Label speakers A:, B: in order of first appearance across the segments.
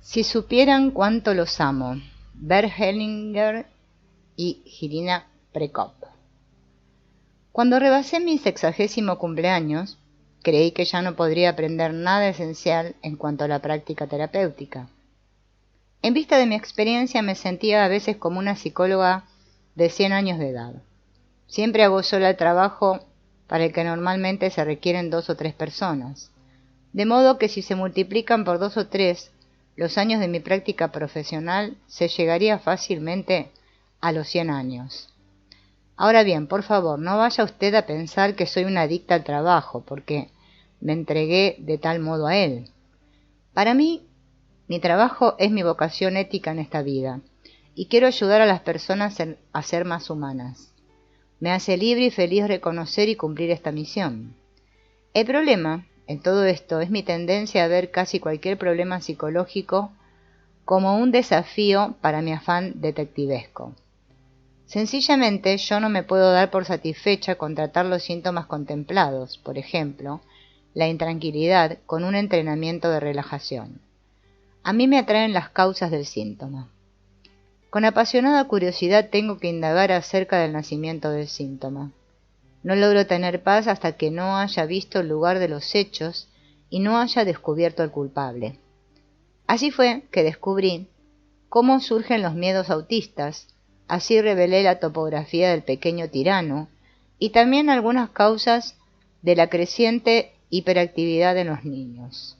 A: Si supieran cuánto los amo. Bert Hellinger y Irina Prekop. Cuando rebasé mi 60º cumpleaños, creí que ya no podría aprender nada esencial en cuanto a la práctica terapéutica. En vista de mi experiencia me sentía a veces como una psicóloga de 100 años de edad. Siempre hago sola el trabajo para el que normalmente se requieren 2 o 3 personas. De modo que si se multiplican por 2 o 3, los años de mi práctica profesional se llegaría fácilmente a los 100 años. Ahora bien, por favor, no vaya usted a pensar que soy una adicta al trabajo, porque me entregué de tal modo a él. Para mí, mi trabajo es mi vocación ética en esta vida, y quiero ayudar a las personas a ser más humanas. Me hace libre y feliz reconocer y cumplir esta misión. El problema en todo esto es mi tendencia a ver casi cualquier problema psicológico como un desafío para mi afán detectivesco. Sencillamente yo no me puedo dar por satisfecha con tratar los síntomas contemplados, por ejemplo, la intranquilidad, con un entrenamiento de relajación. A mí me atraen las causas del síntoma. Con apasionada curiosidad tengo que indagar acerca del nacimiento del síntoma. No logro tener paz hasta que no haya visto el lugar de los hechos y no haya descubierto al culpable. Así fue que descubrí cómo surgen los miedos autistas, así revelé la topografía del pequeño tirano y también algunas causas de la creciente hiperactividad en los niños.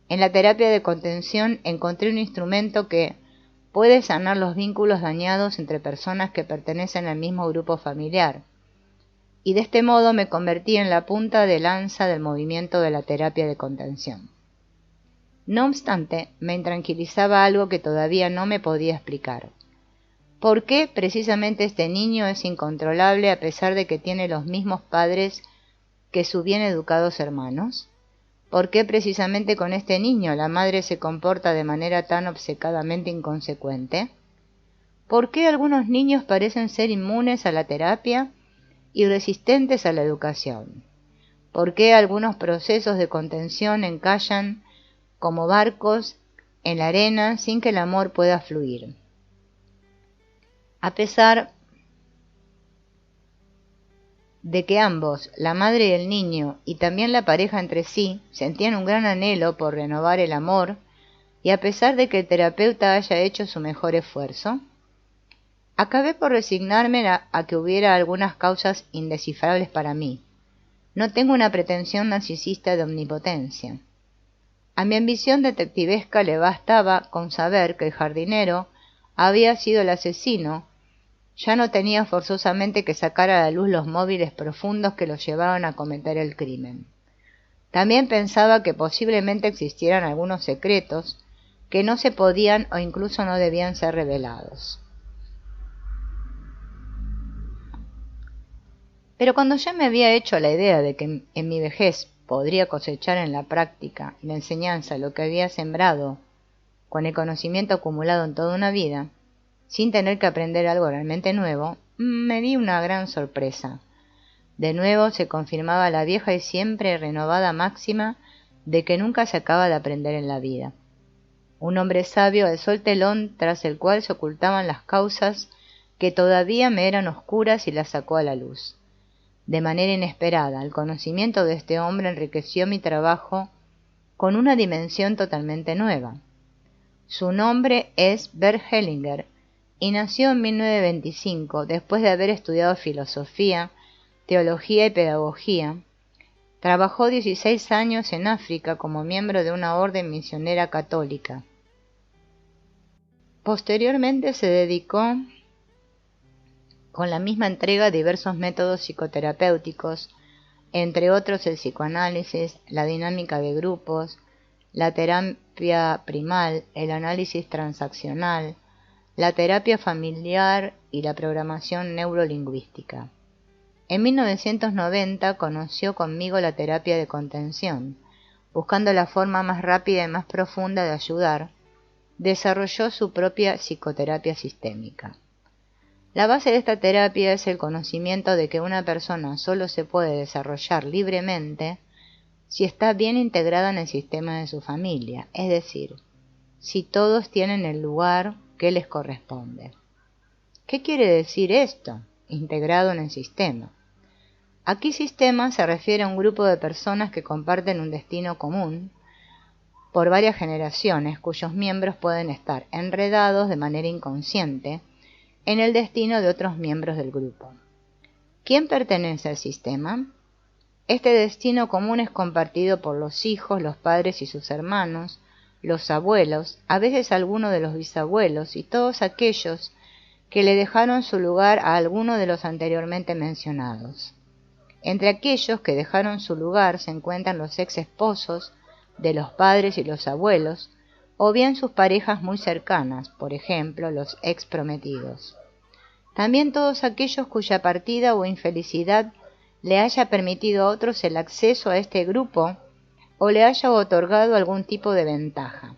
A: En la terapia de contención encontré un instrumento que puede sanar los vínculos dañados entre personas que pertenecen al mismo grupo familiar, y de este modo me convertí en la punta de lanza del movimiento de la terapia de contención. No obstante, me intranquilizaba algo que todavía no me podía explicar. ¿Por qué precisamente este niño es incontrolable a pesar de que tiene los mismos padres que sus bien educados hermanos? ¿Por qué precisamente con este niño la madre se comporta de manera tan obcecadamente inconsecuente? ¿Por qué algunos niños parecen ser inmunes a la terapia y resistentes a la educación? ¿Por qué algunos procesos de contención encallan como barcos en la arena sin que el amor pueda fluir? A pesar de que ambos, la madre y el niño, y también la pareja entre sí, sentían un gran anhelo por renovar el amor, y a pesar de que el terapeuta haya hecho su mejor esfuerzo, acabé por resignarme a que hubiera algunas causas indescifrables para mí. No tengo una pretensión narcisista de omnipotencia. A mi ambición detectivesca le bastaba con saber que el jardinero había sido el asesino. Ya no tenía forzosamente que sacar a la luz los móviles profundos que los llevaron a cometer el crimen. También pensaba que posiblemente existieran algunos secretos que no se podían o incluso no debían ser revelados. Pero cuando ya me había hecho la idea de que en mi vejez podría cosechar en la práctica y la enseñanza lo que había sembrado con el conocimiento acumulado en toda una vida, sin tener que aprender algo realmente nuevo, me di una gran sorpresa. De nuevo se confirmaba la vieja y siempre renovada máxima de que nunca se acaba de aprender en la vida. Un hombre sabio alzó el telón tras el cual se ocultaban las causas que todavía me eran oscuras y las sacó a la luz. De manera inesperada, el conocimiento de este hombre enriqueció mi trabajo con una dimensión totalmente nueva. Su nombre es Bert Hellinger y nació en 1925 después de haber estudiado filosofía, teología y pedagogía. Trabajó 16 años en África como miembro de una orden misionera católica. Posteriormente se dedicó con la misma entrega a diversos métodos psicoterapéuticos, entre otros el psicoanálisis, la dinámica de grupos, la terapia primal, el análisis transaccional, la terapia familiar y la programación neurolingüística. En 1990 conoció conmigo la terapia de contención. Buscando la forma más rápida y más profunda de ayudar, desarrolló su propia psicoterapia sistémica. La base de esta terapia es el conocimiento de que una persona solo se puede desarrollar libremente si está bien integrada en el sistema de su familia, es decir, si todos tienen el lugar que les corresponde. ¿Qué quiere decir esto? Integrado en el sistema. Aquí sistema se refiere a un grupo de personas que comparten un destino común por varias generaciones, cuyos miembros pueden estar enredados de manera inconsciente en el destino de otros miembros del grupo. ¿Quién pertenece al sistema? Este destino común es compartido por los hijos, los padres y sus hermanos, los abuelos, a veces alguno de los bisabuelos y todos aquellos que le dejaron su lugar a alguno de los anteriormente mencionados. Entre aquellos que dejaron su lugar se encuentran los ex esposos de los padres y los abuelos, o bien sus parejas muy cercanas, por ejemplo, los ex prometidos. También todos aquellos cuya partida o infelicidad le haya permitido a otros el acceso a este grupo o le haya otorgado algún tipo de ventaja.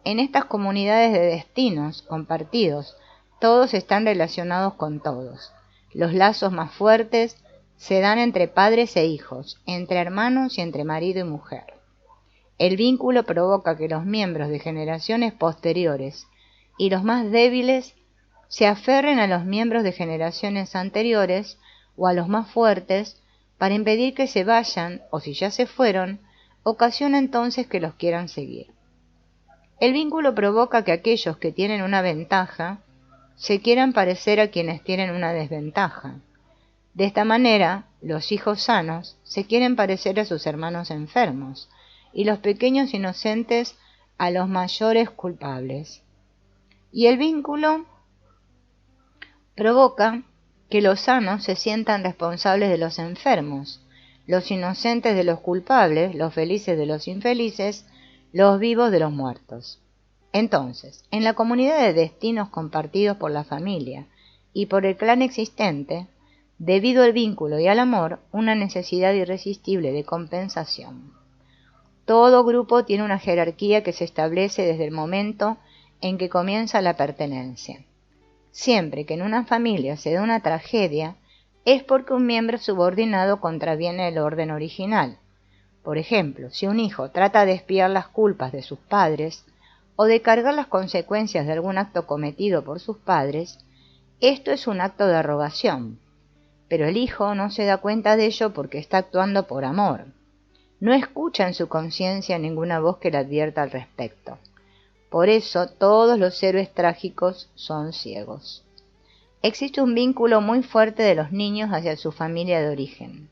A: En estas comunidades de destinos compartidos, todos están relacionados con todos. Los lazos más fuertes se dan entre padres e hijos, entre hermanos y entre marido y mujer. El vínculo provoca que los miembros de generaciones posteriores y los más débiles se aferren a los miembros de generaciones anteriores o a los más fuertes para impedir que se vayan, o si ya se fueron, ocasiona entonces que los quieran seguir. El vínculo provoca que aquellos que tienen una ventaja se quieran parecer a quienes tienen una desventaja. De esta manera, los hijos sanos se quieren parecer a sus hermanos enfermos, y los pequeños inocentes a los mayores culpables. Y el vínculo provoca que los sanos se sientan responsables de los enfermos, los inocentes de los culpables, los felices de los infelices, los vivos de los muertos. Entonces, en la comunidad de destinos compartidos por la familia y por el clan existente, debido al vínculo y al amor, una necesidad irresistible de compensación. Todo grupo tiene una jerarquía que se establece desde el momento en que comienza la pertenencia. Siempre que en una familia se da una tragedia, es porque un miembro subordinado contraviene el orden original. Por ejemplo, si un hijo trata de expiar las culpas de sus padres o de cargar las consecuencias de algún acto cometido por sus padres, esto es un acto de arrogación. Pero el hijo no se da cuenta de ello porque está actuando por amor. No escucha en su conciencia ninguna voz que le advierta al respecto. Por eso todos los héroes trágicos son ciegos. Existe un vínculo muy fuerte de los niños hacia su familia de origen.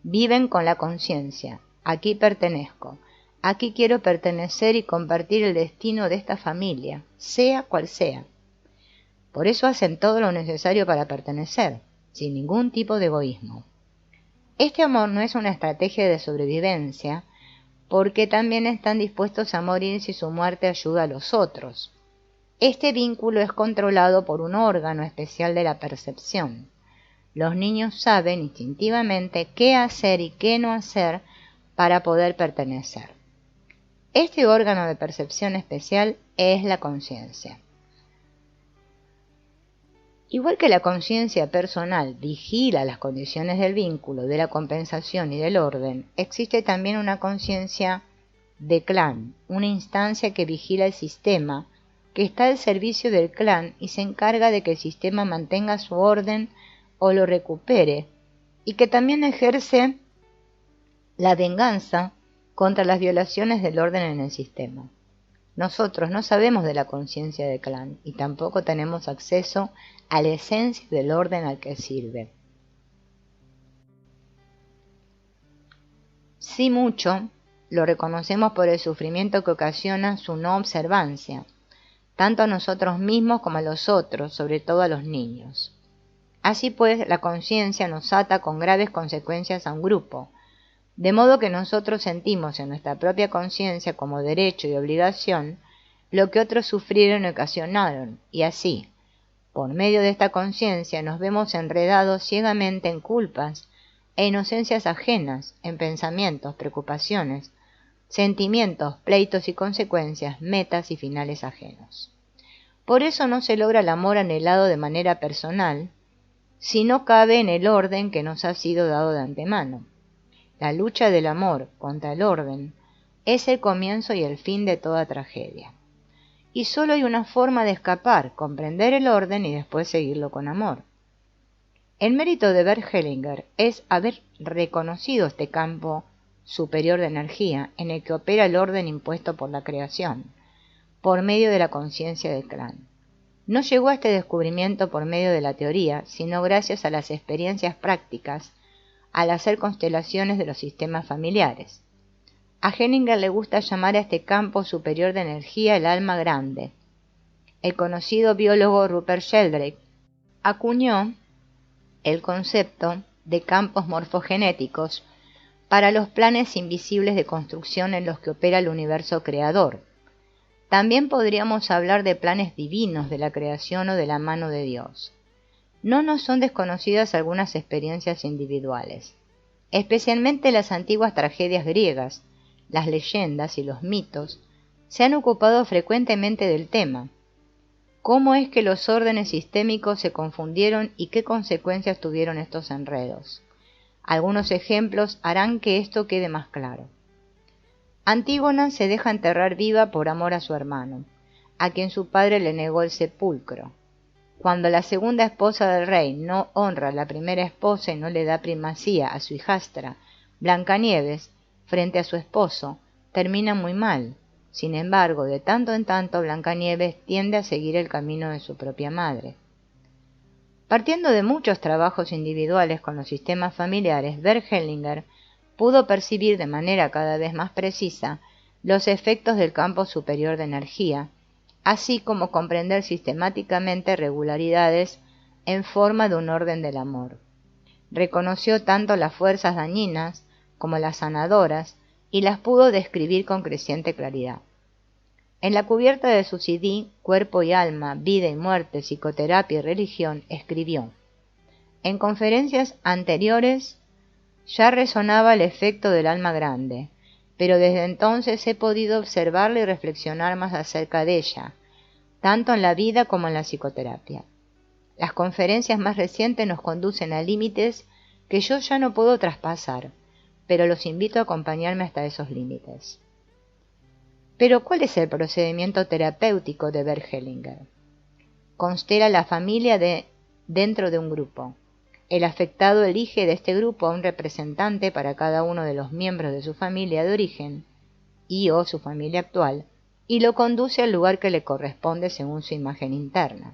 A: Viven con la conciencia: aquí pertenezco, aquí quiero pertenecer y compartir el destino de esta familia, sea cual sea. Por eso hacen todo lo necesario para pertenecer, sin ningún tipo de egoísmo. Este amor no es una estrategia de sobrevivencia, porque también están dispuestos a morir si su muerte ayuda a los otros. Este vínculo es controlado por un órgano especial de la percepción. Los niños saben instintivamente qué hacer y qué no hacer para poder pertenecer. Este órgano de percepción especial es la conciencia. Igual que la conciencia personal vigila las condiciones del vínculo, de la compensación y del orden, existe también una conciencia de clan, una instancia que vigila el sistema, que está al servicio del clan y se encarga de que el sistema mantenga su orden o lo recupere, y que también ejerce la venganza contra las violaciones del orden en el sistema. Nosotros no sabemos de la conciencia del clan y tampoco tenemos acceso a la esencia del orden al que sirve. Sí, mucho lo reconocemos por el sufrimiento que ocasiona su no observancia, tanto a nosotros mismos como a los otros, sobre todo a los niños. Así pues, la conciencia nos ata con graves consecuencias a un grupo, de modo que nosotros sentimos en nuestra propia conciencia como derecho y obligación lo que otros sufrieron y ocasionaron, y así, por medio de esta conciencia nos vemos enredados ciegamente en culpas e inocencias ajenas, en pensamientos, preocupaciones, sentimientos, pleitos y consecuencias, metas y finales ajenos. Por eso no se logra el amor anhelado de manera personal, si no cabe en el orden que nos ha sido dado de antemano. La lucha del amor contra el orden es el comienzo y el fin de toda tragedia. y solo hay una forma de escapar, comprender el orden y después seguirlo con amor. El mérito de Bert Hellinger es haber reconocido este campo superior de energía en el que opera el orden impuesto por la creación, por medio de la conciencia del clan. No llegó a este descubrimiento por medio de la teoría, sino gracias a las experiencias prácticas al hacer constelaciones de los sistemas familiares. A Hellinger le gusta llamar a este campo superior de energía el alma grande. El conocido biólogo Rupert Sheldrake acuñó el concepto de campos morfogenéticos para los planes invisibles de construcción en los que opera el universo creador. También podríamos hablar de planes divinos de la creación o de la mano de Dios. No nos son desconocidas algunas experiencias individuales, especialmente las antiguas tragedias griegas, las leyendas y los mitos se han ocupado frecuentemente del tema. ¿Cómo es que los órdenes sistémicos se confundieron y qué consecuencias tuvieron estos enredos? Algunos ejemplos harán que esto quede más claro. Antígona se deja enterrar viva por amor a su hermano, a quien su padre le negó el sepulcro. Cuando la segunda esposa del rey no honra a la primera esposa y no le da primacía a su hijastra, Blancanieves, frente a su esposo, termina muy mal. Sin embargo, de tanto en tanto Blancanieves tiende a seguir el camino de su propia madre. Partiendo de muchos trabajos individuales con los sistemas familiares, Bert Hellinger pudo percibir de manera cada vez más precisa los efectos del campo superior de energía, así como comprender sistemáticamente regularidades en forma de un orden del amor. Reconoció tanto las fuerzas dañinas como las sanadoras y las pudo describir con creciente claridad. En la cubierta de su CD, Cuerpo y Alma, Vida y Muerte, Psicoterapia y Religión, escribió: en conferencias anteriores ya resonaba el efecto del alma grande, pero desde entonces he podido observarla y reflexionar más acerca de ella, tanto en la vida como en la psicoterapia. Las conferencias más recientes nos conducen a límites que yo ya no puedo traspasar, pero los invito a acompañarme hasta esos límites. Pero, ¿cuál es el procedimiento terapéutico de Bert Hellinger? Constela la familia dentro de un grupo. El afectado elige de este grupo a un representante para cada uno de los miembros de su familia de origen y o su familia actual, y lo conduce al lugar que le corresponde según su imagen interna.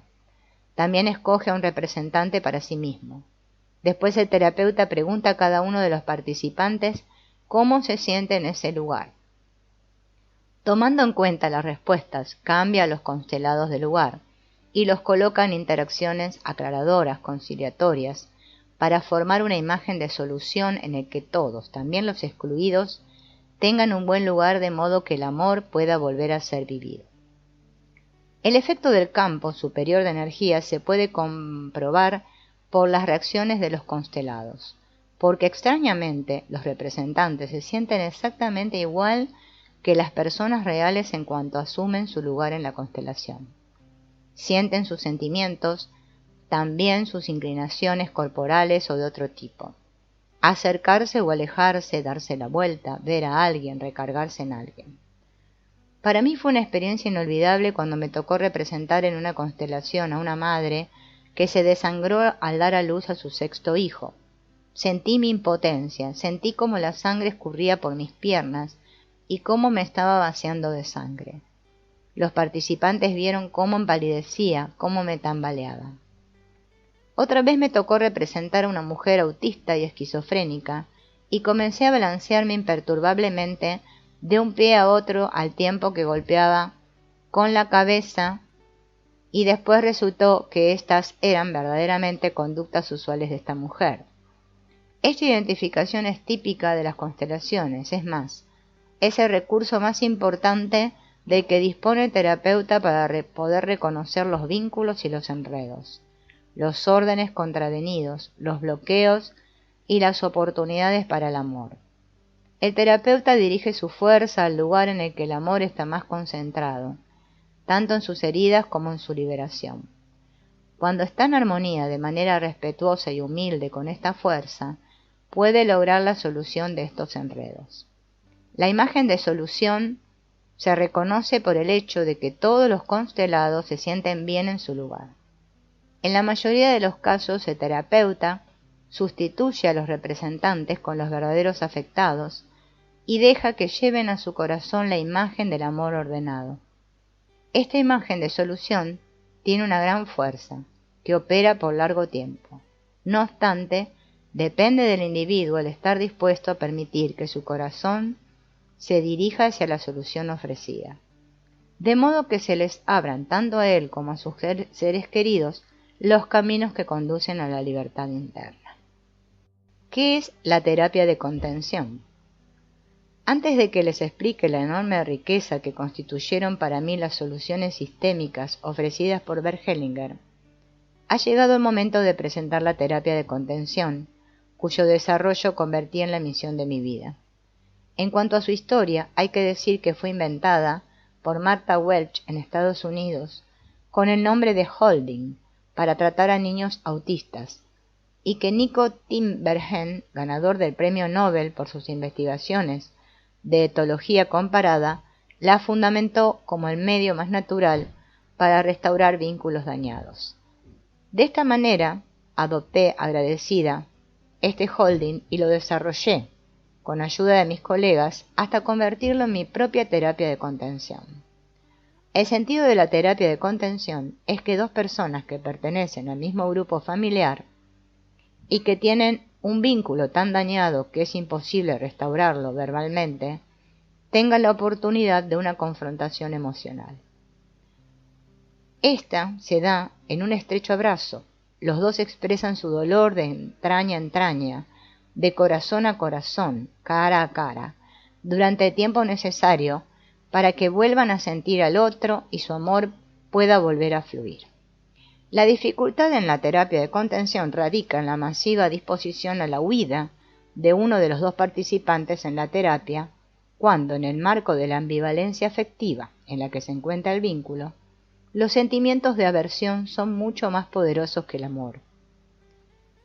A: También escoge a un representante para sí mismo. Después el terapeuta pregunta a cada uno de los participantes cómo se siente en ese lugar. Tomando en cuenta las respuestas, cambia a los constelados del lugar y los coloca en interacciones aclaradoras, conciliatorias, para formar una imagen de solución en el que todos, también los excluidos, tengan un buen lugar de modo que el amor pueda volver a ser vivido. El efecto del campo superior de energía se puede comprobar por las reacciones de los constelados, porque extrañamente los representantes se sienten exactamente igual que las personas reales en cuanto asumen su lugar en la constelación. Sienten sus sentimientos, también sus inclinaciones corporales o de otro tipo. Acercarse o alejarse, darse la vuelta, ver a alguien, recargarse en alguien. Para mí fue una experiencia inolvidable cuando me tocó representar en una constelación a una madre que se desangró al dar a luz a su sexto hijo. Sentí mi impotencia, sentí cómo la sangre escurría por mis piernas y cómo me estaba vaciando de sangre. Los participantes vieron cómo empalidecía, cómo me tambaleaba. Otra vez me tocó representar a una mujer autista y esquizofrénica, y comencé a balancearme imperturbablemente de un pie a otro al tiempo que golpeaba con la cabeza, y después resultó que estas eran verdaderamente conductas usuales de esta mujer. Esta identificación es típica de las constelaciones, es más, es el recurso más importante del que dispone el terapeuta para poder reconocer los vínculos y los enredos, los órdenes contravenidos, los bloqueos y las oportunidades para el amor. El terapeuta dirige su fuerza al lugar en el que el amor está más concentrado, tanto en sus heridas como en su liberación. Cuando está en armonía de manera respetuosa y humilde con esta fuerza, puede lograr la solución de estos enredos. La imagen de solución se reconoce por el hecho de que todos los constelados se sienten bien en su lugar. En la mayoría de los casos, el terapeuta sustituye a los representantes con los verdaderos afectados y deja que lleven a su corazón la imagen del amor ordenado. Esta imagen de solución tiene una gran fuerza, que opera por largo tiempo. No obstante, depende del individuo el estar dispuesto a permitir que su corazón se dirija hacia la solución ofrecida, de modo que se les abran tanto a él como a sus seres queridos los caminos que conducen a la libertad interna. ¿Qué es la terapia de contención? Antes de que les explique la enorme riqueza que constituyeron para mí las soluciones sistémicas ofrecidas por Bert Hellinger, ha llegado el momento de presentar la terapia de contención, cuyo desarrollo convertí en la misión de mi vida. En cuanto a su historia, hay que decir que fue inventada por Martha Welch en Estados Unidos con el nombre de Holding para tratar a niños autistas, y que Nico Tinbergen, ganador del Premio Nobel por sus investigaciones de etología comparada, la fundamentó como el medio más natural para restaurar vínculos dañados. De esta manera, adopté agradecida este holding y lo desarrollé, con ayuda de mis colegas, hasta convertirlo en mi propia terapia de contención. El sentido de la terapia de contención es que dos personas que pertenecen al mismo grupo familiar y que tienen un vínculo tan dañado que es imposible restaurarlo verbalmente, tengan la oportunidad de una confrontación emocional. Esta se da en un estrecho abrazo. Los dos expresan su dolor de entraña a entraña, de corazón a corazón, cara a cara, durante el tiempo necesario para que vuelvan a sentir al otro y su amor pueda volver a fluir. La dificultad en la terapia de contención radica en la masiva disposición a la huida de uno de los dos participantes en la terapia, cuando en el marco de la ambivalencia afectiva en la que se encuentra el vínculo, los sentimientos de aversión son mucho más poderosos que el amor.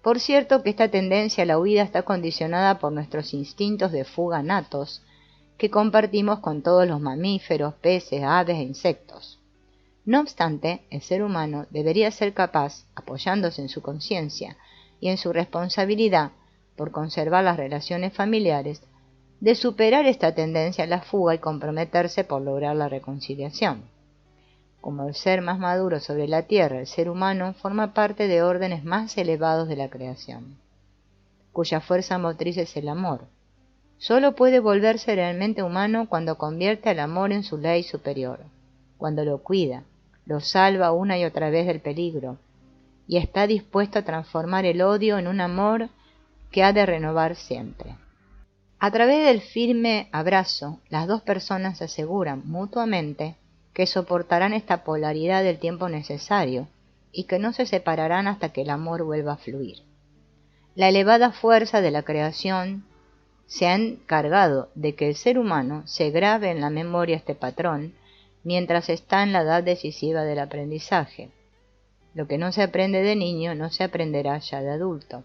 A: Por cierto que esta tendencia a la huida está condicionada por nuestros instintos de fuga natos que compartimos con todos los mamíferos, peces, aves e insectos. No obstante, el ser humano debería ser capaz, apoyándose en su conciencia y en su responsabilidad por conservar las relaciones familiares, de superar esta tendencia a la fuga y comprometerse por lograr la reconciliación. Como el ser más maduro sobre la tierra, el ser humano forma parte de órdenes más elevados de la creación, cuya fuerza motriz es el amor. Solo puede volverse realmente humano cuando convierte al amor en su ley superior, cuando lo cuida, lo salva una y otra vez del peligro, y está dispuesto a transformar el odio en un amor que ha de renovar siempre. A través del firme abrazo, las dos personas se aseguran mutuamente que soportarán esta polaridad del tiempo necesario y que no se separarán hasta que el amor vuelva a fluir. La elevada fuerza de la creación se ha encargado de que el ser humano se grabe en la memoria este patrón mientras está en la edad decisiva del aprendizaje. Lo que no se aprende de niño no se aprenderá ya de adulto.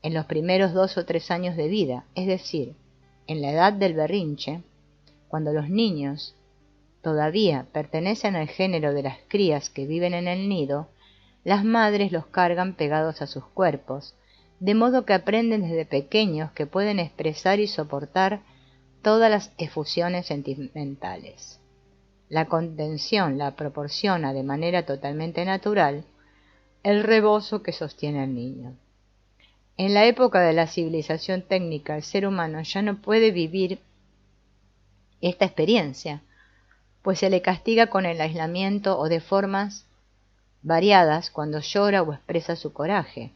A: En los primeros 2 o 3 años de vida, es decir, en la edad del berrinche, cuando los niños todavía pertenecen al género de las crías que viven en el nido, las madres los cargan pegados a sus cuerpos, de modo que aprenden desde pequeños que pueden expresar y soportar todas las efusiones sentimentales. La contención la proporciona de manera totalmente natural el rebozo que sostiene al niño. En la época de la civilización técnica, el ser humano ya no puede vivir esta experiencia, pues se le castiga con el aislamiento o de formas variadas cuando llora o expresa su coraje.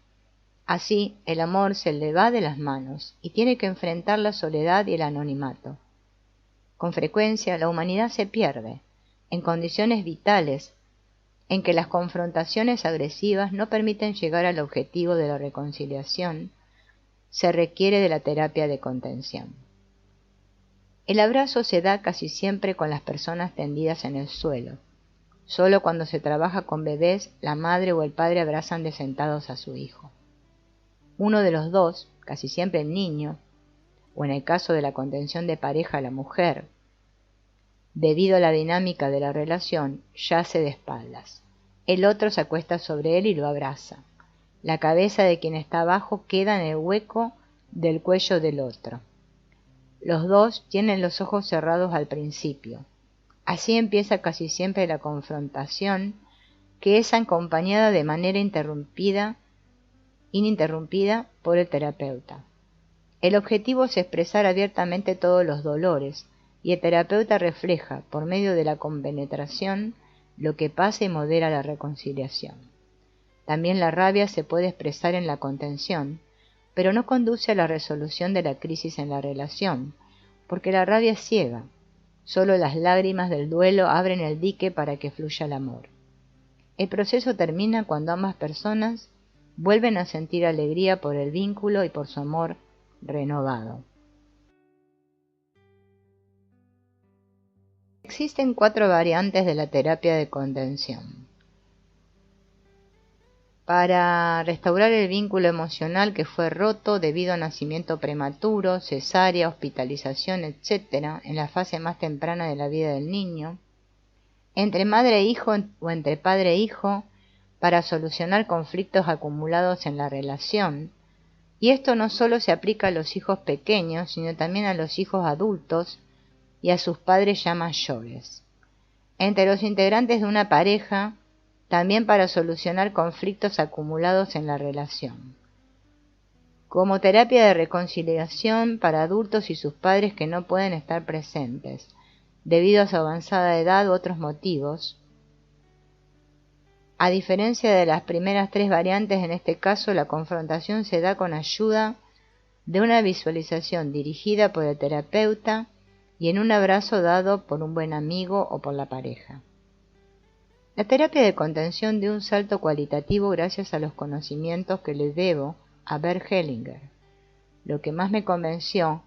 A: Así, el amor se le va de las manos y tiene que enfrentar la soledad y el anonimato. Con frecuencia, la humanidad se pierde en condiciones vitales en que las confrontaciones agresivas no permiten llegar al objetivo de la reconciliación. Se requiere de la terapia de contención. El abrazo se da casi siempre con las personas tendidas en el suelo. Solo cuando se trabaja con bebés, la madre o el padre abrazan de sentados a su hijo. Uno de los dos, casi siempre el niño, o en el caso de la contención de pareja la mujer, Debido a la dinámica de la relación, yace de espaldas. El otro se acuesta sobre él y lo abraza. La cabeza de quien está abajo queda en el hueco del cuello del otro. Los dos tienen los ojos cerrados al principio. Así empieza casi siempre la confrontación, que es acompañada de manera ininterrumpida por el terapeuta. El objetivo es expresar abiertamente todos los dolores, y el terapeuta refleja, por medio de la compenetración, lo que pasa y modera la reconciliación. También la rabia se puede expresar en la contención, pero no conduce a la resolución de la crisis en la relación, porque la rabia es ciega. Solo las lágrimas del duelo abren el dique para que fluya el amor. El proceso termina cuando ambas personas vuelven a sentir alegría por el vínculo y por su amor renovado. Existen 4 variantes de la terapia de contención. Para restaurar el vínculo emocional que fue roto debido a nacimiento prematuro, cesárea, hospitalización, etc., en la fase más temprana de la vida del niño, entre madre e hijo o entre padre e hijo, para solucionar conflictos acumulados en la relación. Y esto no solo se aplica a los hijos pequeños, sino también a los hijos adultos y a sus padres ya mayores. Entre los integrantes de una pareja, también para solucionar conflictos acumulados en la relación. Como terapia de reconciliación para adultos y sus padres que no pueden estar presentes, debido a su avanzada edad u otros motivos. A diferencia de las primeras 3 variantes, en este caso la confrontación se da con ayuda de una visualización dirigida por el terapeuta y en un abrazo dado por un buen amigo o por la pareja. La terapia de contención dio un salto cualitativo gracias a los conocimientos que le debo a Bert Hellinger. Lo que más me convenció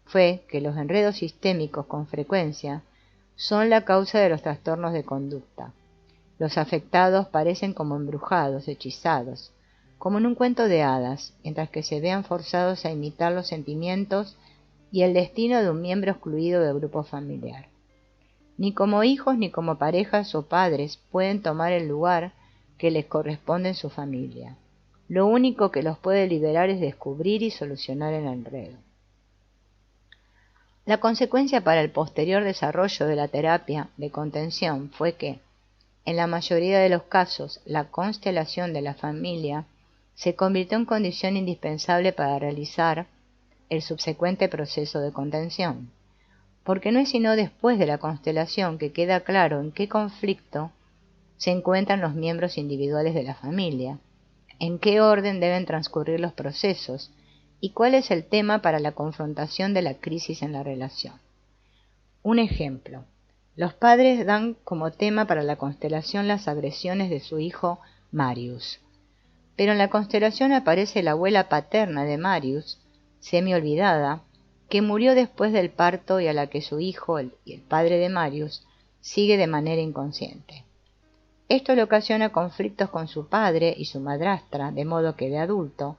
A: fue que los enredos sistémicos con frecuencia son la causa de los trastornos de conducta. Los afectados parecen como embrujados, hechizados, como en un cuento de hadas, mientras que se vean forzados a imitar los sentimientos y el destino de un miembro excluido del grupo familiar. Ni como hijos ni como parejas o padres pueden tomar el lugar que les corresponde en su familia. Lo único que los puede liberar es descubrir y solucionar el enredo. La consecuencia para el posterior desarrollo de la terapia de contención fue que, en la mayoría de los casos, la constelación de la familia se convirtió en condición indispensable para realizar el subsecuente proceso de contención, porque no es sino después de la constelación que queda claro en qué conflicto se encuentran los miembros individuales de la familia, en qué orden deben transcurrir los procesos y cuál es el tema para la confrontación de la crisis en la relación. Un ejemplo. Los padres dan como tema para la constelación las agresiones de su hijo Marius. Pero en la constelación aparece la abuela paterna de Marius, semi olvidada, que murió después del parto y a la que su hijo, el padre de Marius, sigue de manera inconsciente. Esto le ocasiona conflictos con su padre y su madrastra, de modo que de adulto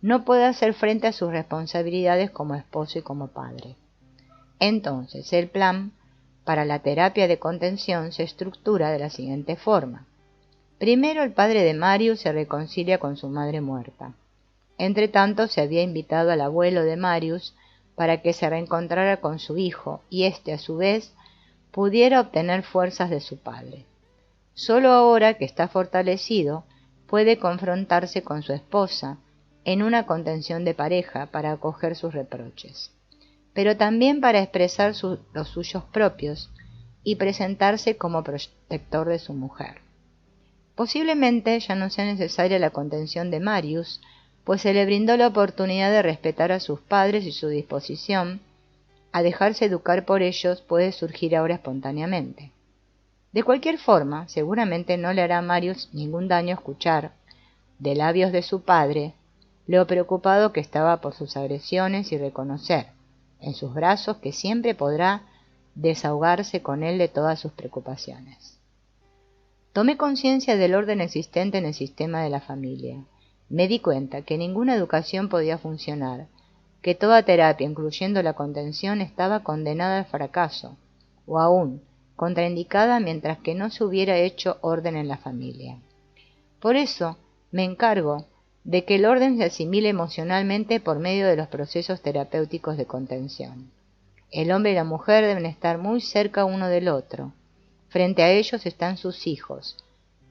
A: no puede hacer frente a sus responsabilidades como esposo y como padre. Entonces, el plan para la terapia de contención se estructura de la siguiente forma. Primero, el padre de Marius se reconcilia con su madre muerta. Entretanto, se había invitado al abuelo de Marius para que se reencontrara con su hijo y éste, a su vez, pudiera obtener fuerzas de su padre. Solo ahora que está fortalecido, puede confrontarse con su esposa en una contención de pareja para acoger sus reproches, pero también para expresar los suyos propios y presentarse como protector de su mujer. Posiblemente ya no sea necesaria la contención de Marius, pues se le brindó la oportunidad de respetar a sus padres y su disposición a dejarse educar por ellos puede surgir ahora espontáneamente. De cualquier forma, seguramente no le hará a Marius ningún daño escuchar, de labios de su padre, lo preocupado que estaba por sus agresiones y reconocer, en sus brazos, que siempre podrá desahogarse con él de todas sus preocupaciones. Tomé conciencia del orden existente en el sistema de la familia. Me di cuenta que ninguna educación podía funcionar, que toda terapia, incluyendo la contención, estaba condenada al fracaso, o aún contraindicada mientras que no se hubiera hecho orden en la familia. Por eso me encargo de que el orden se asimile emocionalmente por medio de los procesos terapéuticos de contención. El hombre y la mujer deben estar muy cerca uno del otro. Frente a ellos están sus hijos.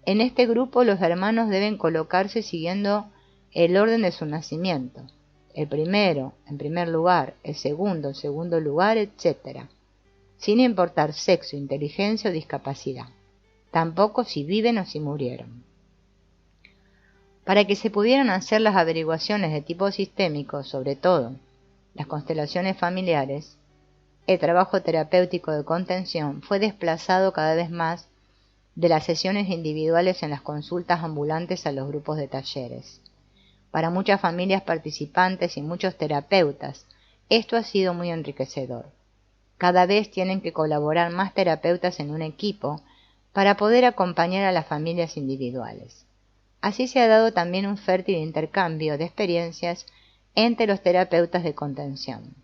A: En este grupo los hermanos deben colocarse siguiendo el orden de su nacimiento. El primero, en primer lugar, el segundo, en segundo lugar, etc. Sin importar sexo, inteligencia o discapacidad. Tampoco si viven o si murieron. Para que se pudieran hacer las averiguaciones de tipo sistémico, sobre todo las constelaciones familiares, el trabajo terapéutico de contención fue desplazado cada vez más de las sesiones individuales en las consultas ambulantes a los grupos de talleres. Para muchas familias participantes y muchos terapeutas, esto ha sido muy enriquecedor. Cada vez tienen que colaborar más terapeutas en un equipo para poder acompañar a las familias individuales. Así se ha dado también un fértil intercambio de experiencias entre los terapeutas de contención.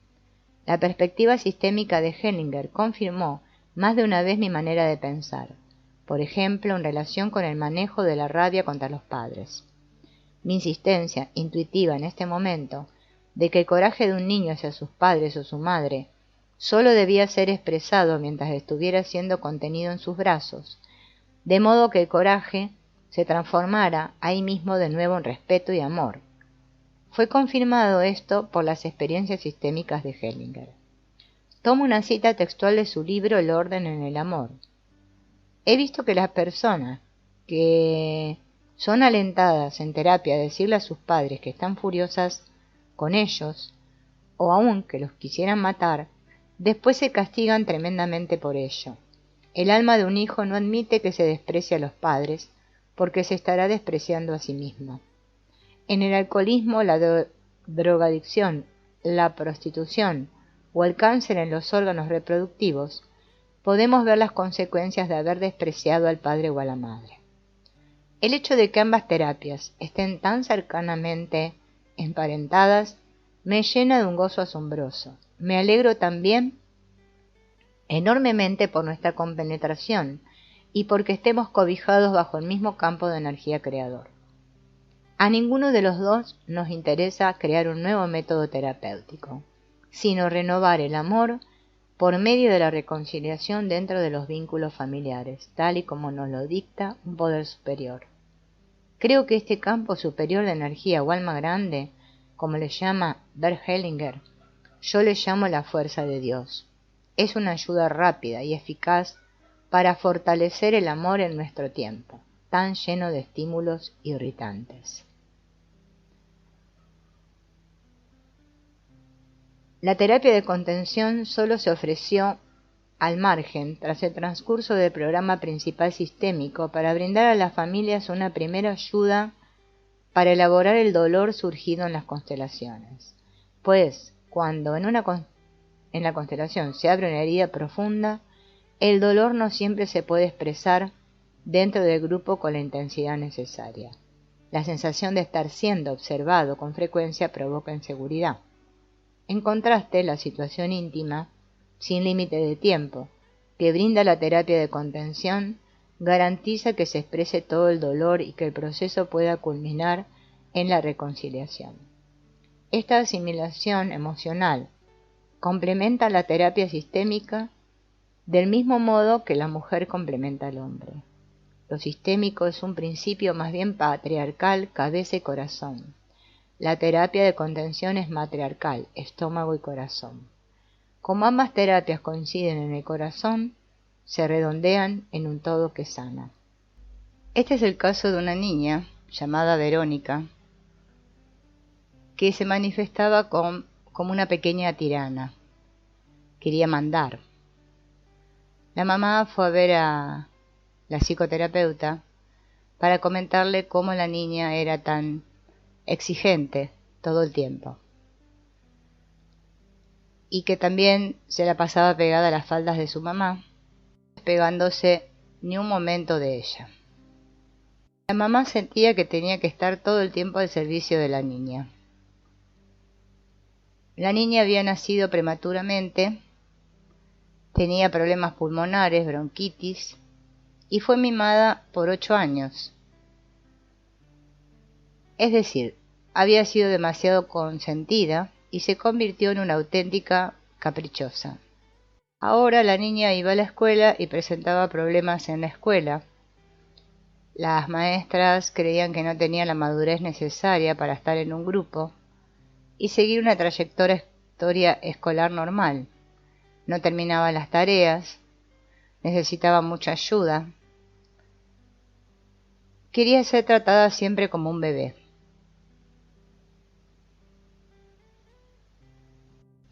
A: La perspectiva sistémica de Hellinger confirmó más de una vez mi manera de pensar, por ejemplo, en relación con el manejo de la rabia contra los padres. Mi insistencia intuitiva en este momento de que el coraje de un niño hacia sus padres o su madre solo debía ser expresado mientras estuviera siendo contenido en sus brazos, de modo que el coraje se transformara ahí mismo de nuevo en respeto y amor. Fue confirmado esto por las experiencias sistémicas de Hellinger. Tomo una cita textual de su libro El orden en el amor. He visto que las personas que son alentadas en terapia a decirle a sus padres que están furiosas con ellos, o aun que los quisieran matar, después se castigan tremendamente por ello. El alma de un hijo no admite que se desprecie a los padres, porque se estará despreciando a sí mismo. En el alcoholismo, la drogadicción, la prostitución o el cáncer en los órganos reproductivos, podemos ver las consecuencias de haber despreciado al padre o a la madre. El hecho de que ambas terapias estén tan cercanamente emparentadas me llena de un gozo asombroso. Me alegro también enormemente por nuestra compenetración y porque estemos cobijados bajo el mismo campo de energía creador. A ninguno de los dos nos interesa crear un nuevo método terapéutico, sino renovar el amor por medio de la reconciliación dentro de los vínculos familiares, tal y como nos lo dicta un poder superior. Creo que este campo superior de energía o alma grande, como le llama Bert Hellinger, yo le llamo la fuerza de Dios. Es una ayuda rápida y eficaz para fortalecer el amor en nuestro tiempo, tan lleno de estímulos irritantes. La terapia de contención solo se ofreció al margen tras el transcurso del programa principal sistémico para brindar a las familias una primera ayuda para elaborar el dolor surgido en las constelaciones. Pues, cuando en la constelación se abre una herida profunda, el dolor no siempre se puede expresar dentro del grupo con la intensidad necesaria. La sensación de estar siendo observado con frecuencia provoca inseguridad. En contraste, la situación íntima, sin límite de tiempo, que brinda la terapia de contención, garantiza que se exprese todo el dolor y que el proceso pueda culminar en la reconciliación. Esta asimilación emocional complementa la terapia sistémica del mismo modo que la mujer complementa al hombre. Lo sistémico es un principio más bien patriarcal, cabeza y corazón. La terapia de contención es matriarcal, estómago y corazón. Como ambas terapias coinciden en el corazón, se redondean en un todo que sana. Este es el caso de una niña llamada Verónica, que se manifestaba como una pequeña tirana. Quería mandar. La mamá fue a ver a la psicoterapeuta para comentarle cómo la niña era tan exigente todo el tiempo y que también se la pasaba pegada a las faldas de su mamá, despegándose ni un momento de ella. La mamá sentía que tenía que estar todo el tiempo al servicio de la niña. La niña había nacido prematuramente, Tenía problemas pulmonares, bronquitis, y fue mimada por 8 años. Es decir, había sido demasiado consentida y se convirtió en una auténtica caprichosa. Ahora la niña iba a la escuela y presentaba problemas en la escuela. Las maestras creían que no tenía la madurez necesaria para estar en un grupo y seguir una trayectoria escolar normal. No terminaba las tareas, necesitaba mucha ayuda. Quería ser tratada siempre como un bebé.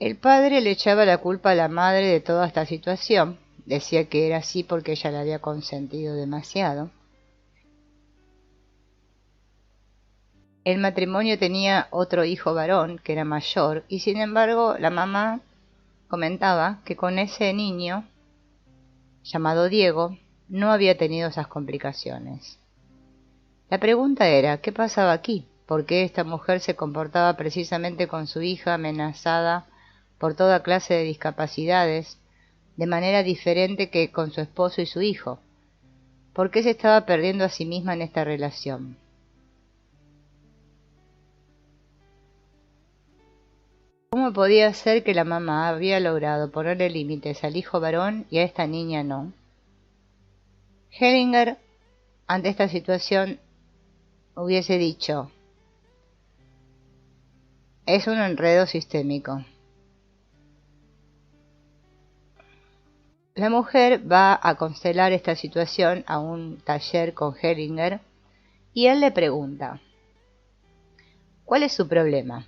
A: El padre le echaba la culpa a la madre de toda esta situación. Decía que era así porque ella la había consentido demasiado. El matrimonio tenía otro hijo varón, que era mayor, y sin embargo la mamá comentaba que con ese niño, llamado Diego, no había tenido esas complicaciones. La pregunta era, ¿qué pasaba aquí? ¿Por qué esta mujer se comportaba precisamente con su hija amenazada por toda clase de discapacidades, de manera diferente que con su esposo y su hijo? ¿Por qué se estaba perdiendo a sí misma en esta relación? ¿Cómo podía ser que la mamá había logrado ponerle límites al hijo varón y a esta niña no? Hellinger, ante esta situación, hubiese dicho, es un enredo sistémico. La mujer va a constelar esta situación a un taller con Hellinger y él le pregunta, ¿cuál es su problema?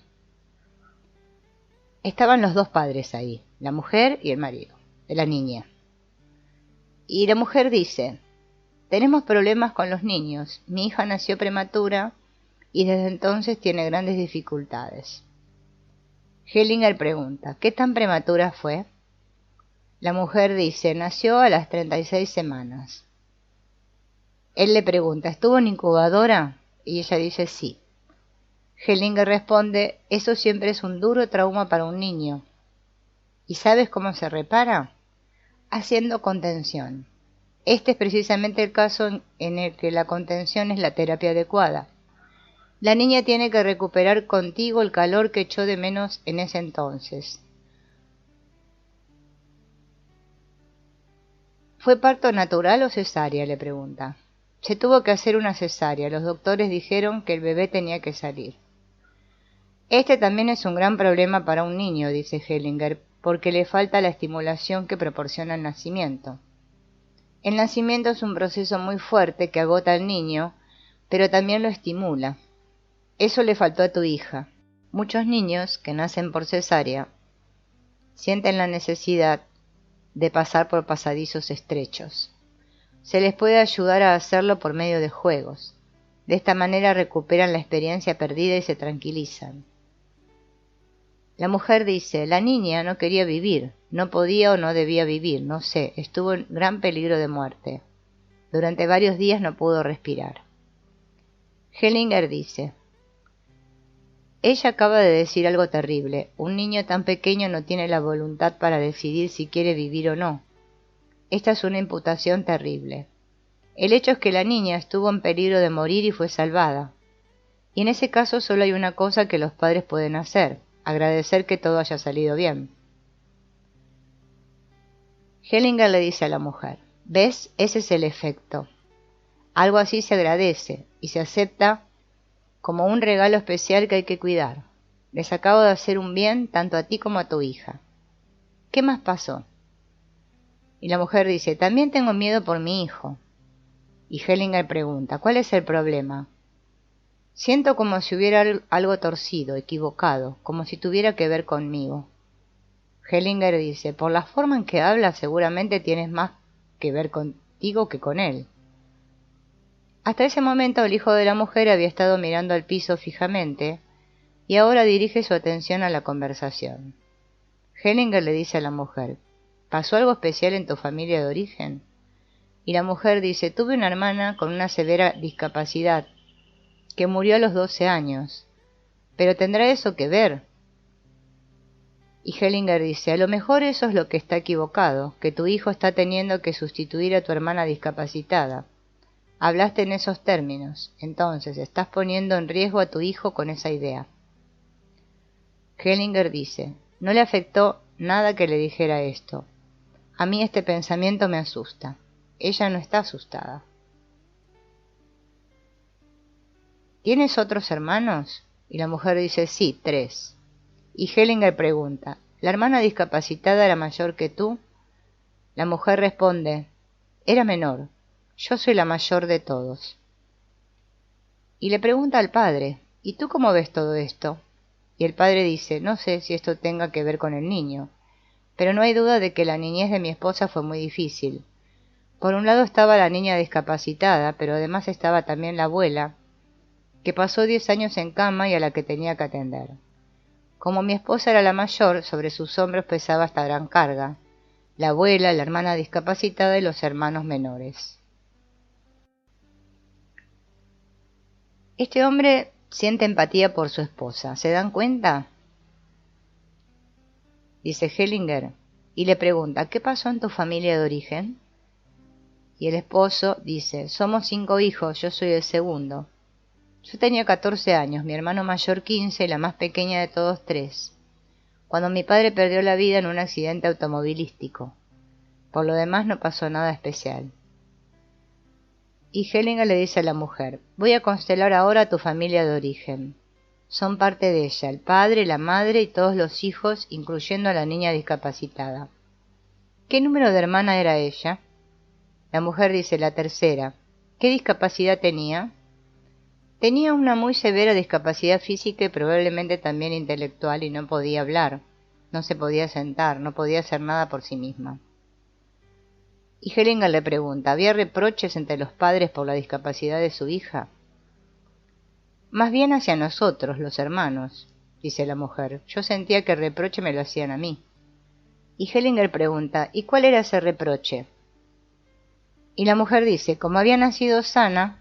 A: Estaban los dos padres ahí, la mujer y el marido de la niña. Y la mujer dice, tenemos problemas con los niños, mi hija nació prematura y desde entonces tiene grandes dificultades. Hellinger pregunta, ¿qué tan prematura fue? La mujer dice, nació a las 36 semanas. Él le pregunta, ¿estuvo en incubadora? Y ella dice, sí. Hellinger responde, eso siempre es un duro trauma para un niño. ¿Y sabes cómo se repara? Haciendo contención. Este es precisamente el caso en el que la contención es la terapia adecuada. La niña tiene que recuperar contigo el calor que echó de menos en ese entonces. ¿Fue parto natural o cesárea?, le pregunta. Se tuvo que hacer una cesárea. Los doctores dijeron que el bebé tenía que salir. Este también es un gran problema para un niño, dice Hellinger, porque le falta la estimulación que proporciona el nacimiento. El nacimiento es un proceso muy fuerte que agota al niño, pero también lo estimula. Eso le faltó a tu hija. Muchos niños que nacen por cesárea sienten la necesidad de pasar por pasadizos estrechos. Se les puede ayudar a hacerlo por medio de juegos. De esta manera recuperan la experiencia perdida y se tranquilizan. La mujer dice, la niña no quería vivir, no podía o no debía vivir, no sé, estuvo en gran peligro de muerte. Durante varios días no pudo respirar. Hellinger dice, ella acaba de decir algo terrible, un niño tan pequeño no tiene la voluntad para decidir si quiere vivir o no. Esta es una imputación terrible. El hecho es que la niña estuvo en peligro de morir y fue salvada. Y en ese caso solo hay una cosa que los padres pueden hacer, agradecer que todo haya salido bien. Hellinger le dice a la mujer, ¿ves? Ese es el efecto. Algo así se agradece y se acepta como un regalo especial que hay que cuidar. Les acabo de hacer un bien tanto a ti como a tu hija. ¿Qué más pasó? Y la mujer dice, también tengo miedo por mi hijo. Y Hellinger pregunta, ¿cuál es el problema? Siento como si hubiera algo torcido, equivocado, como si tuviera que ver conmigo. Hellinger dice, por la forma en que hablas seguramente tienes más que ver contigo que con él. Hasta ese momento el hijo de la mujer había estado mirando al piso fijamente y ahora dirige su atención a la conversación. Hellinger le dice a la mujer, ¿pasó algo especial en tu familia de origen? Y la mujer dice, tuve una hermana con una severa discapacidad que murió a los 12 años. ¿Pero tendrá eso que ver? Y Hellinger dice, a lo mejor eso es lo que está equivocado, que tu hijo está teniendo que sustituir a tu hermana discapacitada. Hablaste en esos términos, entonces estás poniendo en riesgo a tu hijo con esa idea. Hellinger dice, no le afectó nada que le dijera esto. A mí este pensamiento me asusta. Ella no está asustada. ¿Tienes otros hermanos? Y la mujer dice, sí, 3. Y Hellinger pregunta, ¿la hermana discapacitada era mayor que tú? La mujer responde, era menor. Yo soy la mayor de todos. Y le pregunta al padre, ¿y tú cómo ves todo esto? Y el padre dice, no sé si esto tenga que ver con el niño, pero no hay duda de que la niñez de mi esposa fue muy difícil. Por un lado estaba la niña discapacitada, pero además estaba también la abuela, que pasó 10 años en cama y a la que tenía que atender. Como mi esposa era la mayor, sobre sus hombros pesaba esta gran carga, la abuela, la hermana discapacitada y los hermanos menores. Este hombre siente empatía por su esposa, ¿se dan cuenta? Dice Hellinger, y le pregunta, ¿qué pasó en tu familia de origen? Y el esposo dice, somos 5 hijos, yo soy el segundo. Yo tenía 14 años, mi hermano mayor 15 y la más pequeña de todos 3, cuando mi padre perdió la vida en un accidente automovilístico. Por lo demás no pasó nada especial. Y Hellinger le dice a la mujer, voy a constelar ahora a tu familia de origen. Son parte de ella, el padre, la madre y todos los hijos, incluyendo a la niña discapacitada. ¿Qué número de hermana era ella? La mujer dice, la tercera. ¿Qué discapacidad tenía? Tenía una muy severa discapacidad física y probablemente también intelectual y no podía hablar, no se podía sentar, no podía hacer nada por sí misma. Y Hellinger le pregunta, ¿había reproches entre los padres por la discapacidad de su hija? Más bien hacia nosotros, los hermanos, dice la mujer. Yo sentía que el reproche me lo hacían a mí. Y Hellinger pregunta, ¿y cuál era ese reproche? Y la mujer dice, como había nacido sana,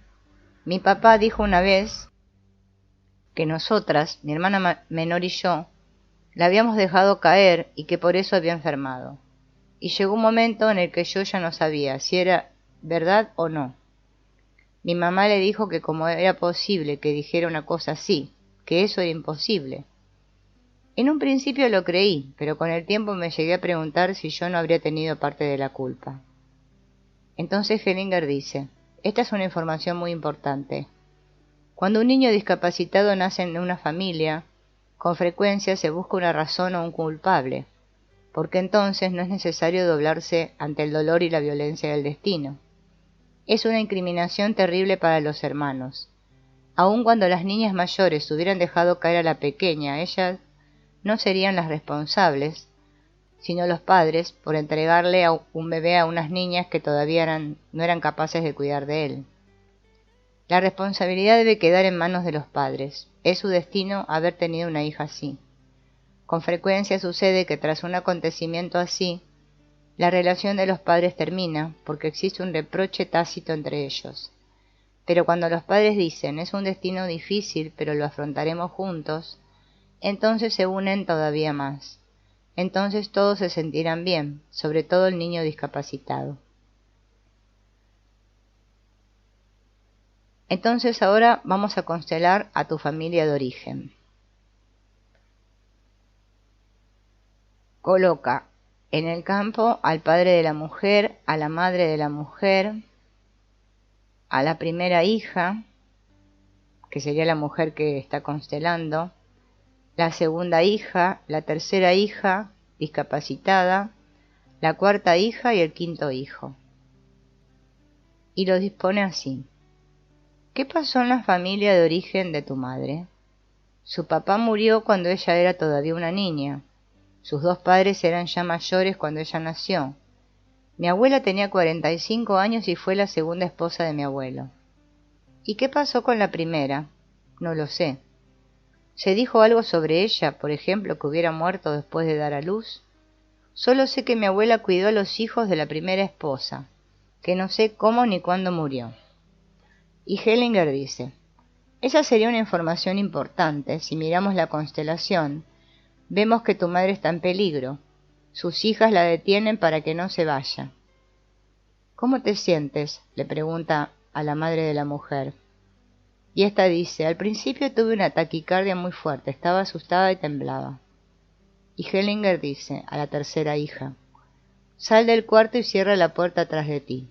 A: mi papá dijo una vez que nosotras, mi hermana menor y yo, la habíamos dejado caer y que por eso había enfermado. Y llegó un momento en el que yo ya no sabía si era verdad o no. Mi mamá le dijo que como era posible que dijera una cosa así, que eso era imposible. En un principio lo creí, pero con el tiempo me llegué a preguntar si yo no habría tenido parte de la culpa. Entonces Hellinger dice, esta es una información muy importante. Cuando un niño discapacitado nace en una familia, con frecuencia se busca una razón o un culpable, porque entonces no es necesario doblarse ante el dolor y la violencia del destino. Es una incriminación terrible para los hermanos. Aun cuando las niñas mayores hubieran dejado caer a la pequeña, ellas no serían las responsables, sino los padres, por entregarle a un bebé a unas niñas que todavía no eran capaces de cuidar de él. La responsabilidad debe quedar en manos de los padres. Es su destino haber tenido una hija así. Con frecuencia sucede que tras un acontecimiento así, la relación de los padres termina porque existe un reproche tácito entre ellos. Pero cuando los padres dicen, es un destino difícil, pero lo afrontaremos juntos, entonces se unen todavía más. Entonces todos se sentirán bien, sobre todo el niño discapacitado. Entonces ahora vamos a constelar a tu familia de origen. Coloca en el campo al padre de la mujer, a la madre de la mujer, a la primera hija, que sería la mujer que está constelando, la segunda hija, la tercera hija, discapacitada, la cuarta hija y el quinto hijo. Y lo dispone así. ¿Qué pasó en la familia de origen de tu madre? Su papá murió cuando ella era todavía una niña. Sus 2 padres eran ya mayores cuando ella nació. Mi abuela tenía 45 años y fue la segunda esposa de mi abuelo. ¿Y qué pasó con la primera? No lo sé. ¿Se dijo algo sobre ella, por ejemplo, que hubiera muerto después de dar a luz? Solo sé que mi abuela cuidó a los hijos de la primera esposa, que no sé cómo ni cuándo murió. Y Hellinger dice, esa sería una información importante si miramos la constelación, Vemos que tu madre está en peligro. Sus hijas la detienen para que no se vaya. ¿Cómo te sientes?, le pregunta a la madre de la mujer. Y ésta dice, al principio tuve una taquicardia muy fuerte, estaba asustada y temblaba. Y Hellinger dice a la tercera hija, sal del cuarto y cierra la puerta tras de ti.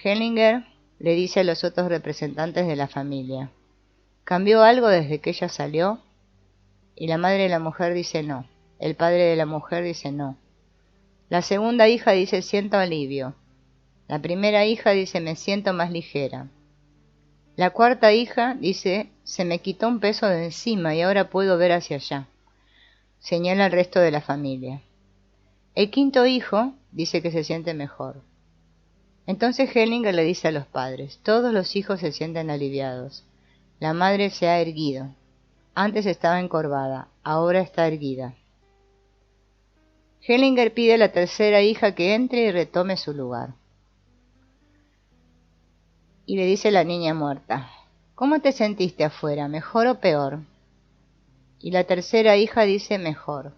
A: Hellinger le dice a los otros representantes de la familia, ¿cambió algo desde que ella salió? Y la madre de la mujer dice no. El padre de la mujer dice no. La segunda hija dice siento alivio. La primera hija dice me siento más ligera. La cuarta hija dice se me quitó un peso de encima y ahora puedo ver hacia allá. Señala al resto de la familia. El quinto hijo dice que se siente mejor. Entonces Hellinger le dice a los padres, todos los hijos se sienten aliviados. La madre se ha erguido. Antes estaba encorvada, ahora está erguida. Hellinger pide a la tercera hija que entre y retome su lugar. Y le dice a la niña muerta, ¿cómo te sentiste afuera, mejor o peor? Y la tercera hija dice mejor.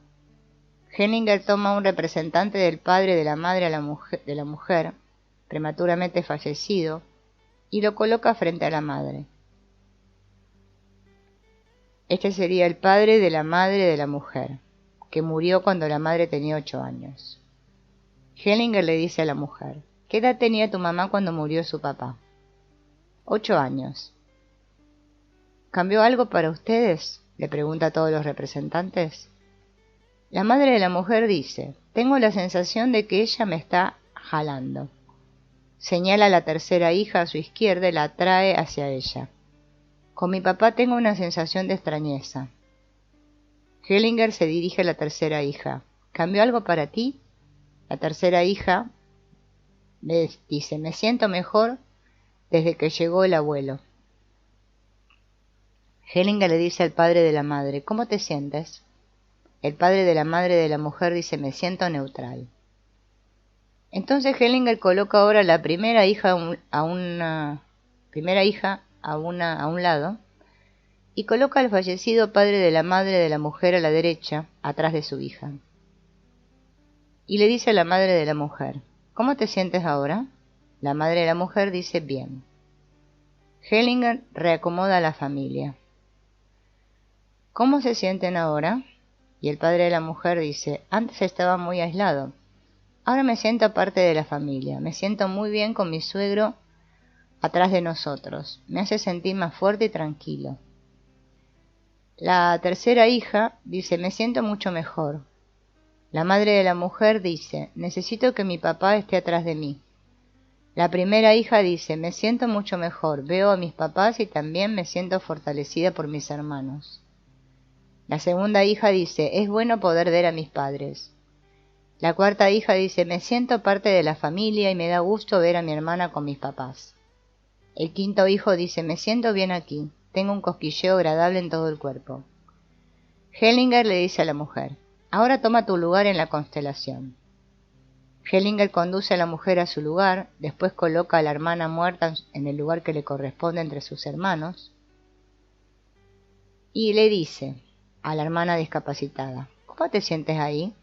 A: Hellinger toma a un representante del padre de la madre de la mujer, prematuramente fallecido, y lo coloca frente a la madre. Este sería el padre de la madre de la mujer, que murió cuando la madre tenía 8 años. Hellinger le dice a la mujer, ¿qué edad tenía tu mamá cuando murió su papá? 8 años. ¿Cambió algo para ustedes?, le pregunta a todos los representantes. La madre de la mujer dice, tengo la sensación de que ella me está jalando. Señala a la tercera hija a su izquierda y la atrae hacia ella. Con mi papá tengo una sensación de extrañeza. Hellinger se dirige a la tercera hija. ¿Cambió algo para ti? La tercera hija le dice, me siento mejor desde que llegó el abuelo. Hellinger le dice al padre de la madre, ¿cómo te sientes? El padre de la madre de la mujer dice, me siento neutral. Entonces Hellinger coloca ahora la primera hija a un lado y coloca al fallecido padre de la madre de la mujer a la derecha, atrás de su hija. Y le dice a la madre de la mujer, ¿cómo te sientes ahora? La madre de la mujer dice, bien. Hellinger reacomoda a la familia. ¿Cómo se sienten ahora? Y el padre de la mujer dice, antes estaba muy aislado. Ahora me siento parte de la familia. Me siento muy bien con mi suegro atrás de nosotros. Me hace sentir más fuerte y tranquilo. La tercera hija dice, me siento mucho mejor. La madre de la mujer dice, necesito que mi papá esté atrás de mí. La primera hija dice, me siento mucho mejor. Veo a mis papás y también me siento fortalecida por mis hermanos. La segunda hija dice, es bueno poder ver a mis padres. La cuarta hija dice, me siento parte de la familia y me da gusto ver a mi hermana con mis papás. El quinto hijo dice, me siento bien aquí, tengo un cosquilleo agradable en todo el cuerpo. Hellinger le dice a la mujer, ahora toma tu lugar en la constelación. Hellinger conduce a la mujer a su lugar, después coloca a la hermana muerta en el lugar que le corresponde entre sus hermanos, y le dice a la hermana discapacitada, ¿cómo te sientes ahí?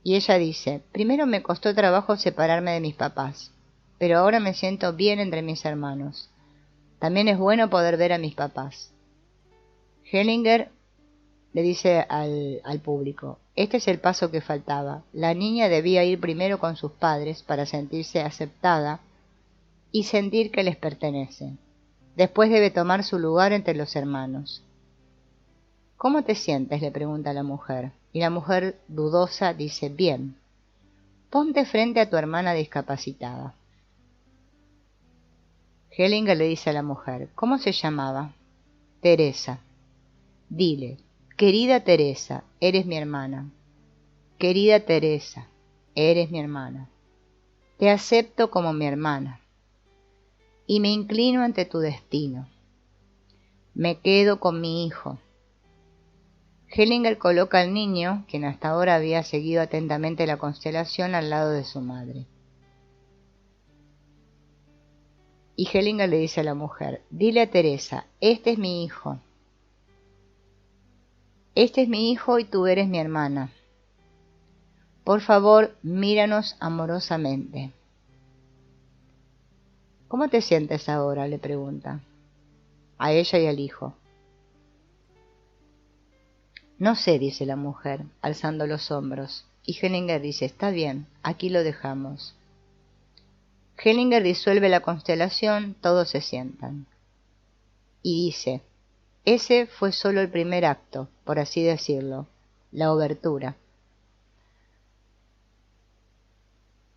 A: Y ella dice, primero me costó trabajo separarme de mis papás, pero ahora me siento bien entre mis hermanos. También es bueno poder ver a mis papás. Hellinger le dice al público, este es el paso que faltaba. La niña debía ir primero con sus padres para sentirse aceptada y sentir que les pertenece. Después debe tomar su lugar entre los hermanos. ¿Cómo te sientes?, le pregunta a la mujer. Y la mujer dudosa dice, bien. Ponte frente a tu hermana discapacitada. Hellinger le dice a la mujer, ¿cómo se llamaba? Teresa. Dile, querida Teresa, eres mi hermana. Querida Teresa, eres mi hermana. Te acepto como mi hermana. Y me inclino ante tu destino. Me quedo con mi hijo. Hellinger coloca al niño, quien hasta ahora había seguido atentamente la constelación, al lado de su madre. Y Hellinger le dice a la mujer, dile a Teresa, este es mi hijo. Este es mi hijo y tú eres mi hermana. Por favor, míranos amorosamente. ¿Cómo te sientes ahora?, le pregunta a ella y al hijo. No sé, dice la mujer, alzando los hombros, y Hellinger dice, está bien, aquí lo dejamos. Hellinger disuelve la constelación, todos se sientan. Y dice, ese fue solo el primer acto, por así decirlo, la obertura.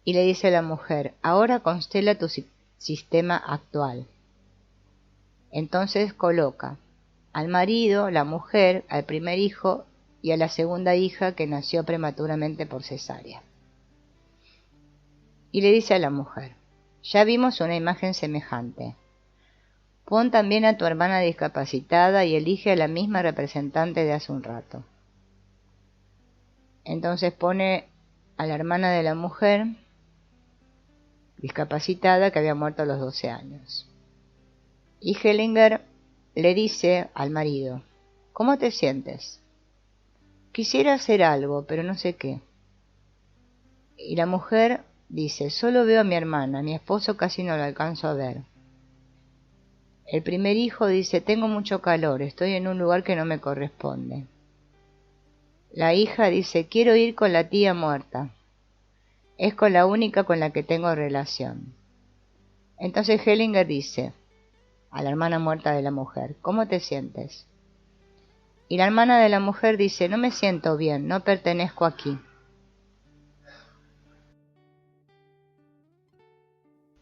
A: Y le dice a la mujer, ahora constela tu sistema actual. Entonces coloca al marido, la mujer, al primer hijo y a la segunda hija que nació prematuramente por cesárea. Y le dice a la mujer, ya vimos una imagen semejante. Pon también a tu hermana discapacitada y elige a la misma representante de hace un rato. Entonces pone a la hermana de la mujer discapacitada que había muerto a los 12 años. Y Hellinger le dice al marido, ¿cómo te sientes? Quisiera hacer algo, pero no sé qué. Y la mujer dice, solo veo a mi hermana, mi esposo casi no lo alcanzo a ver. El primer hijo dice, tengo mucho calor, estoy en un lugar que no me corresponde. La hija dice, quiero ir con la tía muerta. Es con la única con la que tengo relación. Entonces Hellinger dice a la hermana muerta de la mujer, ¿cómo te sientes? Y la hermana de la mujer dice, no me siento bien, no pertenezco aquí.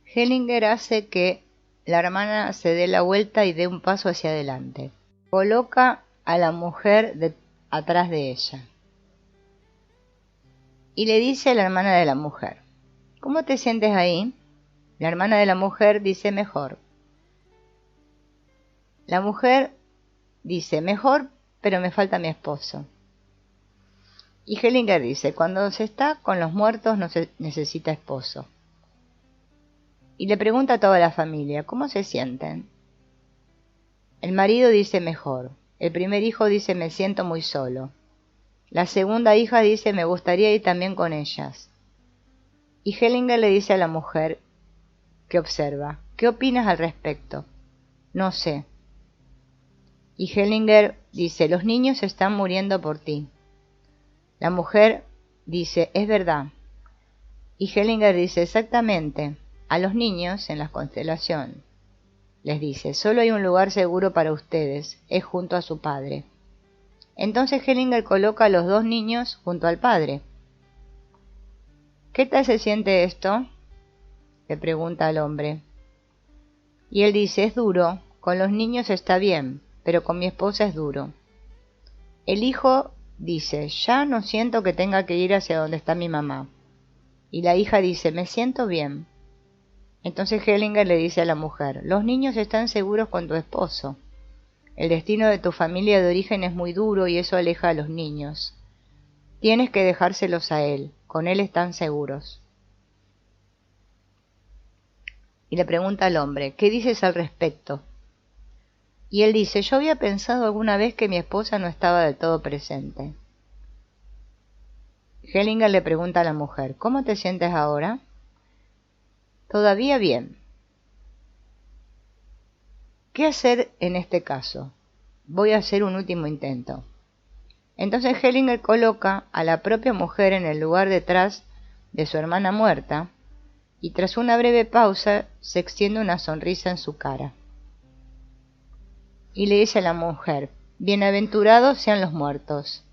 A: Hellinger hace que la hermana se dé la vuelta y dé un paso hacia adelante. Coloca a la mujer atrás de ella. Y le dice a la hermana de la mujer, ¿cómo te sientes ahí? La hermana de la mujer dice, mejor. La mujer dice, mejor, pero me falta mi esposo. Y Hellinger dice, cuando se está con los muertos no se necesita esposo. Y le pregunta a toda la familia, ¿cómo se sienten? El marido dice, mejor. El primer hijo dice, me siento muy solo. La segunda hija dice, me gustaría ir también con ellas. Y Hellinger le dice a la mujer que observa, ¿qué opinas al respecto? No sé. Y Hellinger dice, los niños están muriendo por ti. La mujer dice, es verdad. Y Hellinger dice, exactamente, a los niños en la constelación. Les dice, solo hay un lugar seguro para ustedes, es junto a su padre. Entonces Hellinger coloca a los dos niños junto al padre. ¿Qué tal se siente esto?, le pregunta al hombre. Y él dice, es duro, con los niños está bien, pero con mi esposa es duro. El hijo dice, ya no siento que tenga que ir hacia donde está mi mamá. Y la hija dice, me siento bien. Entonces Hellinger le dice a la mujer, los niños están seguros con tu esposo. El destino de tu familia de origen es muy duro y eso aleja a los niños. Tienes que dejárselos a él, con él están seguros. Y le pregunta al hombre, ¿qué dices al respecto? Y él dice, yo había pensado alguna vez que mi esposa no estaba del todo presente. Hellinger le pregunta a la mujer, ¿cómo te sientes ahora? Todavía bien. ¿Qué hacer en este caso? Voy a hacer un último intento. Entonces Hellinger coloca a la propia mujer en el lugar detrás de su hermana muerta, y tras una breve pausa se extiende una sonrisa en su cara. Y le dice a la mujer, bienaventurados sean los muertos.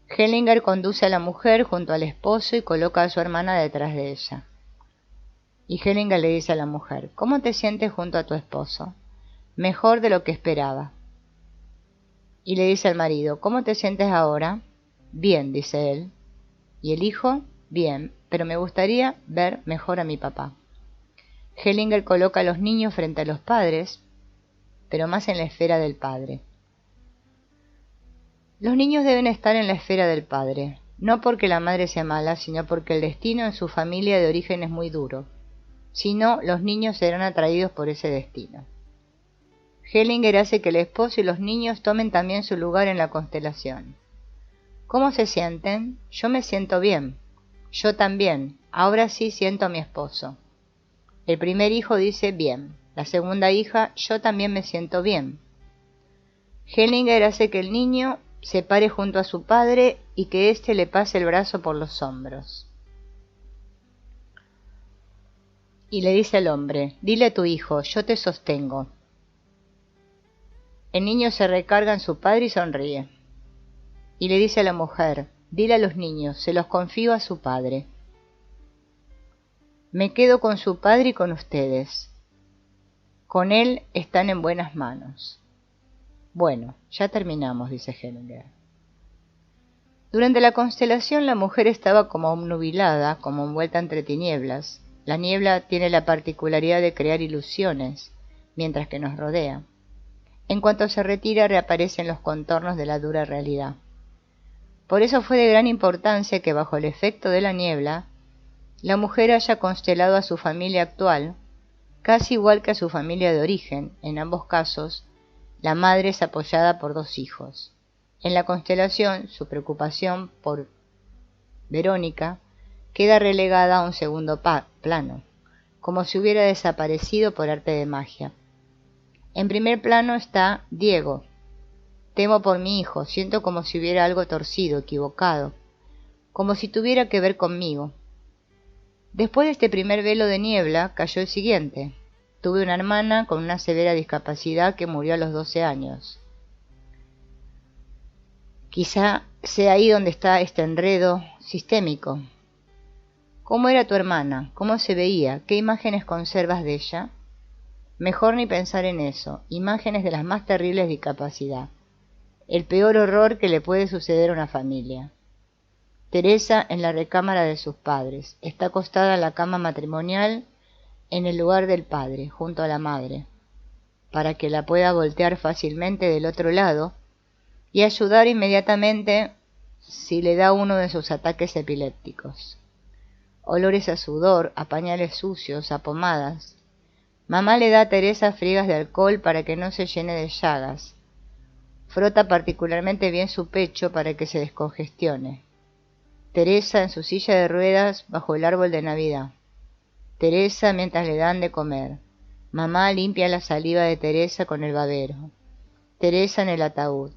A: Hellinger conduce a la mujer junto al esposo y coloca a su hermana detrás de ella. Y Hellinger le dice a la mujer, ¿cómo te sientes junto a tu esposo? Mejor de lo que esperaba. Y le dice al marido, ¿cómo te sientes ahora? Bien, dice él. Y el hijo, bien, pero me gustaría ver mejor a mi papá. Hellinger coloca a los niños frente a los padres, pero más en la esfera del padre. Los niños deben estar en la esfera del padre, no porque la madre sea mala, sino porque el destino en su familia de origen es muy duro. Si no, los niños serán atraídos por ese destino. Hellinger hace que el esposo y los niños tomen también su lugar en la constelación. ¿Cómo se sienten? Yo me siento bien. Yo también. Ahora sí siento a mi esposo. El primer hijo dice bien. La segunda hija, yo también me siento bien. Hellinger hace que el niño se pare junto a su padre y que éste le pase el brazo por los hombros. Y le dice al hombre, dile a tu hijo, yo te sostengo. El niño se recarga en su padre y sonríe. Y le dice a la mujer, dile a los niños, se los confío a su padre. Me quedo con su padre y con ustedes. Con él están en buenas manos. Bueno, ya terminamos, dice Hellinger. Durante la constelación la mujer estaba como obnubilada, como envuelta entre tinieblas. La niebla tiene la particularidad de crear ilusiones, mientras que nos rodea. En cuanto se retira, reaparecen los contornos de la dura realidad. Por eso fue de gran importancia que bajo el efecto de la niebla, la mujer haya constelado a su familia actual, casi igual que a su familia de origen. En ambos casos, la madre es apoyada por dos hijos. En la constelación, su preocupación por Verónica queda relegada a un segundo plano, como si hubiera desaparecido por arte de magia. En primer plano está Diego. Temo por mi hijo, siento como si hubiera algo torcido, equivocado, como si tuviera que ver conmigo. Después de este primer velo de niebla cayó el siguiente. Tuve una hermana con una severa discapacidad que murió a los 12 años. Quizá sea ahí donde está este enredo sistémico. ¿Cómo era tu hermana? ¿Cómo se veía? ¿Qué imágenes conservas de ella? Mejor ni pensar en eso. Imágenes de las más terribles discapacidad. El peor horror que le puede suceder a una familia. Teresa en la recámara de sus padres. Está acostada en la cama matrimonial en el lugar del padre, junto a la madre, para que la pueda voltear fácilmente del otro lado y ayudar inmediatamente si le da uno de sus ataques epilépticos. Olores a sudor, a pañales sucios, a pomadas. Mamá le da a Teresa friegas de alcohol para que no se llene de llagas. Frota particularmente bien su pecho para que se descongestione. Teresa en su silla de ruedas bajo el árbol de Navidad. Teresa mientras le dan de comer. Mamá limpia la saliva de Teresa con el babero. Teresa en el ataúd.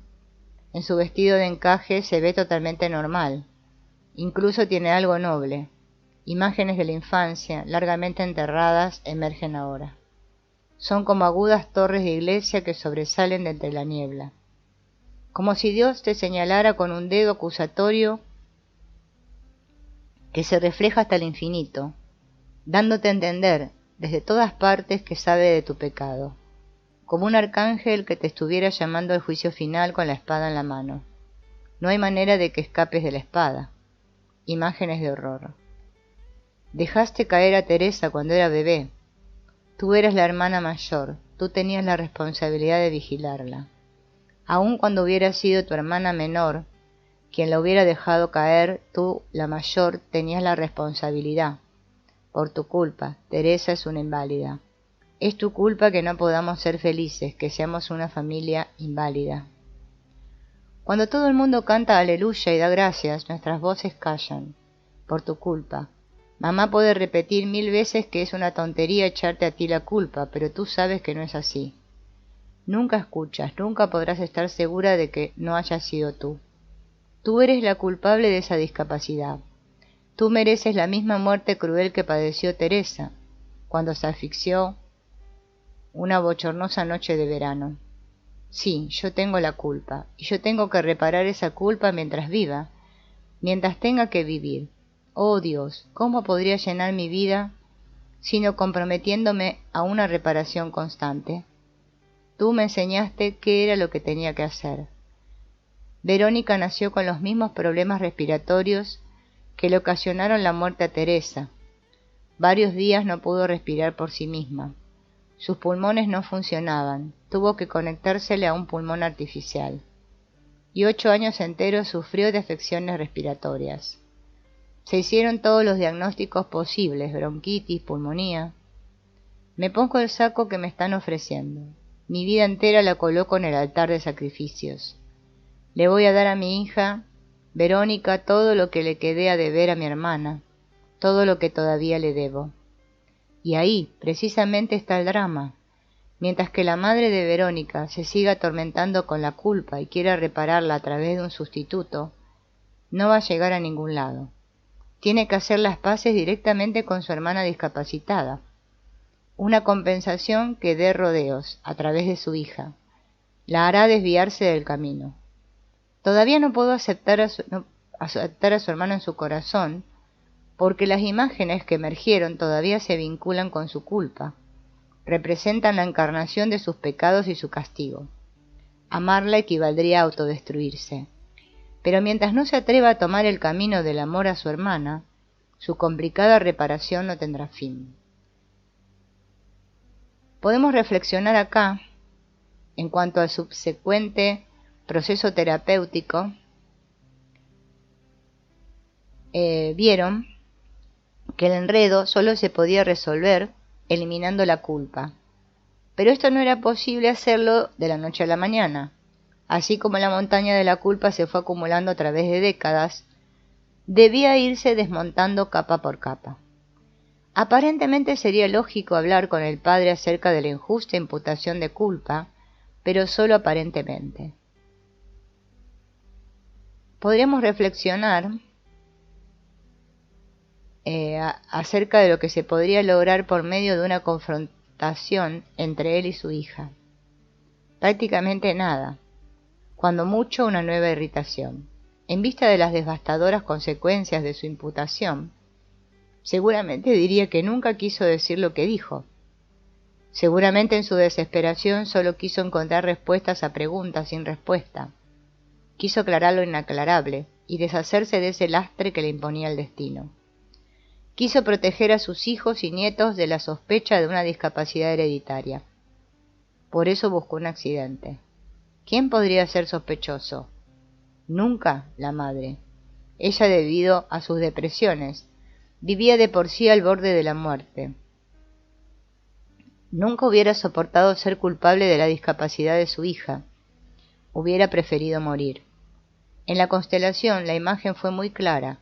A: En su vestido de encaje se ve totalmente normal. Incluso tiene algo noble. Imágenes de la infancia, largamente enterradas, emergen ahora. Son como agudas torres de iglesia que sobresalen de entre la niebla. Como si Dios te señalara con un dedo acusatorio que se refleja hasta el infinito, dándote a entender desde todas partes que sabe de tu pecado, como un arcángel que te estuviera llamando al juicio final con la espada en la mano. No hay manera de que escapes de la espada. Imágenes de horror. Dejaste caer a Teresa cuando era bebé. Tú eras la hermana mayor, tú tenías la responsabilidad de vigilarla. Aun cuando hubiera sido tu hermana menor quien la hubiera dejado caer, tú, la mayor, tenías la responsabilidad. Por tu culpa, Teresa es una inválida. Es tu culpa que no podamos ser felices, que seamos una familia inválida. Cuando todo el mundo canta aleluya y da gracias, nuestras voces callan. Por tu culpa. Mamá puede repetir 1000 veces que es una tontería echarte a ti la culpa, pero tú sabes que no es así. Nunca escuchas, nunca podrás estar segura de que no hayas sido tú. Tú eres la culpable de esa discapacidad. Tú mereces la misma muerte cruel que padeció Teresa, cuando se asfixió una bochornosa noche de verano. Sí, yo tengo la culpa, y yo tengo que reparar esa culpa mientras viva, mientras tenga que vivir. Oh Dios, ¿cómo podría llenar mi vida sino comprometiéndome a una reparación constante? Tú me enseñaste qué era lo que tenía que hacer. Verónica nació con los mismos problemas respiratorios que le ocasionaron la muerte a Teresa. Varios días no pudo respirar por sí misma. Sus pulmones no funcionaban, tuvo que conectársele a un pulmón artificial. Y 8 años enteros sufrió de afecciones respiratorias. Se hicieron todos los diagnósticos posibles, bronquitis, pulmonía. Me pongo el saco que me están ofreciendo. Mi vida entera la coloco en el altar de sacrificios. Le voy a dar a mi hija, Verónica, todo lo que le quedé a deber a mi hermana, todo lo que todavía le debo. Y ahí, precisamente, está el drama. Mientras que la madre de Verónica se siga atormentando con la culpa y quiera repararla a través de un sustituto, no va a llegar a ningún lado. Tiene que hacer las paces directamente con su hermana discapacitada. Una compensación que dé rodeos a través de su hija. La hará desviarse del camino. Todavía no puedo aceptar a su hermano en su corazón, porque las imágenes que emergieron todavía se vinculan con su culpa. Representan la encarnación de sus pecados y su castigo. Amarla equivaldría a autodestruirse. Pero mientras no se atreva a tomar el camino del amor a su hermana, su complicada reparación no tendrá fin. Podemos reflexionar acá, en cuanto al subsecuente proceso terapéutico, vieron que el enredo solo se podía resolver eliminando la culpa. Pero esto no era posible hacerlo de la noche a la mañana. Así como la montaña de la culpa se fue acumulando a través de décadas, debía irse desmontando capa por capa. Aparentemente sería lógico hablar con el padre acerca de la injusta imputación de culpa, pero solo aparentemente. Podríamos reflexionar acerca de lo que se podría lograr por medio de una confrontación entre él y su hija. Prácticamente nada, cuando mucho una nueva irritación. En vista de las devastadoras consecuencias de su imputación, seguramente diría que nunca quiso decir lo que dijo. Seguramente en su desesperación solo quiso encontrar respuestas a preguntas sin respuesta. Quiso aclarar lo inaclarable y deshacerse de ese lastre que le imponía el destino. Quiso proteger a sus hijos y nietos de la sospecha de una discapacidad hereditaria. Por eso buscó un accidente. ¿Quién podría ser sospechoso? Nunca la madre. Ella, debido a sus depresiones, vivía de por sí al borde de la muerte. Nunca hubiera soportado ser culpable de la discapacidad de su hija. Hubiera preferido morir. En la constelación la imagen fue muy clara.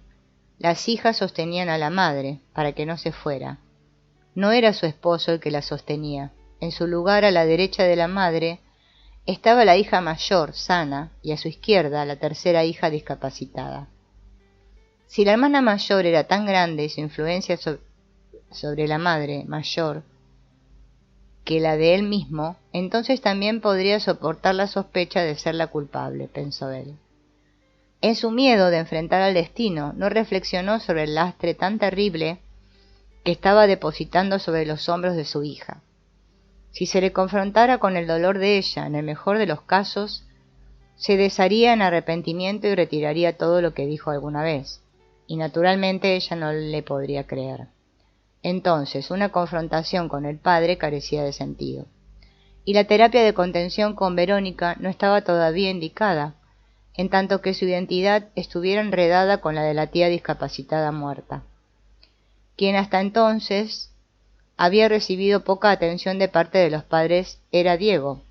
A: Las hijas sostenían a la madre para que no se fuera. No era su esposo el que la sostenía. En su lugar, a la derecha de la madre, estaba la hija mayor, sana, y a su izquierda la tercera hija discapacitada. Si la hermana mayor era tan grande y su influencia sobre la madre mayor que la de él mismo, entonces también podría soportar la sospecha de ser la culpable, pensó él. En su miedo de enfrentar al destino, no reflexionó sobre el lastre tan terrible que estaba depositando sobre los hombros de su hija. Si se le confrontara con el dolor de ella, en el mejor de los casos, se desharía en arrepentimiento y retiraría todo lo que dijo alguna vez, y naturalmente ella no le podría creer. Entonces, una confrontación con el padre carecía de sentido, y la terapia de contención con Verónica no estaba todavía indicada, en tanto que su identidad estuviera enredada con la de la tía discapacitada muerta, quien hasta entonces había recibido poca atención de parte de los padres era Diego.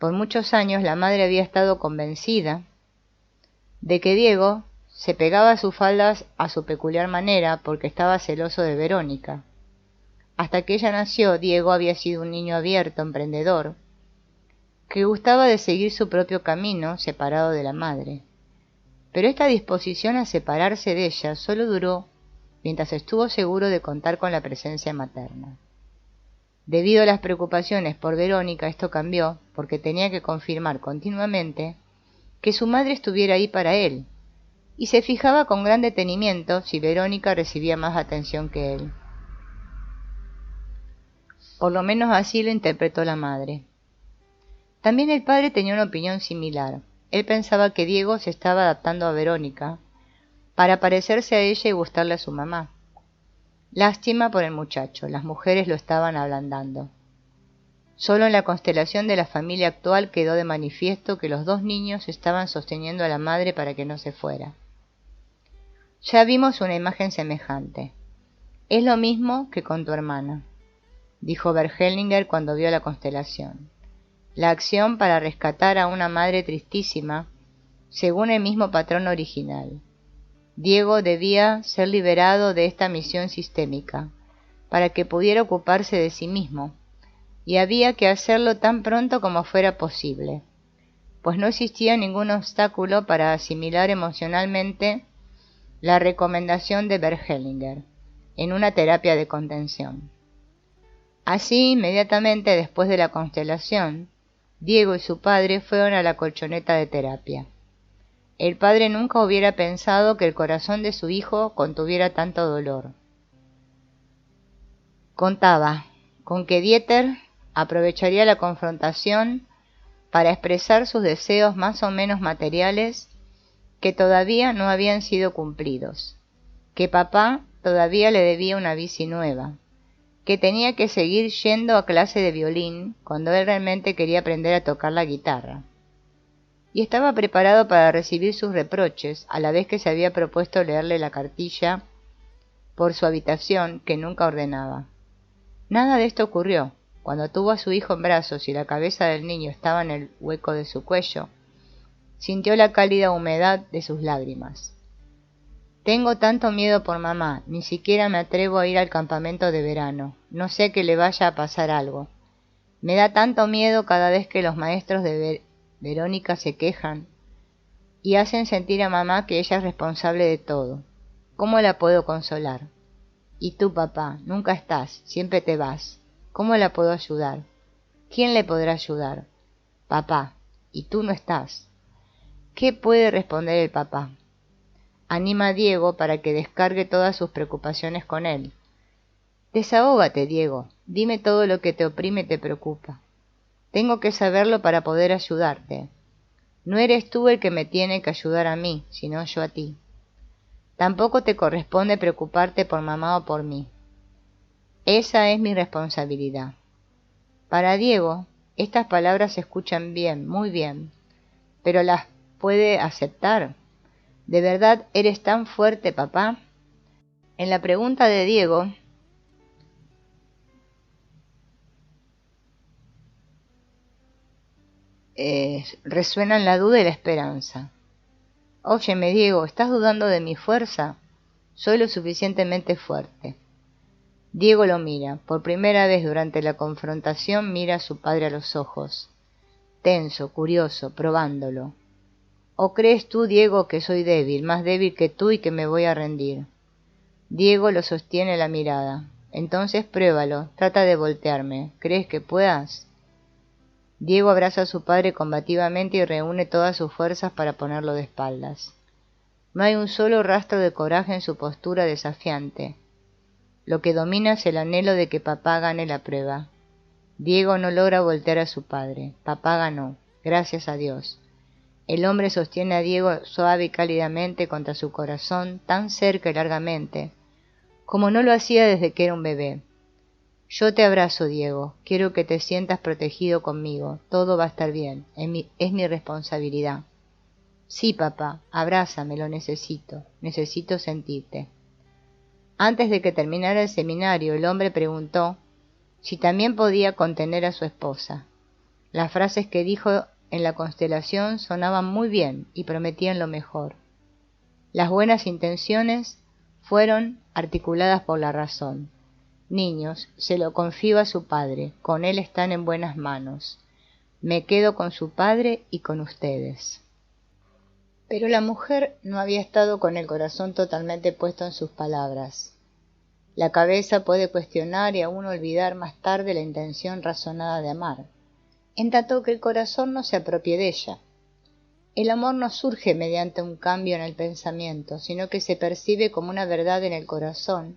A: Por muchos años la madre había estado convencida de que Diego se pegaba a sus faldas a su peculiar manera porque estaba celoso de Verónica. Hasta que ella nació, Diego había sido un niño abierto, emprendedor, que gustaba de seguir su propio camino separado de la madre. Pero esta disposición a separarse de ella solo duró mientras estuvo seguro de contar con la presencia materna. Debido a las preocupaciones por Verónica, esto cambió porque tenía que confirmar continuamente que su madre estuviera ahí para él, y se fijaba con gran detenimiento si Verónica recibía más atención que él. Por lo menos así lo interpretó la madre. También el padre tenía una opinión similar. Él pensaba que Diego se estaba adaptando a Verónica para parecerse a ella y gustarle a su mamá. Lástima por el muchacho, las mujeres lo estaban ablandando. Solo en la constelación de la familia actual quedó de manifiesto que los dos niños estaban sosteniendo a la madre para que no se fuera. Ya vimos una imagen semejante. Es lo mismo que con tu hermana, dijo Bergelinger cuando vio la constelación. la acción para rescatar a una madre tristísima, según el mismo patrón original. Diego debía ser liberado de esta misión sistémica, para que pudiera ocuparse de sí mismo, y había que hacerlo tan pronto como fuera posible, pues no existía ningún obstáculo para asimilar emocionalmente la recomendación de Bergelinger en una terapia de contención. Así, inmediatamente después de la constelación, Diego y su padre fueron a la colchoneta de terapia. El padre nunca hubiera pensado que el corazón de su hijo contuviera tanto dolor. Contaba con que Dieter aprovecharía la confrontación para expresar sus deseos más o menos materiales que todavía no habían sido cumplidos, que papá todavía le debía una bici nueva, que tenía que seguir yendo a clase de violín cuando él realmente quería aprender a tocar la guitarra, y estaba preparado para recibir sus reproches a la vez que se había propuesto leerle la cartilla por su habitación que nunca ordenaba. Nada de esto ocurrió. Cuando tuvo a su hijo en brazos y la cabeza del niño estaba en el hueco de su cuello, sintió la cálida humedad de sus lágrimas. Tengo tanto miedo por mamá, ni siquiera me atrevo a ir al campamento de verano. No sé que le vaya a pasar algo. Me da tanto miedo cada vez que los maestros de Verónica se quejan y hacen sentir a mamá que ella es responsable de todo. ¿Cómo la puedo consolar? Y tú, papá, nunca estás, siempre te vas. ¿Cómo la puedo ayudar? ¿Quién le podrá ayudar? Papá, y tú no estás. ¿Qué puede responder el papá? Anima a Diego para que descargue todas sus preocupaciones con él. Desahógate, Diego, dime todo lo que te oprime y te preocupa. Tengo que saberlo para poder ayudarte. No eres tú el que me tiene que ayudar a mí, sino yo a ti. Tampoco te corresponde preocuparte por mamá o por mí. Esa es mi responsabilidad. Para Diego, estas palabras se escuchan bien, muy bien, pero las puede aceptar. ¿De verdad eres tan fuerte, papá? En la pregunta de Diego, resuenan la duda y la esperanza. Óyeme, Diego, ¿estás dudando de mi fuerza? Soy lo suficientemente fuerte. Diego lo mira. Por primera vez durante la confrontación mira a su padre a los ojos. Tenso, curioso, probándolo. ¿O crees tú, Diego, que soy débil, más débil que tú y que me voy a rendir? Diego lo sostiene la mirada. Entonces pruébalo, trata de voltearme. ¿Crees que puedas? Diego abraza a su padre combativamente y reúne todas sus fuerzas para ponerlo de espaldas. No hay un solo rastro de coraje en su postura desafiante. Lo que domina es el anhelo de que papá gane la prueba. Diego no logra voltear a su padre. Papá ganó, gracias a Dios. El hombre sostiene a Diego suave y cálidamente contra su corazón, tan cerca y largamente, como no lo hacía desde que era un bebé. Yo te abrazo, Diego. Quiero que te sientas protegido conmigo. Todo va a estar bien. Es mi responsabilidad. Sí, papá, abrázame, lo necesito. Necesito sentirte. Antes de que terminara el seminario, el hombre preguntó si también podía contener a su esposa. Las frases que dijo en la constelación sonaban muy bien y prometían lo mejor. Las buenas intenciones fueron articuladas por la razón. Niños, se lo confío a su padre, con él están en buenas manos. Me quedo con su padre y con ustedes. Pero la mujer no había estado con el corazón totalmente puesto en sus palabras. La cabeza puede cuestionar y aún olvidar más tarde la intención razonada de amar, en tanto que el corazón no se apropie de ella. El amor no surge mediante un cambio en el pensamiento, sino que se percibe como una verdad en el corazón,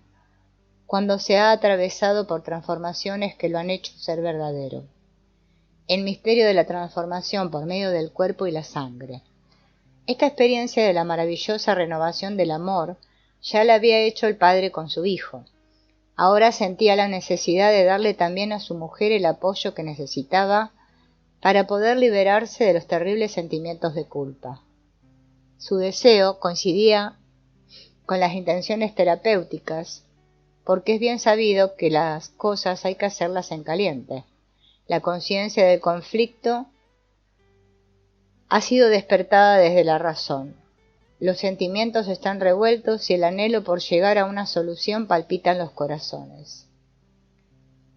A: cuando se ha atravesado por transformaciones que lo han hecho ser verdadero. El misterio de la transformación por medio del cuerpo y la sangre. Esta experiencia de la maravillosa renovación del amor ya la había hecho el padre con su hijo. Ahora sentía la necesidad de darle también a su mujer el apoyo que necesitaba para poder liberarse de los terribles sentimientos de culpa. Su deseo coincidía con las intenciones terapéuticas, porque es bien sabido que las cosas hay que hacerlas en caliente. La conciencia del conflicto ha sido despertada desde la razón. Los sentimientos están revueltos y el anhelo por llegar a una solución palpita en los corazones.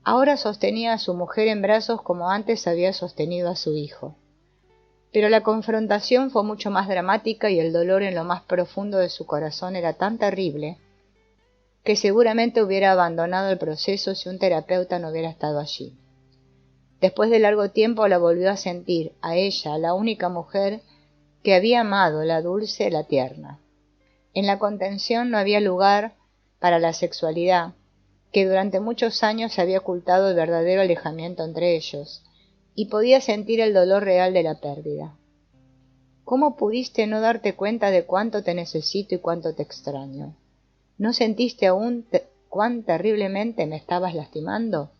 A: Ahora sostenía a su mujer en brazos como antes había sostenido a su hijo. Pero la confrontación fue mucho más dramática y el dolor en lo más profundo de su corazón era tan terrible que seguramente hubiera abandonado el proceso si un terapeuta no hubiera estado allí. Después de largo tiempo la volvió a sentir, a ella, la única mujer que había amado, la dulce, la tierna. En la contención no había lugar para la sexualidad, que durante muchos años se había ocultado el verdadero alejamiento entre ellos, y podía sentir el dolor real de la pérdida. ¿Cómo pudiste no darte cuenta de cuánto te necesito y cuánto te extraño? ¿No sentiste aún cuán terriblemente me estabas lastimando?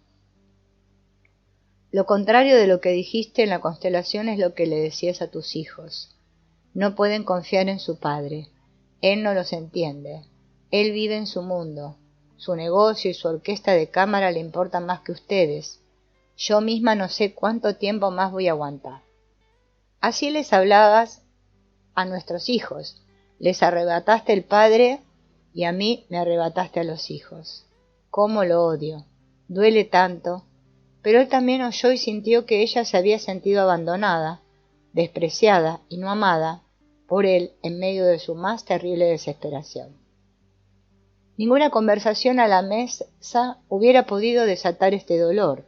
A: Lo contrario de lo que dijiste en la constelación es lo que le decías a tus hijos. No pueden confiar en su padre. Él no los entiende. Él vive en su mundo. Su negocio y su orquesta de cámara le importan más que ustedes. Yo misma no sé cuánto tiempo más voy a aguantar. Así les hablabas a nuestros hijos. Les arrebataste el padre y a mí me arrebataste a los hijos. ¿Cómo lo odio? Duele tanto. Pero él también oyó y sintió que ella se había sentido abandonada, despreciada y no amada por él en medio de su más terrible desesperación. Ninguna conversación a la mesa hubiera podido desatar este dolor.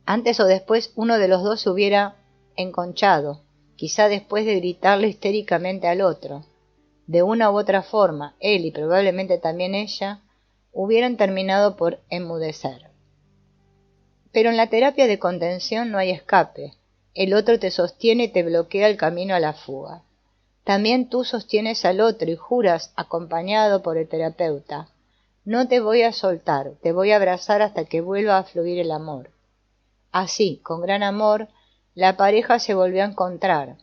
A: Antes o después uno de los dos se hubiera enconchado, quizá después de gritarle histéricamente al otro. De una u otra forma, él y probablemente también ella hubieran terminado por enmudecer. Pero en la terapia de contención no hay escape. El otro te sostiene y te bloquea el camino a la fuga. También tú sostienes al otro y juras, acompañado por el terapeuta, no te voy a soltar, te voy a abrazar hasta que vuelva a fluir el amor. Así, con gran amor, la pareja se volvió a encontrar.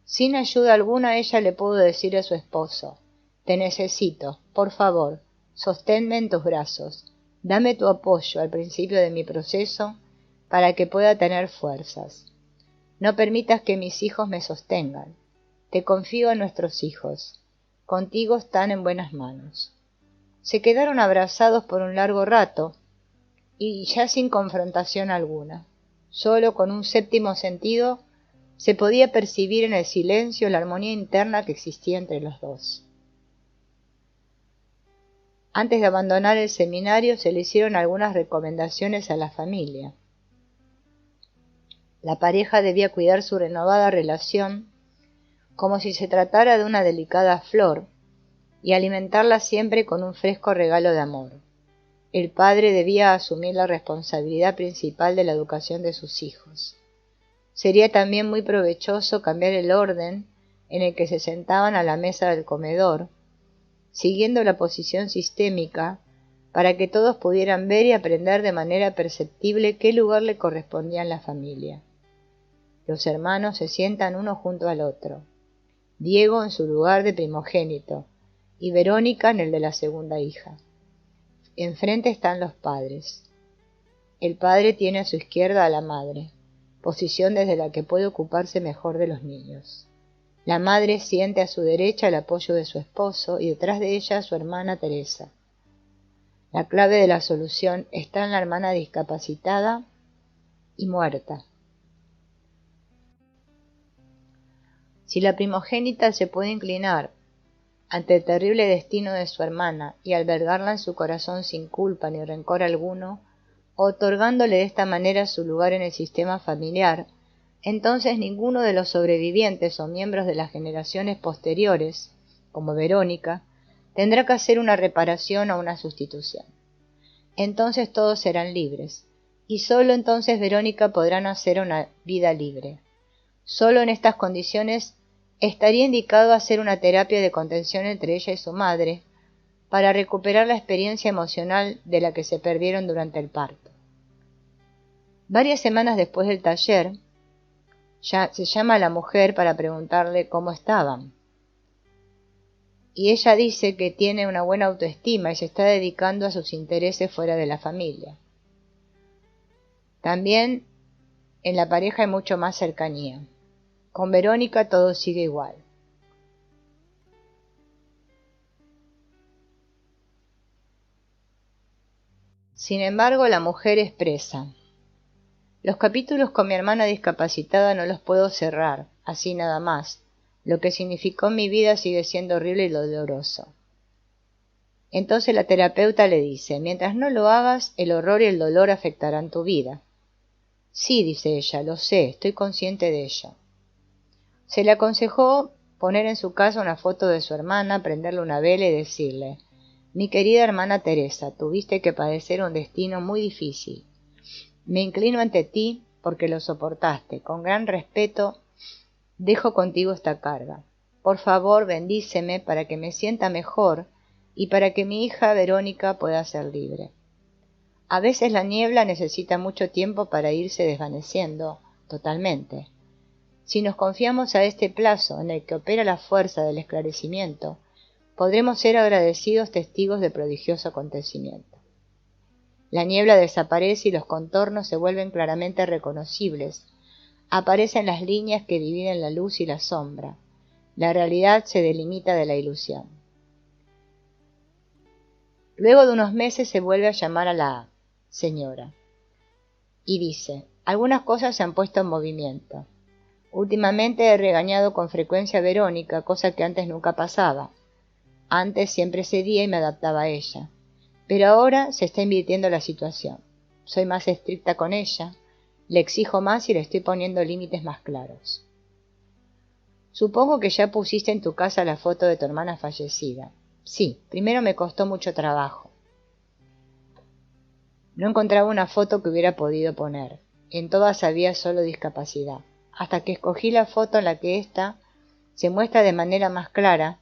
A: Sin ayuda alguna ella le pudo decir a su esposo, te necesito, por favor, sosténme en tus brazos. Dame tu apoyo al principio de mi proceso para que pueda tener fuerzas. No permitas que mis hijos me sostengan. Te confío a nuestros hijos. Contigo están en buenas manos. Se quedaron abrazados por un largo rato y ya sin confrontación alguna. Solo con un séptimo sentido se podía percibir en el silencio la armonía interna que existía entre los dos. Antes de abandonar el seminario se le hicieron algunas recomendaciones a la familia. La pareja debía cuidar su renovada relación como si se tratara de una delicada flor y alimentarla siempre con un fresco regalo de amor. El padre debía asumir la responsabilidad principal de la educación de sus hijos. Sería también muy provechoso cambiar el orden en el que se sentaban a la mesa del comedor, siguiendo la posición sistémica, para que todos pudieran ver y aprender de manera perceptible qué lugar le correspondía en la familia. Los hermanos se sientan uno junto al otro, Diego en su lugar de primogénito y Verónica en el de la segunda hija. Enfrente están los padres. El padre tiene a su izquierda a la madre, posición desde la que puede ocuparse mejor de los niños. La madre siente a su derecha el apoyo de su esposo y detrás de ella su hermana Teresa. La clave de la solución está en la hermana discapacitada y muerta. Si la primogénita se puede inclinar ante el terrible destino de su hermana y albergarla en su corazón sin culpa ni rencor alguno, otorgándole de esta manera su lugar en el sistema familiar, entonces ninguno de los sobrevivientes o miembros de las generaciones posteriores, como Verónica, tendrá que hacer una reparación o una sustitución. Entonces todos serán libres, y sólo entonces Verónica podrá nacer una vida libre. Sólo en estas condiciones estaría indicado hacer una terapia de contención entre ella y su madre, para recuperar la experiencia emocional de la que se perdieron durante el parto. Varias semanas después del taller, se llama a la mujer para preguntarle cómo estaban. Y ella dice que tiene una buena autoestima y se está dedicando a sus intereses fuera de la familia. También en la pareja hay mucho más cercanía. Con Verónica todo sigue igual. Sin embargo, la mujer expresa: los capítulos con mi hermana discapacitada no los puedo cerrar, así nada más. Lo que significó en mi vida sigue siendo horrible y doloroso. Entonces la terapeuta le dice: mientras no lo hagas, el horror y el dolor afectarán tu vida. Sí, dice ella, lo sé, estoy consciente de ello. Se le aconsejó poner en su casa una foto de su hermana, prenderle una vela y decirle: mi querida hermana Teresa, tuviste que padecer un destino muy difícil. Me inclino ante ti porque lo soportaste. Con gran respeto, dejo contigo esta carga. Por favor, bendíceme para que me sienta mejor y para que mi hija Verónica pueda ser libre. A veces la niebla necesita mucho tiempo para irse desvaneciendo totalmente. Si nos confiamos a este plazo en el que opera la fuerza del esclarecimiento, podremos ser agradecidos testigos del prodigioso acontecimiento. La niebla desaparece y los contornos se vuelven claramente reconocibles. Aparecen las líneas que dividen la luz y la sombra. La realidad se delimita de la ilusión. Luego de unos meses se vuelve a llamar a la señora y dice: algunas cosas se han puesto en movimiento. Últimamente he regañado con frecuencia a Verónica, cosa que antes nunca pasaba. Antes siempre cedía y me adaptaba a ella. Pero ahora se está invirtiendo la situación. Soy más estricta con ella, le exijo más y le estoy poniendo límites más claros. Supongo que ya pusiste en tu casa la foto de tu hermana fallecida. Sí, primero me costó mucho trabajo. No encontraba una foto que hubiera podido poner. En todas había solo discapacidad. Hasta que escogí la foto en la que ésta se muestra de manera más clara,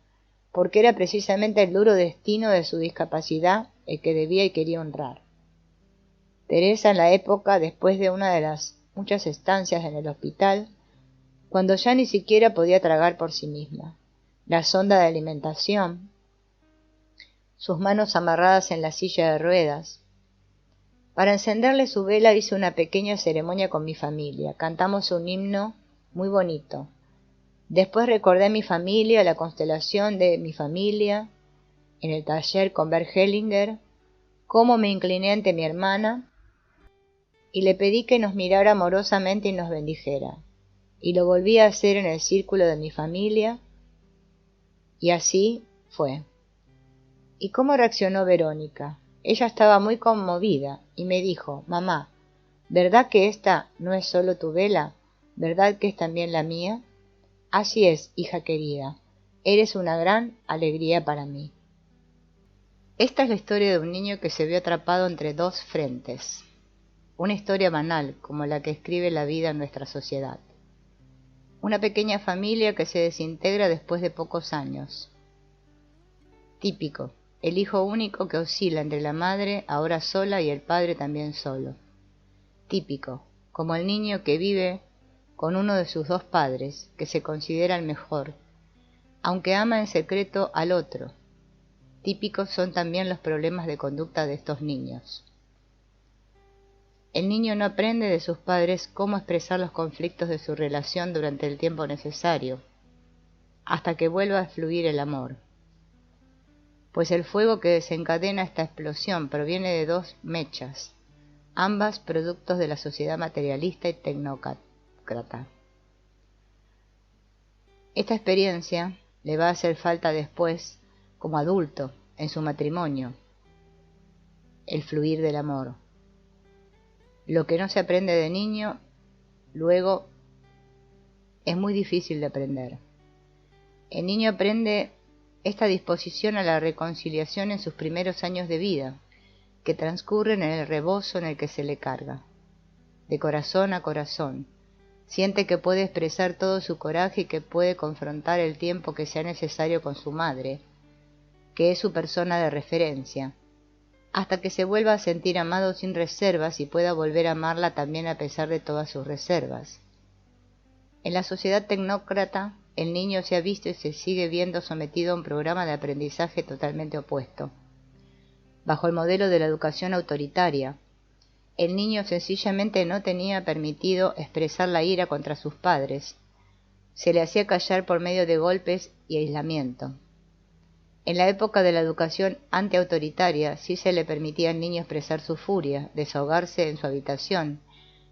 A: porque era precisamente el duro destino de su discapacidad el que debía y quería honrar. Teresa, en la época, después de una de las muchas estancias en el hospital, cuando ya ni siquiera podía tragar por sí misma, la sonda de alimentación, sus manos amarradas en la silla de ruedas. Para encenderle su vela hice una pequeña ceremonia con mi familia. Cantamos un himno muy bonito. Después recordé a mi familia, la constelación de mi familia, en el taller con Bert Hellinger, cómo me incliné ante mi hermana y le pedí que nos mirara amorosamente y nos bendijera. Y lo volví a hacer en el círculo de mi familia, y así fue. ¿Y cómo reaccionó Verónica? Ella estaba muy conmovida y me dijo: mamá, ¿verdad que esta no es solo tu vela? ¿Verdad que es también la mía? Así es, hija querida, eres una gran alegría para mí. Esta es la historia de un niño que se vio atrapado entre dos frentes. Una historia banal, como la que escribe la vida en nuestra sociedad. Una pequeña familia que se desintegra después de pocos años. Típico, el hijo único que oscila entre la madre, ahora sola, y el padre también solo. Típico, como el niño que vive con uno de sus dos padres, que se considera el mejor, aunque ama en secreto al otro. Típicos son también los problemas de conducta de estos niños. El niño no aprende de sus padres cómo expresar los conflictos de su relación durante el tiempo necesario, hasta que vuelva a fluir el amor. Pues el fuego que desencadena esta explosión proviene de dos mechas, ambas productos de la sociedad materialista y tecnócrata. Esta experiencia le va a hacer falta después, como adulto, en su matrimonio, el fluir del amor. Lo que no se aprende de niño, luego es muy difícil de aprender. El niño aprende esta disposición a la reconciliación en sus primeros años de vida, que transcurren en el rebozo en el que se le carga. De corazón a corazón, siente que puede expresar todo su coraje y que puede confrontar el tiempo que sea necesario con su madre, que es su persona de referencia, hasta que se vuelva a sentir amado sin reservas y pueda volver a amarla también a pesar de todas sus reservas. En la sociedad tecnócrata, el niño se ha visto y se sigue viendo sometido a un programa de aprendizaje totalmente opuesto. Bajo el modelo de la educación autoritaria, El niño sencillamente no tenía permitido expresar la ira contra sus padres. Se le hacía callar por medio de golpes y aislamiento. En la época de la educación antiautoritaria sí se le permitía al niño expresar su furia, desahogarse en su habitación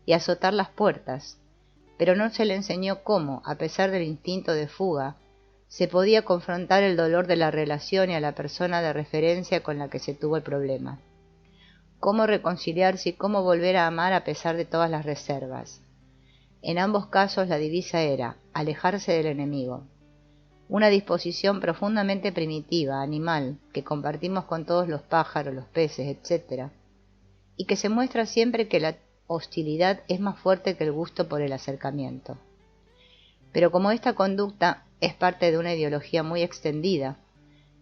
A: y azotar las puertas, pero no se le enseñó cómo, a pesar del instinto de fuga, se podía confrontar el dolor de la relación y a la persona de referencia con la que se tuvo el problema. Cómo reconciliarse y cómo volver a amar a pesar de todas las reservas. En ambos casos la divisa era alejarse del enemigo. Una disposición profundamente primitiva, animal, que compartimos con todos los pájaros, los peces, etc., y que se muestra siempre que la hostilidad es más fuerte que el gusto por el acercamiento. Pero como esta conducta es parte de una ideología muy extendida,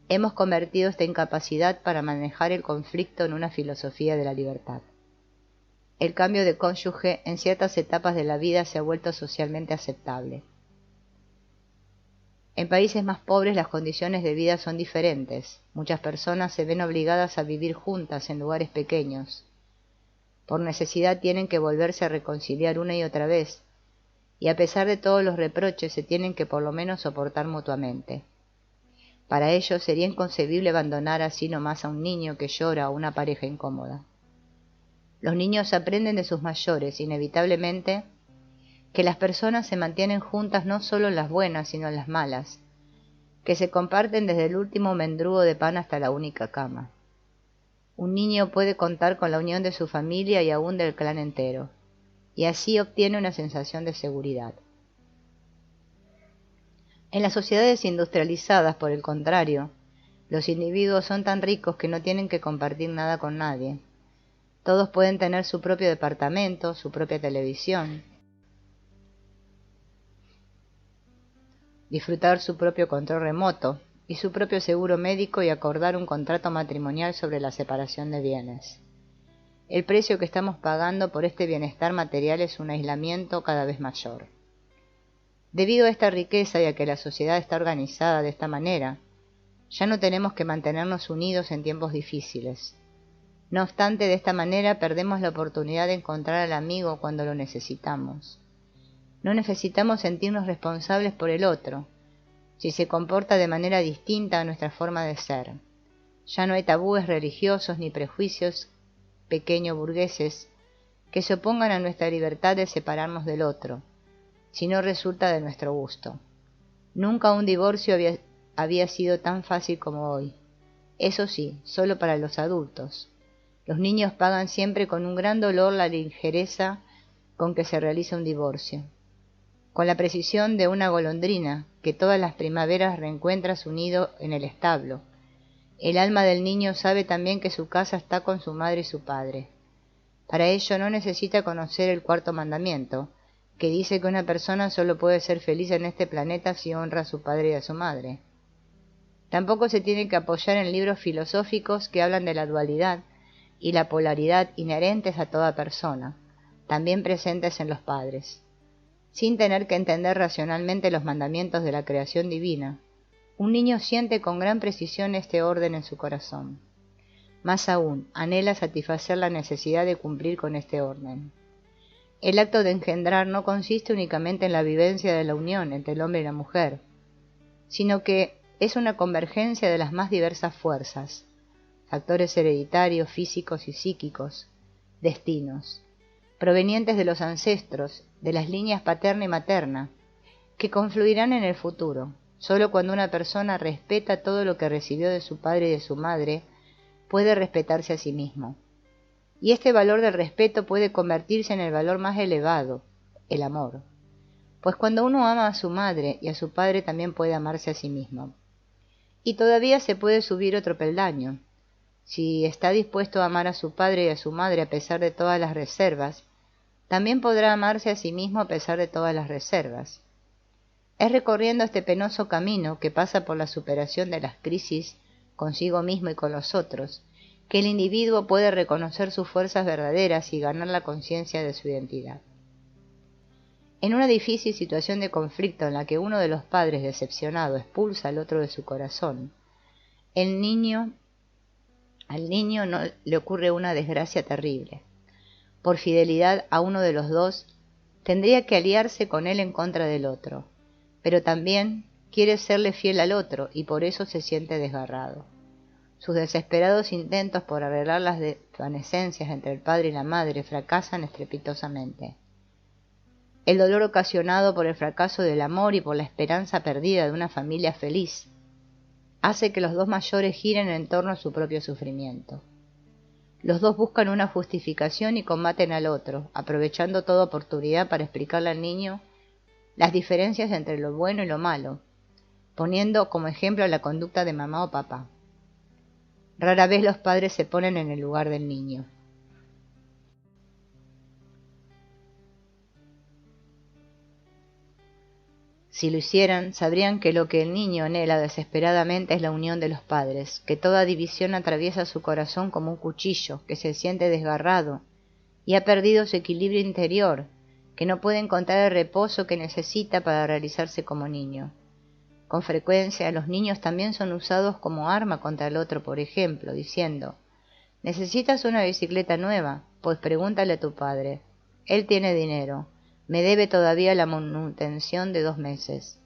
A: hemos convertido esta incapacidad para manejar el conflicto en una filosofía de la libertad. El cambio de cónyuge en ciertas etapas de la vida se ha vuelto socialmente aceptable. En países más pobres las condiciones de vida son diferentes. Muchas personas se ven obligadas a vivir juntas en lugares pequeños. Por necesidad tienen que volverse a reconciliar una y otra vez, y a pesar de todos los reproches se tienen que por lo menos soportar mutuamente. Para ellos sería inconcebible abandonar así nomás a un niño que llora o una pareja incómoda. Los niños aprenden de sus mayores, inevitablemente, que las personas se mantienen juntas no solo en las buenas, sino en las malas, que se comparten desde el último mendrugo de pan hasta la única cama. Un niño puede contar con la unión de su familia y aún del clan entero, y así obtiene una sensación de seguridad. En las sociedades industrializadas, por el contrario, los individuos son tan ricos que no tienen que compartir nada con nadie. Todos pueden tener su propio departamento, su propia televisión, disfrutar su propio control remoto y su propio seguro médico y acordar un contrato matrimonial sobre la separación de bienes. El precio que estamos pagando por este bienestar material es un aislamiento cada vez mayor. Debido a esta riqueza y a que la sociedad está organizada de esta manera, ya no tenemos que mantenernos unidos en tiempos difíciles. No obstante, de esta manera perdemos la oportunidad de encontrar al amigo cuando lo necesitamos. No necesitamos sentirnos responsables por el otro, si se comporta de manera distinta a nuestra forma de ser. Ya no hay tabúes religiosos ni prejuicios pequeños burgueses que se opongan a nuestra libertad de separarnos del otro, si no resulta de nuestro gusto. Nunca un divorcio había sido tan fácil como hoy. Eso sí, solo para los adultos. Los niños pagan siempre con un gran dolor la ligereza con que se realiza un divorcio. Con la precisión de una golondrina que todas las primaveras reencuentra su nido en el establo. El alma del niño sabe también que su casa está con su madre y su padre. Para ello no necesita conocer el cuarto mandamiento, que dice que una persona solo puede ser feliz en este planeta si honra a su padre y a su madre. Tampoco se tiene que apoyar en libros filosóficos que hablan de la dualidad y la polaridad inherentes a toda persona, también presentes en los padres. Sin tener que entender racionalmente los mandamientos de la creación divina, un niño siente con gran precisión este orden en su corazón. Más aún, anhela satisfacer la necesidad de cumplir con este orden. El acto de engendrar no consiste únicamente en la vivencia de la unión entre el hombre y la mujer, sino que es una convergencia de las más diversas fuerzas, factores hereditarios, físicos y psíquicos, destinos, provenientes de los ancestros, de las líneas paterna y materna, que confluirán en el futuro. Solo cuando una persona respeta todo lo que recibió de su padre y de su madre, puede respetarse a sí mismo. Y este valor del respeto puede convertirse en el valor más elevado, el amor. Pues cuando uno ama a su madre y a su padre también puede amarse a sí mismo. Y todavía se puede subir otro peldaño. Si está dispuesto a amar a su padre y a su madre a pesar de todas las reservas, también podrá amarse a sí mismo a pesar de todas las reservas. Es recorriendo este penoso camino que pasa por la superación de las crisis consigo mismo y con los otros, que el individuo puede reconocer sus fuerzas verdaderas y ganar la conciencia de su identidad. En una difícil situación de conflicto en la que uno de los padres decepcionado expulsa al otro de su corazón, al niño no le ocurre una desgracia terrible. por fidelidad a uno de los dos, tendría que aliarse con él en contra del otro, pero también quiere serle fiel al otro y por eso se siente desgarrado. Sus desesperados intentos por arreglar las desvanecencias entre el padre y la madre fracasan estrepitosamente. El dolor ocasionado por el fracaso del amor y por la esperanza perdida de una familia feliz hace que los dos mayores giren en torno a su propio sufrimiento. Los dos buscan una justificación y combaten al otro, aprovechando toda oportunidad para explicarle al niño las diferencias entre lo bueno y lo malo, poniendo como ejemplo la conducta de mamá o papá. Rara vez los padres se ponen en el lugar del niño. Si lo hicieran, sabrían que lo que el niño anhela desesperadamente es la unión de los padres, que toda división atraviesa su corazón como un cuchillo, que se siente desgarrado y ha perdido su equilibrio interior, que no puede encontrar el reposo que necesita para realizarse como niño. Con frecuencia, los niños también son usados como arma contra el otro, por ejemplo, diciendo: «¿Necesitas una bicicleta nueva? Pues pregúntale a tu padre. Él tiene dinero. Me debe todavía la manutención de 2 meses».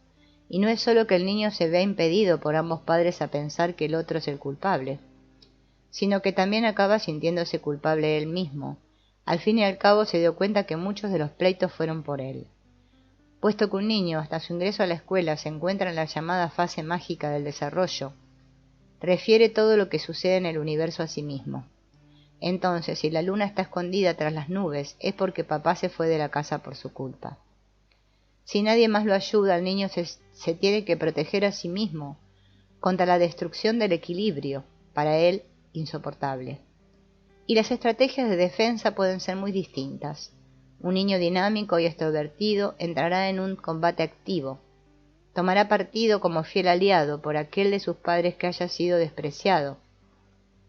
A: Y no es solo que el niño se vea impedido por ambos padres a pensar que el otro es el culpable, sino que también acaba sintiéndose culpable él mismo. Al fin y al cabo se dio cuenta que muchos de los pleitos fueron por él. Puesto que un niño hasta su ingreso a la escuela se encuentra en la llamada fase mágica del desarrollo, refiere todo lo que sucede en el universo a sí mismo. Entonces, si la luna está escondida tras las nubes, es porque papá se fue de la casa por su culpa. Si nadie más lo ayuda, el niño se tiene que proteger a sí mismo contra la destrucción del equilibrio, para él insoportable. Y las estrategias de defensa pueden ser muy distintas. Un niño dinámico y extrovertido entrará en un combate activo. Tomará partido como fiel aliado por aquel de sus padres que haya sido despreciado,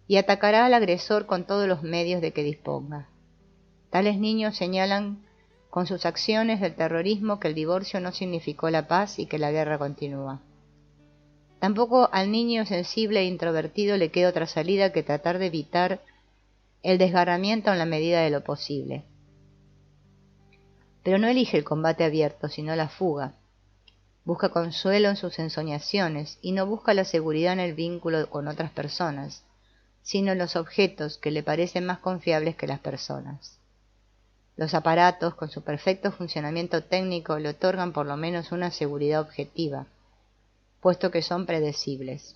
A: y atacará al agresor con todos los medios de que disponga. Tales niños señalan con sus acciones del terrorismo que el divorcio no significó la paz y que la guerra continúa. Tampoco al niño sensible e introvertido le queda otra salida que tratar de evitar el desgarramiento en la medida de lo posible. Pero no elige el combate abierto, sino la fuga. Busca consuelo en sus ensoñaciones y no busca la seguridad en el vínculo con otras personas, sino en los objetos que le parecen más confiables que las personas. Los aparatos, con su perfecto funcionamiento técnico, le otorgan por lo menos una seguridad objetiva, puesto que son predecibles.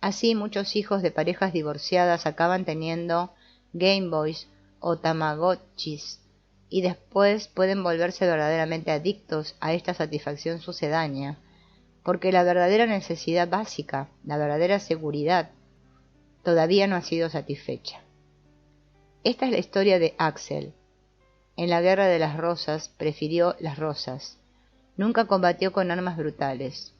A: Así, muchos hijos de parejas divorciadas acaban teniendo Game Boys o Tamagotchis, y después pueden volverse verdaderamente adictos a esta satisfacción sucedánea, porque la verdadera necesidad básica, la verdadera seguridad, todavía no ha sido satisfecha. Esta es la historia de Axel. En la guerra de las rosas prefirió las rosas. Nunca combatió con armas brutales.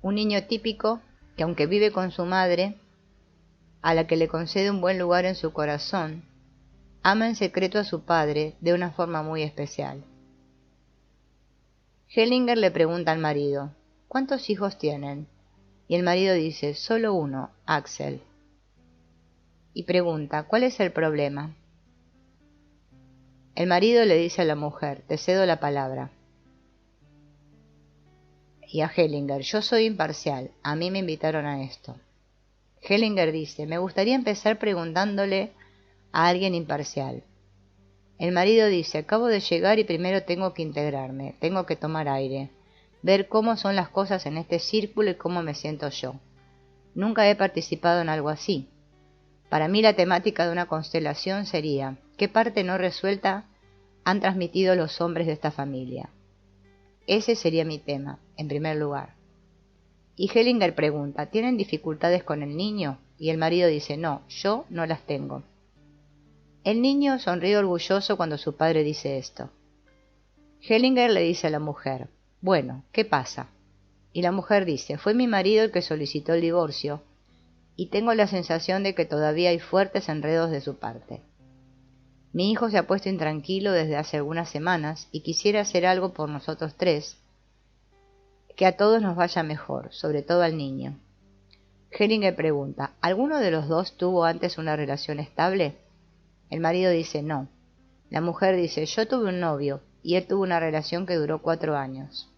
A: Un niño típico que, aunque vive con su madre, a la que le concede un buen lugar en su corazón, ama en secreto a su padre de una forma muy especial. Hellinger le pregunta al marido: «¿Cuántos hijos tienen?». Y el marido dice: «Solo uno, Axel». Y pregunta: «¿Cuál es el problema?». El marido le dice a la mujer: «Te cedo la palabra». Y a Hellinger: «Yo soy imparcial, a mí me invitaron a esto». Hellinger dice: «Me gustaría empezar preguntándole a alguien imparcial». El marido dice: «Acabo de llegar y primero tengo que integrarme, tengo que tomar aire, ver cómo son las cosas en este círculo y cómo me siento yo. Nunca he participado en algo así. Para mí la temática de una constelación sería: ¿qué parte no resuelta han transmitido los hombres de esta familia? Ese sería mi tema, en primer lugar». Y Hellinger pregunta: ¿tienen dificultades con el niño? Y el marido dice: «No, yo no las tengo». El niño sonríe orgulloso cuando su padre dice esto. Hellinger le dice a la mujer: «Bueno, ¿qué pasa?». Y la mujer dice: «Fue mi marido el que solicitó el divorcio, y tengo la sensación de que todavía hay fuertes enredos de su parte. Mi hijo se ha puesto intranquilo desde hace algunas semanas y quisiera hacer algo por nosotros tres, que a todos nos vaya mejor, sobre todo al niño». Hellinger pregunta: ¿alguno de los dos tuvo antes una relación estable? El marido dice: «No». La mujer dice, yo tuve un novio y él tuvo una relación que duró 4 años.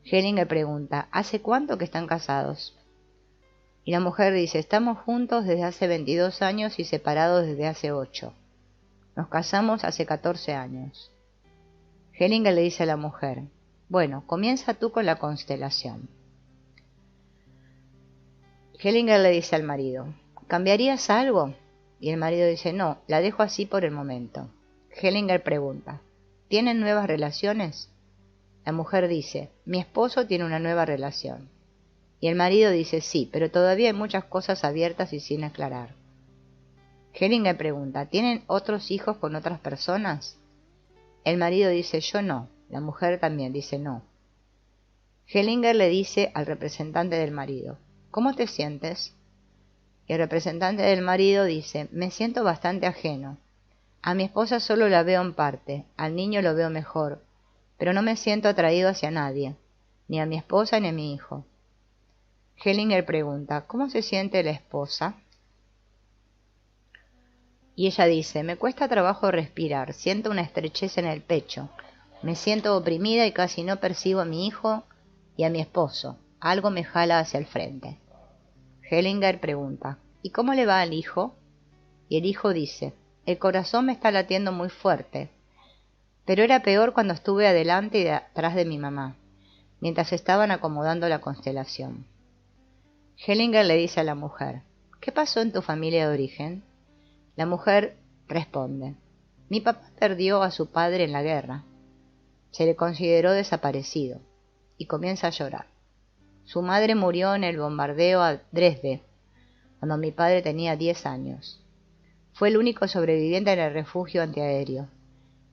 A: Hellinger pregunta, ¿hace cuánto que están casados? Y la mujer dice, estamos juntos desde hace 22 años y separados desde hace 8. Nos casamos hace 14 años. Hellinger le dice a la mujer, bueno, comienza tú con la constelación. Hellinger le dice al marido, ¿cambiarías algo? Y el marido dice, no, la dejo así por el momento. Hellinger pregunta, ¿tienen nuevas relaciones? La mujer dice, mi esposo tiene una nueva relación. Y el marido dice, sí, pero todavía hay muchas cosas abiertas y sin aclarar. Hellinger pregunta, ¿tienen otros hijos con otras personas? El marido dice, yo no. La mujer también dice no. Hellinger le dice al representante del marido, ¿cómo te sientes? Y el representante del marido dice, me siento bastante ajeno. A mi esposa solo la veo en parte, al niño lo veo mejor, pero no me siento atraído hacia nadie, ni a mi esposa ni a mi hijo. Hellinger pregunta, ¿cómo se siente la esposa? Y ella dice, me cuesta trabajo respirar, siento una estrechez en el pecho, me siento oprimida y casi no percibo a mi hijo y a mi esposo, algo me jala hacia el frente. Hellinger pregunta, ¿y cómo le va al hijo? Y el hijo dice, el corazón me está latiendo muy fuerte, pero era peor cuando estuve adelante y atrás de mi mamá, mientras estaban acomodando la constelación. Hellinger le dice a la mujer, ¿qué pasó en tu familia de origen? La mujer responde, mi papá perdió a su padre en la guerra. Se le consideró desaparecido, y comienza a llorar. Su madre murió en el bombardeo a Dresde, cuando mi padre tenía 10 años. Fue el único sobreviviente en el refugio antiaéreo.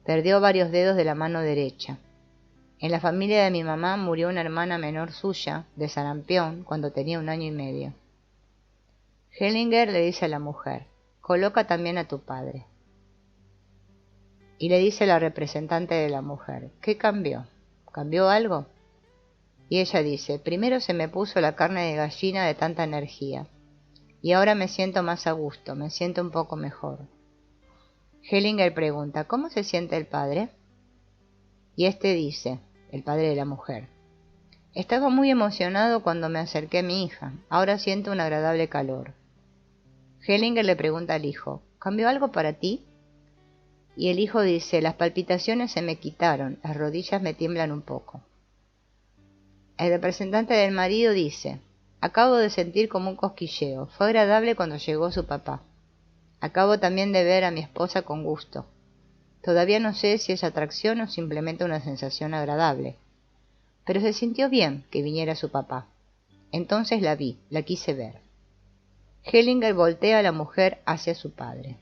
A: Perdió varios dedos de la mano derecha. En la familia de mi mamá murió una hermana menor suya, de sarampión, cuando tenía 1 año y medio. Hellinger le dice a la mujer, coloca también a tu padre. Y le dice la representante de la mujer, ¿qué cambió? ¿Cambió algo? Y ella dice, primero se me puso la carne de gallina de tanta energía, y ahora me siento más a gusto, me siento un poco mejor. Hellinger pregunta, ¿cómo se siente el padre? Y este dice, el padre de la mujer, estaba muy emocionado cuando me acerqué a mi hija, ahora siento un agradable calor. Hellinger le pregunta al hijo, ¿cambió algo para ti? Y el hijo dice, las palpitaciones se me quitaron, las rodillas me tiemblan un poco. El representante del marido dice, acabo de sentir como un cosquilleo, fue agradable cuando llegó su papá. Acabo también de ver a mi esposa con gusto. Todavía no sé si es atracción o simplemente una sensación agradable, pero se sintió bien que viniera su papá. Entonces la vi, la quise ver. Hellinger voltea a la mujer hacia su padre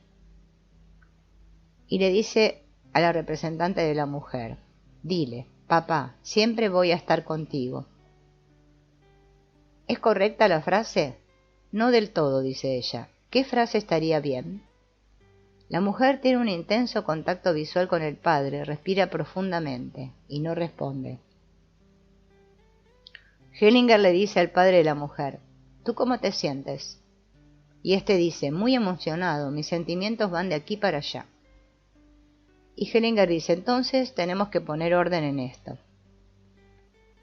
A: y le dice a la representante de la mujer, dile, papá, siempre voy a estar contigo. ¿Es correcta la frase? No del todo, dice ella. ¿Qué frase estaría bien? La mujer tiene un intenso contacto visual con el padre, respira profundamente y no responde. Hellinger le dice al padre de la mujer, ¿tú cómo te sientes? Y este dice, muy emocionado, mis sentimientos van de aquí para allá. Y Hellinger dice, entonces tenemos que poner orden en esto.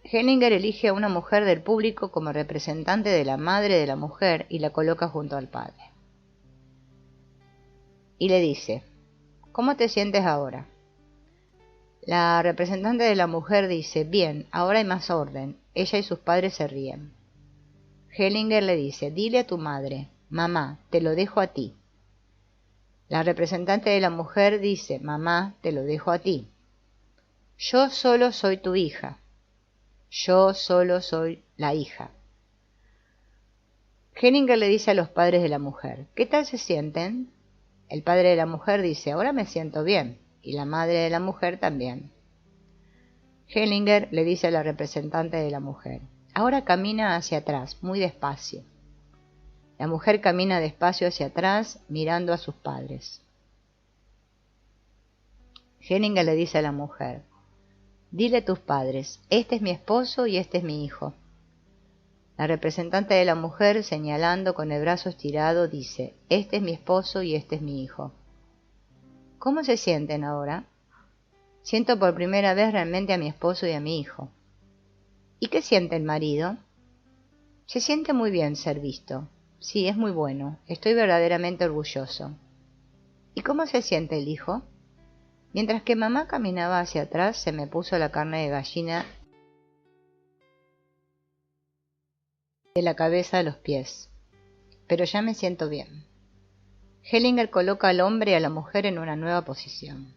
A: Hellinger elige a una mujer del público como representante de la madre de la mujer y la coloca junto al padre. Y le dice, ¿cómo te sientes ahora? La representante de la mujer dice, bien, ahora hay más orden. Ella y sus padres se ríen. Hellinger le dice, dile a tu madre, mamá, te lo dejo a ti. La representante de la mujer dice, mamá, te lo dejo a ti. Yo solo soy tu hija. Yo solo soy la hija. Hellinger le dice a los padres de la mujer, ¿qué tal se sienten? El padre de la mujer dice, ahora me siento bien, y la madre de la mujer también. Hellinger le dice a la representante de la mujer, ahora camina hacia atrás, muy despacio. La mujer camina despacio hacia atrás, mirando a sus padres. Hellinger le dice a la mujer, dile a tus padres, este es mi esposo y este es mi hijo. La representante de la mujer, señalando con el brazo estirado, dice, este es mi esposo y este es mi hijo. ¿Cómo se sienten ahora? Siento por primera vez realmente a mi esposo y a mi hijo. ¿Y qué siente el marido? Se siente muy bien ser visto. Sí, es muy bueno. Estoy verdaderamente orgulloso. ¿Y cómo se siente el hijo? Mientras que mamá caminaba hacia atrás, se me puso la carne de gallina de la cabeza a los pies. Pero ya me siento bien. Hellinger coloca al hombre y a la mujer en una nueva posición.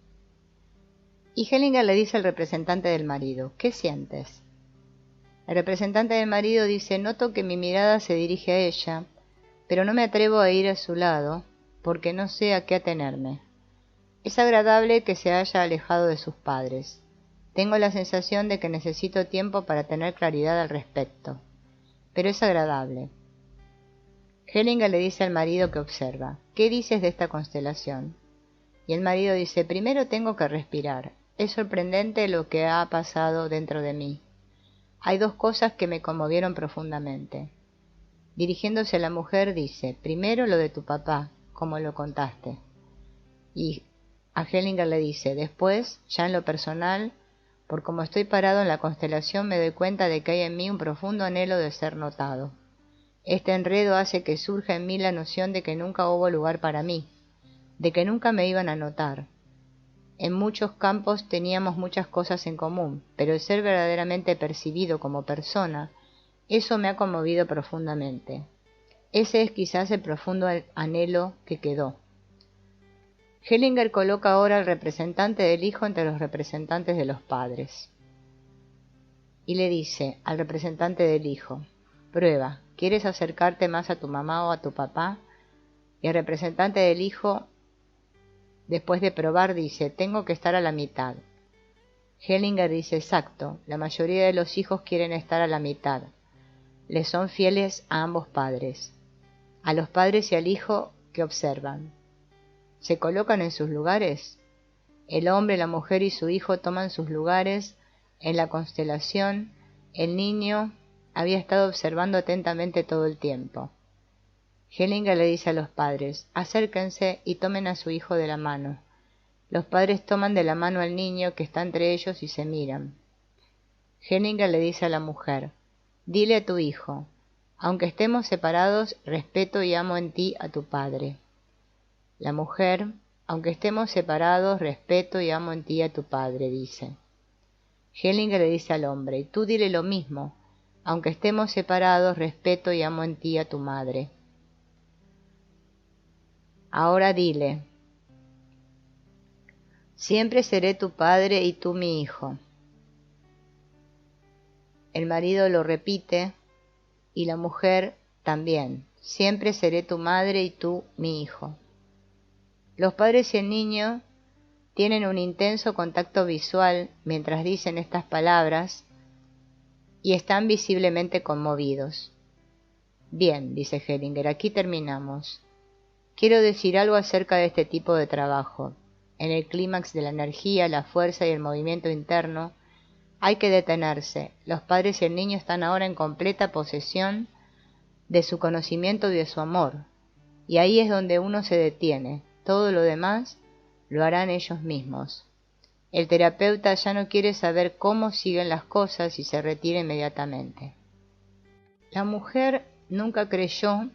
A: Y Hellinger le dice al representante del marido, ¿qué sientes? El representante del marido dice, noto que mi mirada se dirige a ella, pero no me atrevo a ir a su lado, porque no sé a qué atenerme. Es agradable que se haya alejado de sus padres. Tengo la sensación de que necesito tiempo para tener claridad al respecto. Pero es agradable. Hellinger le dice al marido que observa, ¿qué dices de esta constelación? Y el marido dice, primero tengo que respirar. Es sorprendente lo que ha pasado dentro de mí. Hay dos cosas que me conmovieron profundamente. Dirigiéndose a la mujer dice, primero lo de tu papá, como lo contaste. Y a Hellinger le dice, después, ya en lo personal, por como estoy parado en la constelación me doy cuenta de que hay en mí un profundo anhelo de ser notado. Este enredo hace que surja en mí la noción de que nunca hubo lugar para mí, de que nunca me iban a notar. En muchos campos teníamos muchas cosas en común, pero el ser verdaderamente percibido como persona, eso me ha conmovido profundamente. Ese es quizás el profundo anhelo que quedó. Hellinger coloca ahora al representante del hijo entre los representantes de los padres. Y le dice al representante del hijo, prueba, ¿quieres acercarte más a tu mamá o a tu papá? Y el representante del hijo, después de probar, dice, tengo que estar a la mitad. Hellinger dice, exacto, la mayoría de los hijos quieren estar a la mitad. Les son fieles a ambos padres, a los padres y al hijo que observan. ¿Se colocan en sus lugares? El hombre, la mujer y su hijo toman sus lugares en la constelación. El niño había estado observando atentamente todo el tiempo. Hellinger le dice a los padres, acérquense y tomen a su hijo de la mano. Los padres toman de la mano al niño que está entre ellos y se miran. Hellinger le dice a la mujer, dile a tu hijo, aunque estemos separados, respeto y amo en ti a tu padre. La mujer, aunque estemos separados, respeto y amo en ti a tu padre, dice. Hellinger le dice al hombre, y tú dile lo mismo, aunque estemos separados, respeto y amo en ti a tu madre. Ahora dile, siempre seré tu padre y tú mi hijo. El marido lo repite y la mujer también, siempre seré tu madre y tú mi hijo. Los padres y el niño tienen un intenso contacto visual mientras dicen estas palabras y están visiblemente conmovidos. Bien, dice Hellinger, aquí terminamos. Quiero decir algo acerca de este tipo de trabajo. En el clímax de la energía, la fuerza y el movimiento interno, hay que detenerse. Los padres y el niño están ahora en completa posesión de su conocimiento y de su amor. Y ahí es donde uno se detiene. Todo lo demás lo harán ellos mismos. El terapeuta ya no quiere saber cómo siguen las cosas y se retira inmediatamente. La mujer nunca creyó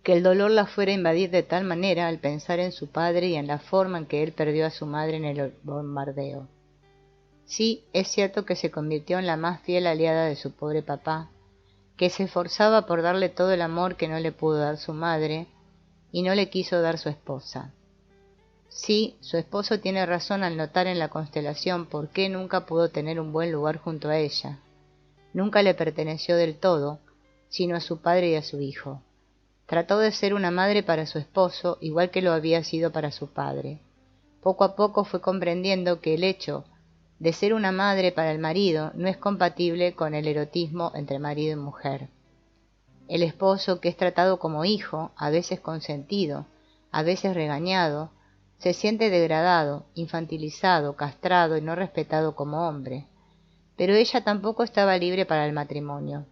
A: que el dolor la fuera a invadir de tal manera al pensar en su padre y en la forma en que él perdió a su madre en el bombardeo. Sí, es cierto que se convirtió en la más fiel aliada de su pobre papá, que se esforzaba por darle todo el amor que no le pudo dar su madre y no le quiso dar su esposa. Sí, su esposo tiene razón al notar en la constelación por qué nunca pudo tener un buen lugar junto a ella. Nunca le perteneció del todo, sino a su padre y a su hijo. Trató de ser una madre para su esposo, igual que lo había sido para su padre. Poco a poco fue comprendiendo que el hecho de ser una madre para el marido no es compatible con el erotismo entre marido y mujer. El esposo, que es tratado como hijo, a veces consentido, a veces regañado, se siente degradado, infantilizado, castrado y no respetado como hombre. Pero ella tampoco estaba libre para el matrimonio.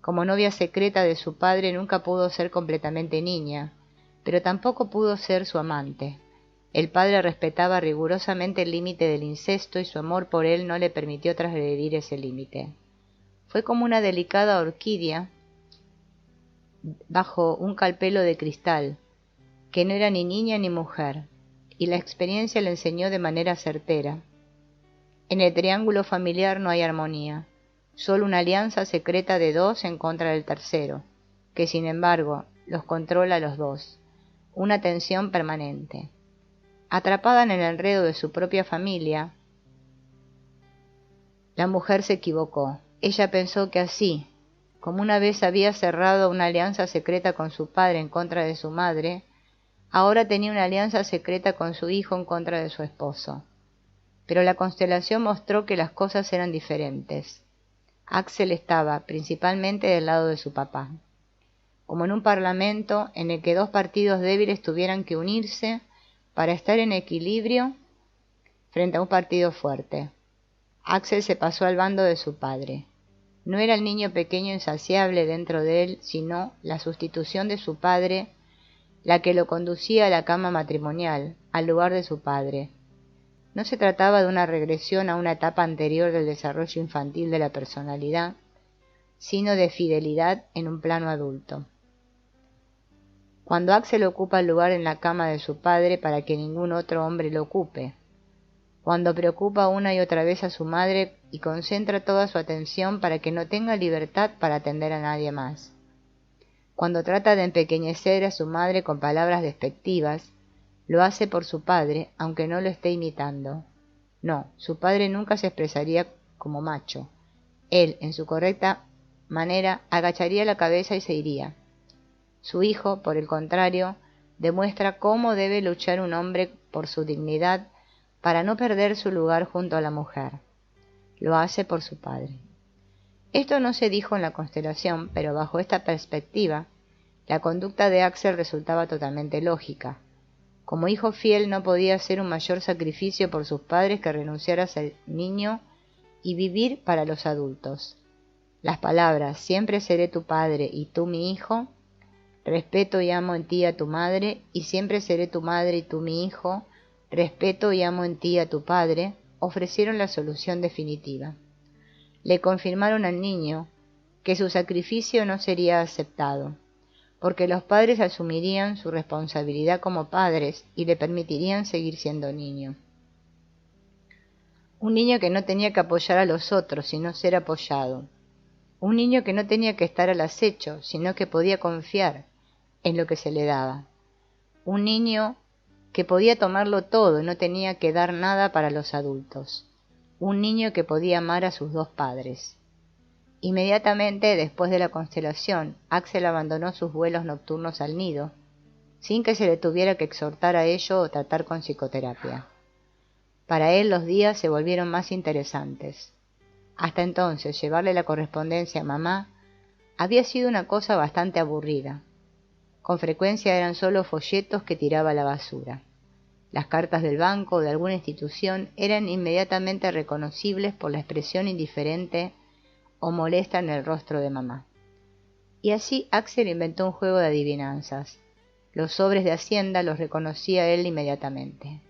A: Como novia secreta de su padre nunca pudo ser completamente niña, pero tampoco pudo ser su amante. El padre respetaba rigurosamente el límite del incesto y su amor por él no le permitió transgredir ese límite. Fue como una delicada orquídea bajo un calpelo de cristal, que no era ni niña ni mujer, y la experiencia le enseñó de manera certera. En el triángulo familiar no hay armonía, solo una alianza secreta de dos en contra del tercero, que sin embargo los controla a los dos, una tensión permanente. Atrapada en el enredo de su propia familia, la mujer se equivocó. Ella pensó que así, como una vez había cerrado una alianza secreta con su padre en contra de su madre, ahora tenía una alianza secreta con su hijo en contra de su esposo. Pero la constelación mostró que las cosas eran diferentes. Axel estaba principalmente del lado de su papá, como en un parlamento en el que dos partidos débiles tuvieran que unirse para estar en equilibrio frente a un partido fuerte. Axel se pasó al bando de su padre. No era el niño pequeño insaciable dentro de él, sino la sustitución de su padre la que lo conducía a la cama matrimonial, al lugar de su padre. No se trataba de una regresión a una etapa anterior del desarrollo infantil de la personalidad, sino de fidelidad en un plano adulto. Cuando Axel ocupa el lugar en la cama de su padre para que ningún otro hombre lo ocupe, cuando preocupa una y otra vez a su madre y concentra toda su atención para que no tenga libertad para atender a nadie más, cuando trata de empequeñecer a su madre con palabras despectivas, lo hace por su padre, aunque no lo esté imitando. No, su padre nunca se expresaría como macho. Él, en su correcta manera, agacharía la cabeza y se iría. Su hijo, por el contrario, demuestra cómo debe luchar un hombre por su dignidad para no perder su lugar junto a la mujer. Lo hace por su padre. Esto no se dijo en la constelación, pero bajo esta perspectiva, la conducta de Axel resultaba totalmente lógica. Como hijo fiel no podía hacer un mayor sacrificio por sus padres que renunciar a ser niño y vivir para los adultos. Las palabras «siempre seré tu padre y tú mi hijo», «respeto y amo en ti a tu madre» y «siempre seré tu madre y tú mi hijo», «respeto y amo en ti a tu padre», ofrecieron la solución definitiva. Le confirmaron al niño que su sacrificio no sería aceptado, porque los padres asumirían su responsabilidad como padres y le permitirían seguir siendo niño. Un niño que no tenía que apoyar a los otros, sino ser apoyado. Un niño que no tenía que estar al acecho, sino que podía confiar en lo que se le daba. Un niño que podía tomarlo todo y no tenía que dar nada para los adultos. Un niño que podía amar a sus dos padres. Inmediatamente después de la constelación, Axel abandonó sus vuelos nocturnos al nido, sin que se le tuviera que exhortar a ello o tratar con psicoterapia. Para él los días se volvieron más interesantes. Hasta entonces, llevarle la correspondencia a mamá había sido una cosa bastante aburrida. Con frecuencia eran solo folletos que tiraba a la basura. Las cartas del banco o de alguna institución eran inmediatamente reconocibles por la expresión indiferente o molesta en el rostro de mamá. Y así Axel inventó un juego de adivinanzas. Los sobres de Hacienda los reconocía él inmediatamente.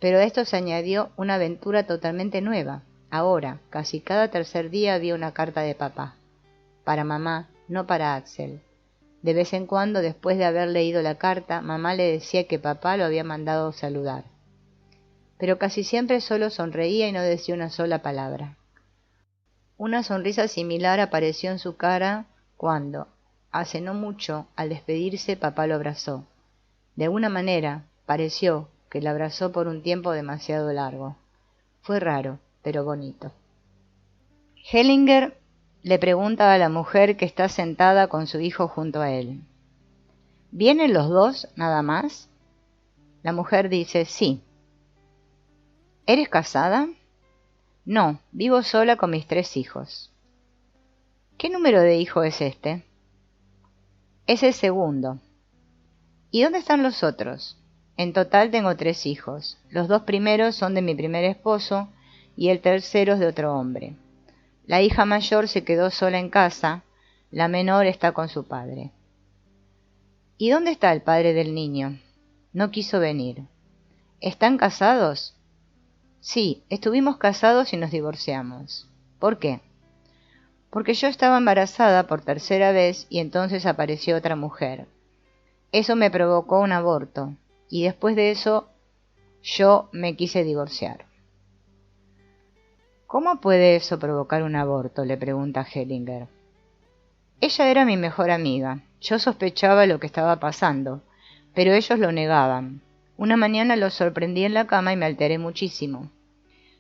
A: Pero a esto se añadió una aventura totalmente nueva. Ahora, casi cada tercer día había una carta de papá. Para mamá, no para Axel. De vez en cuando, después de haber leído la carta, mamá le decía que papá lo había mandado saludar. Pero casi siempre solo sonreía y no decía una sola palabra. Una sonrisa similar apareció en su cara cuando, hace no mucho, al despedirse, papá lo abrazó. De alguna manera, pareció que lo abrazó por un tiempo demasiado largo. Fue raro, pero bonito. Hellinger le pregunta a la mujer que está sentada con su hijo junto a él: ¿Vienen los dos, nada más? La mujer dice: sí. ¿Eres casada? No, vivo sola con mis 3 hijos. ¿Qué número de hijo es este? Es el segundo. ¿Y dónde están los otros? En total tengo 3 hijos. Los 2 primeros son de mi primer esposo y el tercero es de otro hombre. La hija mayor se quedó sola en casa, la menor está con su padre. ¿Y dónde está el padre del niño? No quiso venir. ¿Están casados? Sí, estuvimos casados y nos divorciamos. ¿Por qué? Porque yo estaba embarazada por tercera vez y entonces apareció otra mujer. Eso me provocó un aborto y después de eso yo me quise divorciar. ¿Cómo puede eso provocar un aborto?, le pregunta Hellinger. Ella era mi mejor amiga. Yo sospechaba lo que estaba pasando, pero ellos lo negaban. Una mañana los sorprendí en la cama y me alteré muchísimo.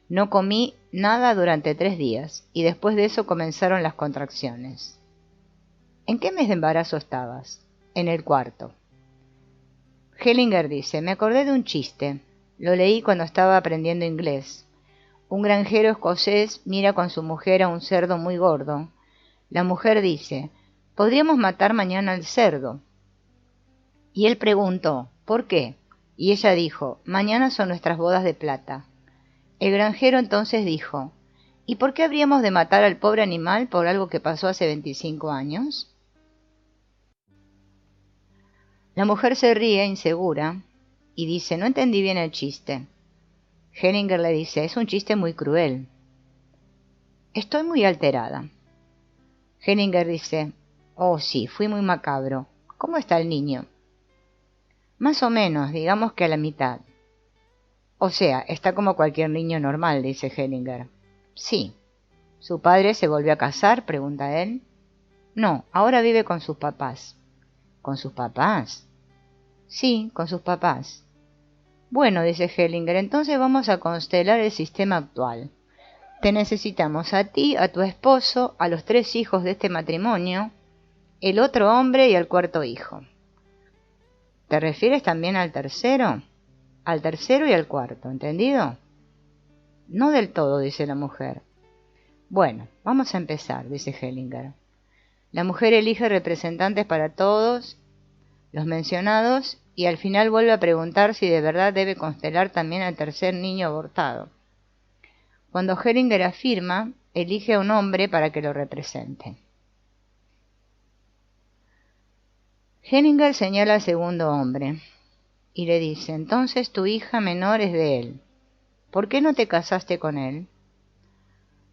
A: No comí nada durante 3 días, y después de eso comenzaron las contracciones. ¿En qué mes de embarazo estabas? En el 4. Hellinger dice, me acordé de un chiste. Lo leí cuando estaba aprendiendo inglés. Un granjero escocés mira con su mujer a un cerdo muy gordo. La mujer dice, podríamos matar mañana al cerdo. Y él preguntó, ¿por qué? Y ella dijo, mañana son nuestras bodas de plata. El granjero entonces dijo, ¿y por qué habríamos de matar al pobre animal por algo que pasó hace 25 años? La mujer se ríe, insegura, y dice, no entendí bien el chiste. Hellinger le dice, es un chiste muy cruel. Estoy muy alterada. Hellinger dice, oh sí, fui muy macabro. ¿Cómo está el niño? Más o menos, digamos que a la mitad. O sea, está como cualquier niño normal, dice Hellinger. Sí. ¿Su padre se volvió a casar?, pregunta él. No, ahora vive con sus papás. ¿Con sus papás? Sí, con sus papás. Bueno, dice Hellinger, entonces vamos a constelar el sistema actual. Te necesitamos a ti, a tu esposo, a los 3 hijos de este matrimonio, el otro hombre y al 4.º hijo. ¿Te refieres también al tercero? Al tercero y al 4.º, ¿entendido? No del todo, dice la mujer. Bueno, vamos a empezar, dice Hellinger. La mujer elige representantes para todos los mencionados y al final vuelve a preguntar si de verdad debe constelar también al tercer niño abortado. Cuando Hellinger afirma, elige a un hombre para que lo represente. Hellinger señala al segundo hombre y le dice, entonces tu hija menor es de él. ¿Por qué no te casaste con él?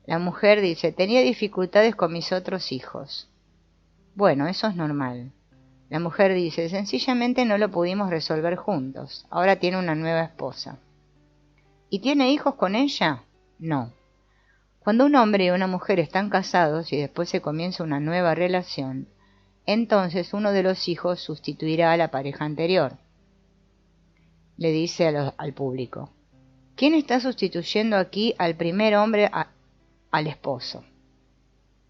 A: La mujer dice, tenía dificultades con mis otros hijos. Bueno, eso es normal. La mujer dice, sencillamente no lo pudimos resolver juntos. Ahora tiene una nueva esposa. ¿Y tiene hijos con ella? No. Cuando un hombre y una mujer están casados y después se comienza una nueva relación, entonces uno de los hijos sustituirá a la pareja anterior. Le dice al público, ¿quién está sustituyendo aquí al primer hombre al esposo?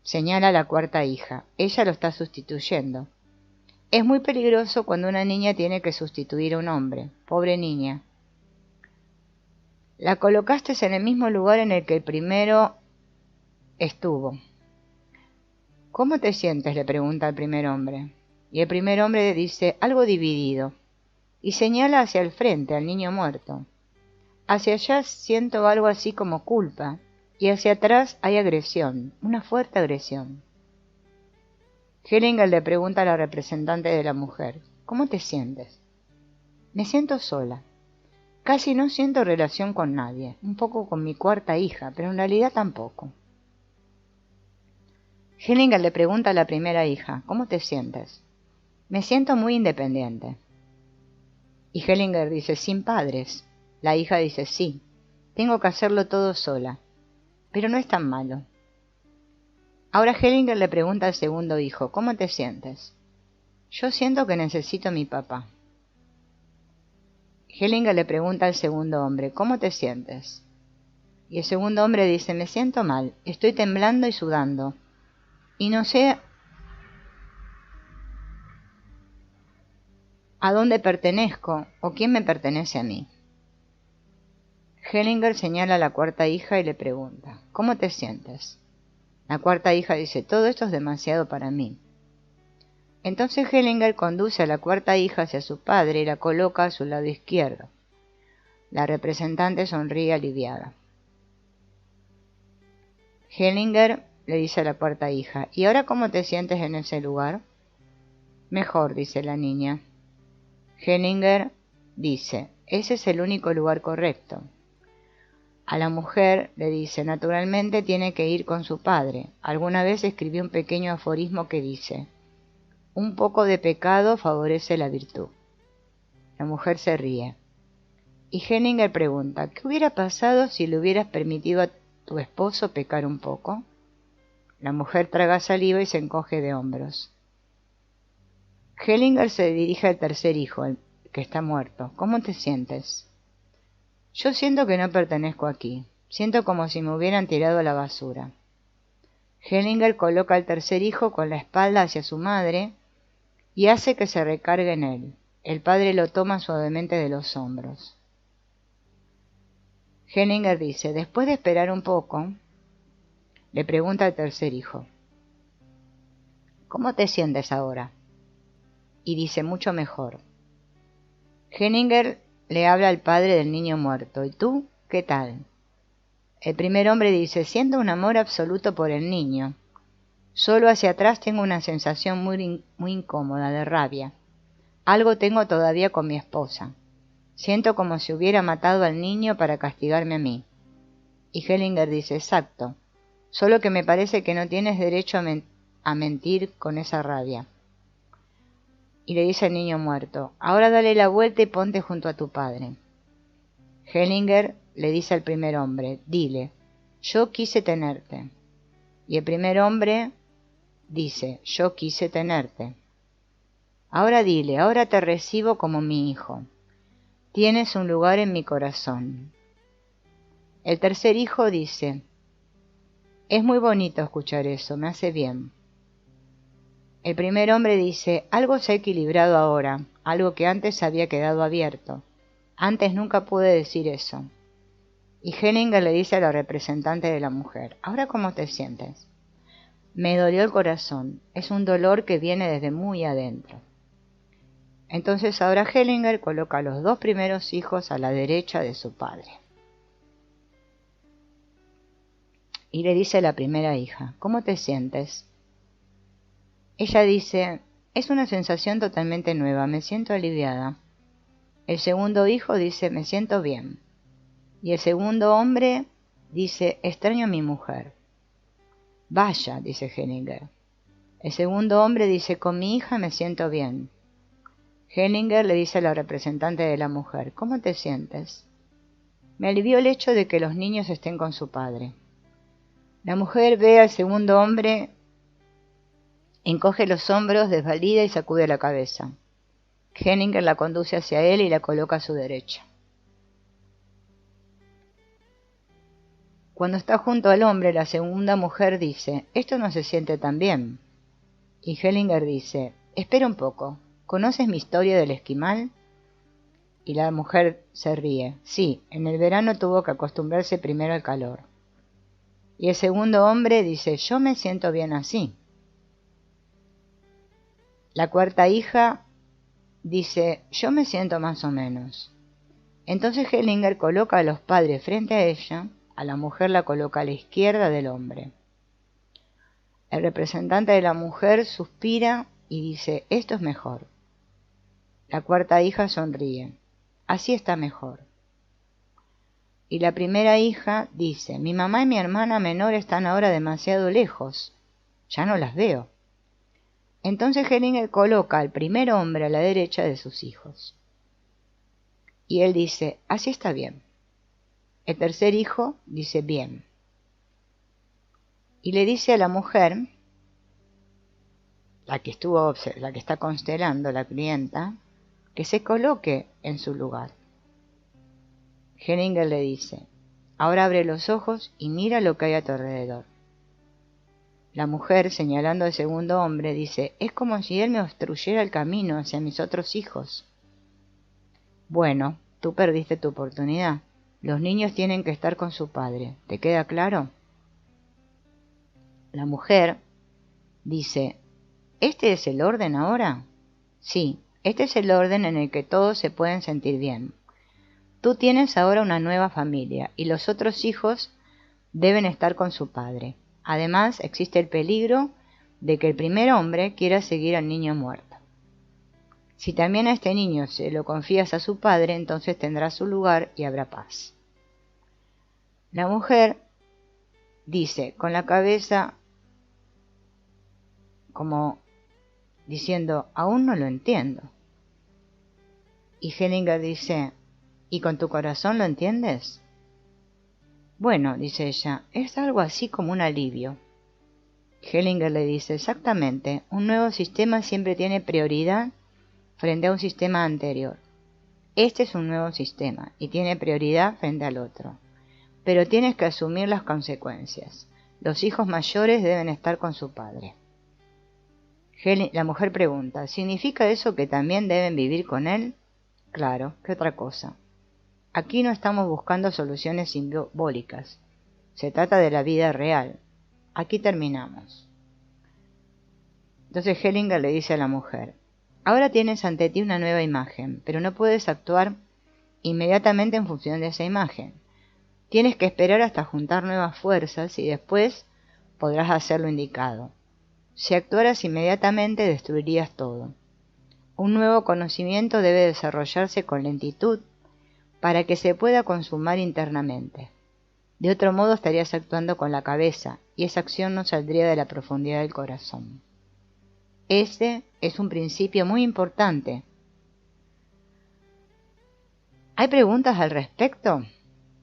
A: Señala a la 4.ª hija, ella lo está sustituyendo. Es muy peligroso cuando una niña tiene que sustituir a un hombre. Pobre niña. La colocaste en el mismo lugar en el que el primero estuvo. ¿Cómo te sientes?, le pregunta al primer hombre. Y el primer hombre dice, algo dividido. Y señala hacia el frente, al niño muerto. Hacia allá siento algo así como culpa. Y hacia atrás hay agresión, una fuerte agresión. Hellinger le pregunta a la representante de la mujer, ¿cómo te sientes? Me siento sola. Casi no siento relación con nadie, un poco con mi 4.ª hija, pero en realidad tampoco. Hellinger le pregunta a la primera hija, ¿cómo te sientes? Me siento muy independiente. Y Hellinger dice, sin padres. La hija dice, sí, tengo que hacerlo todo sola, pero no es tan malo. Ahora Hellinger le pregunta al segundo hijo, ¿cómo te sientes? Yo siento que necesito a mi papá. Hellinger le pregunta al segundo hombre, ¿cómo te sientes? Y el segundo hombre dice, me siento mal, estoy temblando y sudando, y no sé a dónde pertenezco o quién me pertenece a mí. Hellinger señala a la 4.ª hija y le pregunta, ¿cómo te sientes? La 4.ª hija dice, todo esto es demasiado para mí. Entonces Hellinger conduce a la 4.ª hija hacia su padre y la coloca a su lado izquierdo. La representante sonríe aliviada. Hellinger le dice a la 4.ª hija, ¿y ahora cómo te sientes en ese lugar? Mejor, dice la niña. Hellinger dice, ese es el único lugar correcto. A la mujer le dice, naturalmente tiene que ir con su padre. Alguna vez escribió un pequeño aforismo que dice, un poco de pecado favorece la virtud. La mujer se ríe. Y Hellinger pregunta, ¿qué hubiera pasado si le hubieras permitido a tu esposo pecar un poco? La mujer traga saliva y se encoge de hombros. Hellinger se dirige al tercer hijo, el que está muerto. ¿Cómo te sientes? Yo siento que no pertenezco aquí. Siento como si me hubieran tirado a la basura. Hellinger coloca al tercer hijo con la espalda hacia su madre y hace que se recargue en él. El padre lo toma suavemente de los hombros. Hellinger dice, después de esperar un poco, le pregunta al tercer hijo, ¿cómo te sientes ahora? Y dice, mucho mejor. Hellinger le habla al padre del niño muerto, ¿y tú qué tal? El primer hombre dice, siento un amor absoluto por el niño. Solo hacia atrás tengo una sensación muy incómoda de rabia. Algo tengo todavía con mi esposa. Siento como si hubiera matado al niño para castigarme a mí. Y Hellinger dice, exacto, solo que me parece que no tienes derecho a mentir con esa rabia. Y le dice al niño muerto, ahora dale la vuelta y ponte junto a tu padre. Hellinger le dice al primer hombre, dile, yo quise tenerte. Y el primer hombre dice, yo quise tenerte. Ahora dile, ahora te recibo como mi hijo. Tienes un lugar en mi corazón. El tercer hijo dice, es muy bonito escuchar eso, me hace bien. El primer hombre dice, algo se ha equilibrado ahora, algo que antes había quedado abierto. Antes nunca pude decir eso. Y Hellinger le dice a la representante de la mujer, ¿ahora cómo te sientes? Me dolió el corazón, es un dolor que viene desde muy adentro. Entonces ahora Hellinger coloca a los dos primeros hijos a la derecha de su padre. Y le dice a la primera hija, ¿cómo te sientes? Ella dice, es una sensación totalmente nueva, me siento aliviada. El segundo hijo dice, me siento bien. Y el segundo hombre dice, extraño a mi mujer. Vaya, dice Hellinger. El segundo hombre dice, con mi hija me siento bien. Hellinger le dice a la representante de la mujer, ¿cómo te sientes? Me alivió el hecho de que los niños estén con su padre. La mujer ve al segundo hombre, encoge los hombros, desvalida y sacude la cabeza. Hellinger la conduce hacia él y la coloca a su derecha. Cuando está junto al hombre, la segunda mujer dice, esto no se siente tan bien. Y Hellinger dice, espera un poco, ¿conoces mi historia del esquimal? Y la mujer se ríe, sí, en el verano tuvo que acostumbrarse primero al calor. Y el segundo hombre dice, yo me siento bien así. La cuarta hija dice, yo me siento más o menos. Entonces Hellinger coloca a los padres frente a ella, a la mujer la coloca a la izquierda del hombre. El representante de la mujer suspira y dice, esto es mejor. La cuarta hija sonríe, así está mejor. Y la primera hija dice, mi mamá y mi hermana menor están ahora demasiado lejos, ya no las veo. Entonces Hellinger coloca al primer hombre a la derecha de sus hijos. Y él dice, así está bien. El tercer hijo dice, bien. Y le dice a la mujer, la que está constelando, la clienta, que se coloque en su lugar. Hellinger le dice, ahora abre los ojos y mira lo que hay a tu alrededor. La mujer, señalando al segundo hombre, dice, es como si él me obstruyera el camino hacia mis otros hijos. Bueno, tú perdiste tu oportunidad. Los niños tienen que estar con su padre. ¿Te queda claro? La mujer dice, ¿este es el orden ahora? Sí, este es el orden en el que todos se pueden sentir bien. Tú tienes ahora una nueva familia y los otros hijos deben estar con su padre. Además, existe el peligro de que el primer hombre quiera seguir al niño muerto. Si también a este niño se lo confías a su padre, entonces tendrá su lugar y habrá paz. La mujer dice con la cabeza como diciendo, aún no lo entiendo. Y Hellinger dice, ¿y con tu corazón lo entiendes? Bueno, dice ella, es algo así como un alivio. Hellinger le dice, exactamente, un nuevo sistema siempre tiene prioridad frente a un sistema anterior. Este es un nuevo sistema y tiene prioridad frente al otro. Pero tienes que asumir las consecuencias. Los hijos mayores deben estar con su padre. La mujer pregunta, ¿significa eso que también deben vivir con él? Claro, ¿qué otra cosa? Aquí no estamos buscando soluciones simbólicas. Se trata de la vida real. Aquí terminamos. Entonces Hellinger le dice a la mujer, ahora tienes ante ti una nueva imagen, pero no puedes actuar inmediatamente en función de esa imagen. Tienes que esperar hasta juntar nuevas fuerzas y después podrás hacer lo indicado. Si actuaras inmediatamente destruirías todo. Un nuevo conocimiento debe desarrollarse con lentitud para que se pueda consumar internamente. De otro modo estarías actuando con la cabeza y esa acción no saldría de la profundidad del corazón. Ese es un principio muy importante. ¿Hay preguntas al respecto?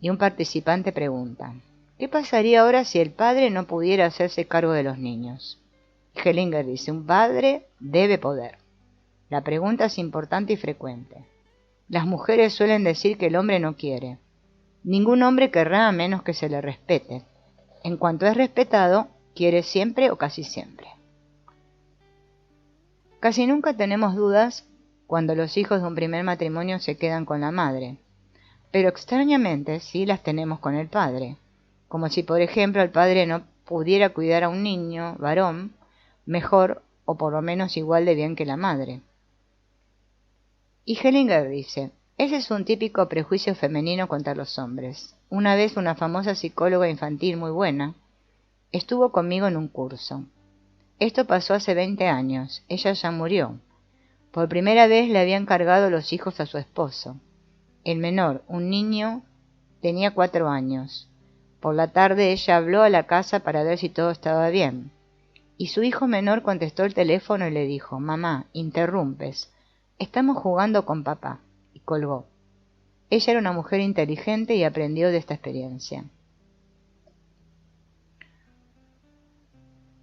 A: Y un participante pregunta, ¿qué pasaría ahora si el padre no pudiera hacerse cargo de los niños? Hellinger dice, un padre debe poder. La pregunta es importante y frecuente. Las mujeres suelen decir que el hombre no quiere. Ningún hombre querrá a menos que se le respete. En cuanto es respetado, quiere siempre o casi siempre. Casi nunca tenemos dudas cuando los hijos de un primer matrimonio se quedan con la madre, pero extrañamente sí las tenemos con el padre, como si por ejemplo el padre no pudiera cuidar a un niño varón mejor o por lo menos igual de bien que la madre. Y Hellinger dice, ese es un típico prejuicio femenino contra los hombres. Una vez una famosa psicóloga infantil muy buena estuvo conmigo en un curso. Esto pasó hace 20 años, ella ya murió. Por primera vez le habían cargado los hijos a su esposo. El menor, un niño, tenía 4 años. Por la tarde ella habló a la casa para ver si todo estaba bien. Y su hijo menor contestó el teléfono y le dijo, mamá, interrumpes, estamos jugando con papá, y colgó. Ella era una mujer inteligente y aprendió de esta experiencia.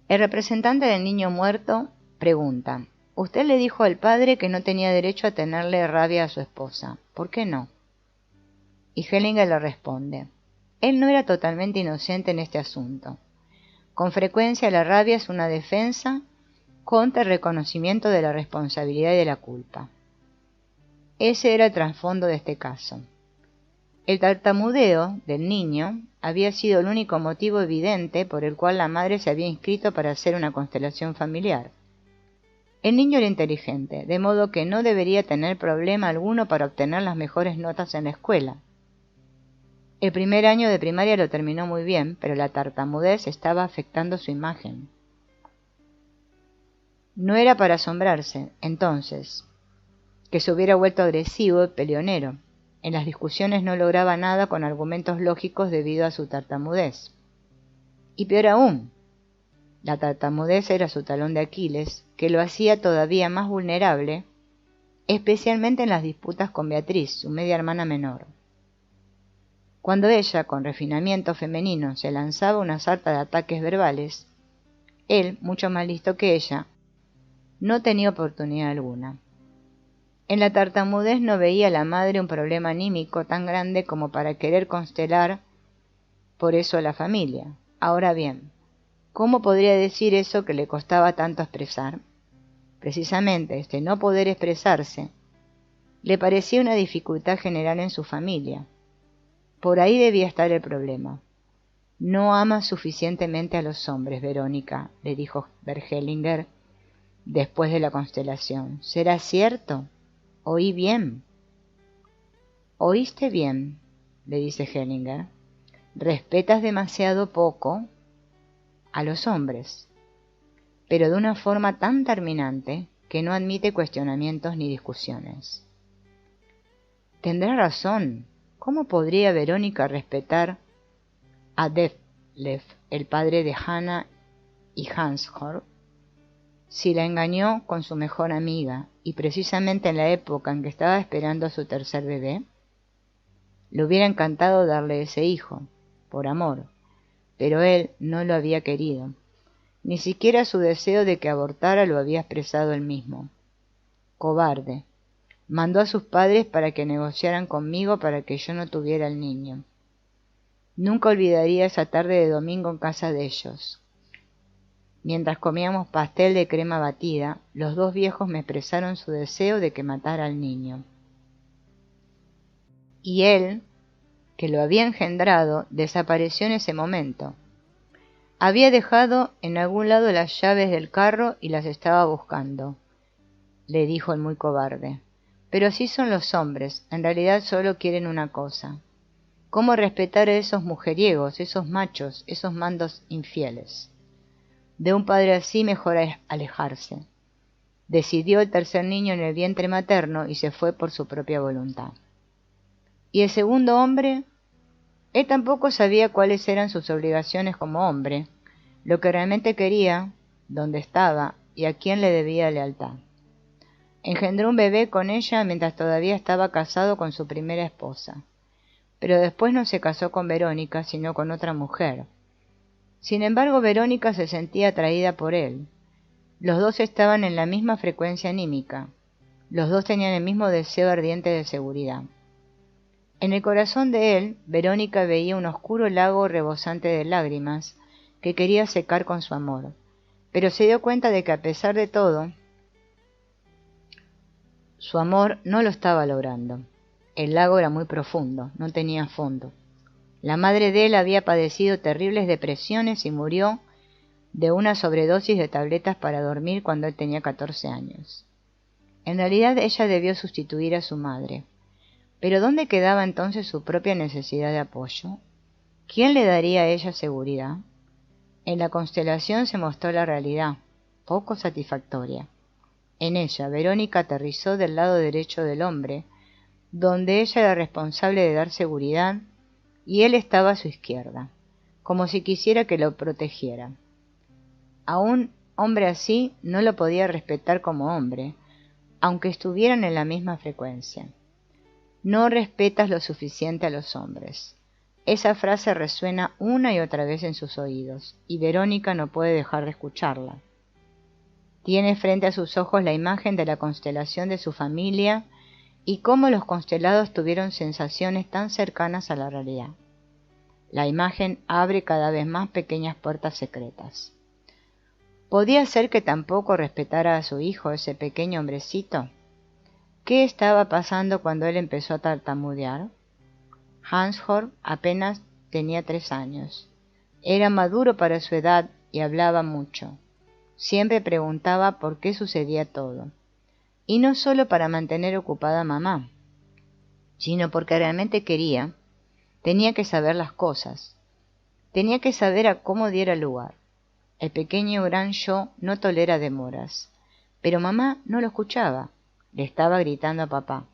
A: El representante del niño muerto pregunta, usted le dijo al padre que no tenía derecho a tenerle rabia a su esposa, ¿por qué no? Y Hellinger le responde, él no era totalmente inocente en este asunto. Con frecuencia la rabia es una defensa contra el reconocimiento de la responsabilidad y de la culpa. Ese era el trasfondo de este caso. El tartamudeo del niño había sido el único motivo evidente por el cual la madre se había inscrito para hacer una constelación familiar. El niño era inteligente, de modo que no debería tener problema alguno para obtener las mejores notas en la escuela. El primer año de primaria lo terminó muy bien, pero la tartamudez estaba afectando su imagen. No era para asombrarse, entonces, que se hubiera vuelto agresivo y peleonero. En las discusiones no lograba nada con argumentos lógicos debido a su tartamudez. Y peor aún, la tartamudez era su talón de Aquiles, que lo hacía todavía más vulnerable, especialmente en las disputas con Beatriz, su media hermana menor. Cuando ella, con refinamiento femenino, se lanzaba una sarta de ataques verbales, él, mucho más listo que ella, no tenía oportunidad alguna. En la tartamudez no veía a la madre un problema anímico tan grande como para querer constelar por eso a la familia. Ahora bien, ¿cómo podría decir eso que le costaba tanto expresar? Precisamente este no poder expresarse le parecía una dificultad general en su familia. Por ahí debía estar el problema. No amas suficientemente a los hombres, Verónica, le dijo Hellinger después de la constelación. ¿Será cierto? ¿Oí bien? ¿Oíste bien?, le dice Hellinger. Respetas demasiado poco a los hombres, pero de una forma tan terminante que no admite cuestionamientos ni discusiones. Tendrá razón. ¿Cómo podría Verónica respetar a Detlef, el padre de Hannah y Hansjörg, si la engañó con su mejor amiga, y precisamente en la época en que estaba esperando a su tercer bebé? Le hubiera encantado darle ese hijo, por amor, pero él no lo había querido. Ni siquiera su deseo de que abortara lo había expresado él mismo. Cobarde. Mandó a sus padres para que negociaran conmigo para que yo no tuviera el niño. Nunca olvidaría esa tarde de domingo en casa de ellos. Mientras comíamos pastel de crema batida, los dos viejos me expresaron su deseo de que matara al niño. Y él, que lo había engendrado, desapareció en ese momento. Había dejado en algún lado las llaves del carro y las estaba buscando, le dijo el muy cobarde. Pero así son los hombres, en realidad solo quieren una cosa. ¿Cómo respetar a esos mujeriegos, esos machos, esos mandos infieles? De un padre así mejor alejarse. Decidió el tercer niño en el vientre materno y se fue por su propia voluntad. ¿Y el segundo hombre? Él tampoco sabía cuáles eran sus obligaciones como hombre, lo que realmente quería, dónde estaba y a quién le debía lealtad. Engendró un bebé con ella mientras todavía estaba casado con su primera esposa, pero después no se casó con Verónica, sino con otra mujer. Sin embargo, Verónica se sentía atraída por él. Los dos estaban en la misma frecuencia anímica. Los dos tenían el mismo deseo ardiente de seguridad. En el corazón de él, Verónica veía un oscuro lago rebosante de lágrimas que quería secar con su amor, pero se dio cuenta de que a pesar de todo, su amor no lo estaba logrando. El lago era muy profundo, no tenía fondo. La madre de él había padecido terribles depresiones y murió de una sobredosis de tabletas para dormir cuando él tenía 14 años. En realidad ella debió sustituir a su madre. Pero ¿dónde quedaba entonces su propia necesidad de apoyo? ¿Quién le daría a ella seguridad? En la constelación se mostró la realidad, poco satisfactoria. En ella, Verónica aterrizó del lado derecho del hombre, donde ella era responsable de dar seguridad, y él estaba a su izquierda, como si quisiera que lo protegiera. A un hombre así no lo podía respetar como hombre, aunque estuvieran en la misma frecuencia. No respetas lo suficiente a los hombres. Esa frase resuena una y otra vez en sus oídos, y Verónica no puede dejar de escucharla. Tiene frente a sus ojos la imagen de la constelación de su familia y cómo los constelados tuvieron sensaciones tan cercanas a la realidad. La imagen abre cada vez más pequeñas puertas secretas. ¿Podía ser que tampoco respetara a su hijo, ese pequeño hombrecito? ¿Qué estaba pasando cuando él empezó a tartamudear? Hansjörg apenas tenía 3 años. Era maduro para su edad y hablaba mucho. Siempre preguntaba por qué sucedía todo. Y no solo para mantener ocupada a mamá, sino porque realmente tenía que saber las cosas. Tenía que saber a cómo diera lugar. El pequeño gran yo no tolera demoras. Pero mamá no lo escuchaba. Le estaba gritando a papá.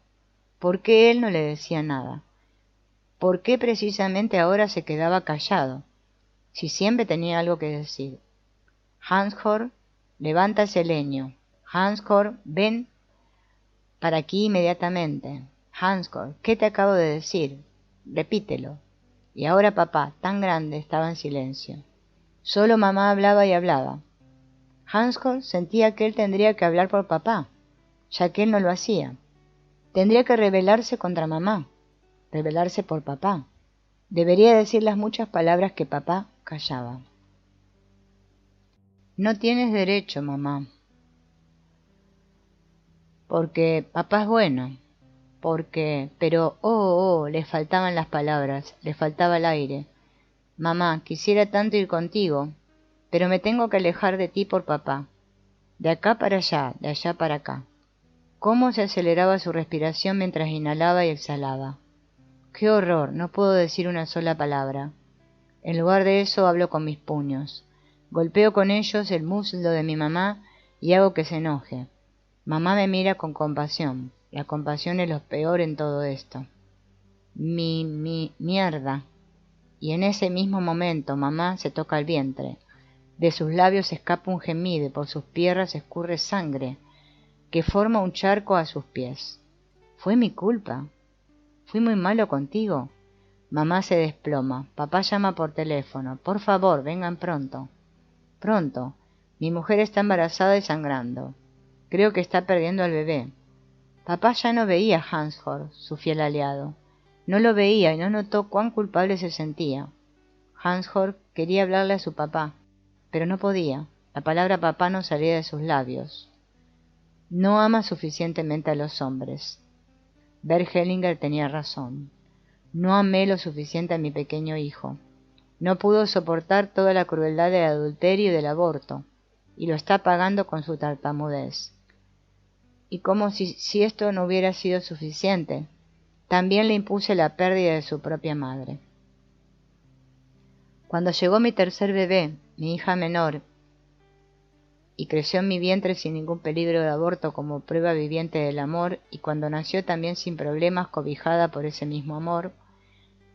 A: ¿Por qué él no le decía nada? ¿Por qué precisamente ahora se quedaba callado, si siempre tenía algo que decir? Hansjörg, levanta ese leño. Hansjörg, ven para aquí inmediatamente. Hansjörg, ¿qué te acabo de decir? Repítelo. Y ahora papá, tan grande, estaba en silencio. Solo mamá hablaba y hablaba. Hansjörg sentía que él tendría que hablar por papá, ya que él no lo hacía. Tendría que rebelarse contra mamá, rebelarse por papá. Debería decir las muchas palabras que papá callaba. No tienes derecho, mamá. Porque papá es bueno. Pero, le faltaban las palabras, le faltaba el aire. Mamá, quisiera tanto ir contigo, pero me tengo que alejar de ti por papá. De acá para allá, de allá para acá. Cómo se aceleraba su respiración mientras inhalaba y exhalaba. ¡Qué horror! No puedo decir una sola palabra. En lugar de eso hablo con mis puños. Golpeo con ellos el muslo de mi mamá y hago que se enoje. Mamá me mira con compasión. La compasión es lo peor en todo esto. Mierda. Y en ese mismo momento mamá se toca el vientre. De sus labios escapa un gemido y por sus piernas escurre sangre, que forma un charco a sus pies. Fue mi culpa. Fui muy malo contigo. Mamá se desploma. Papá llama por teléfono. Por favor, vengan pronto. Pronto. Mi mujer está embarazada y sangrando. Creo que está perdiendo al bebé. Papá ya no veía a Hansjörg, su fiel aliado. No lo veía y no notó cuán culpable se sentía. Hansjörg quería hablarle a su papá, pero no podía. La palabra papá no salía de sus labios. No ama suficientemente a los hombres. Bert Hellinger tenía razón. No amé lo suficiente a mi pequeño hijo. No pudo soportar toda la crueldad del adulterio y del aborto, y lo está pagando con su tartamudez. Y como si esto no hubiera sido suficiente, también le impuse la pérdida de su propia madre. Cuando llegó mi tercer bebé, mi hija menor, y creció en mi vientre sin ningún peligro de aborto como prueba viviente del amor, y cuando nació también sin problemas cobijada por ese mismo amor,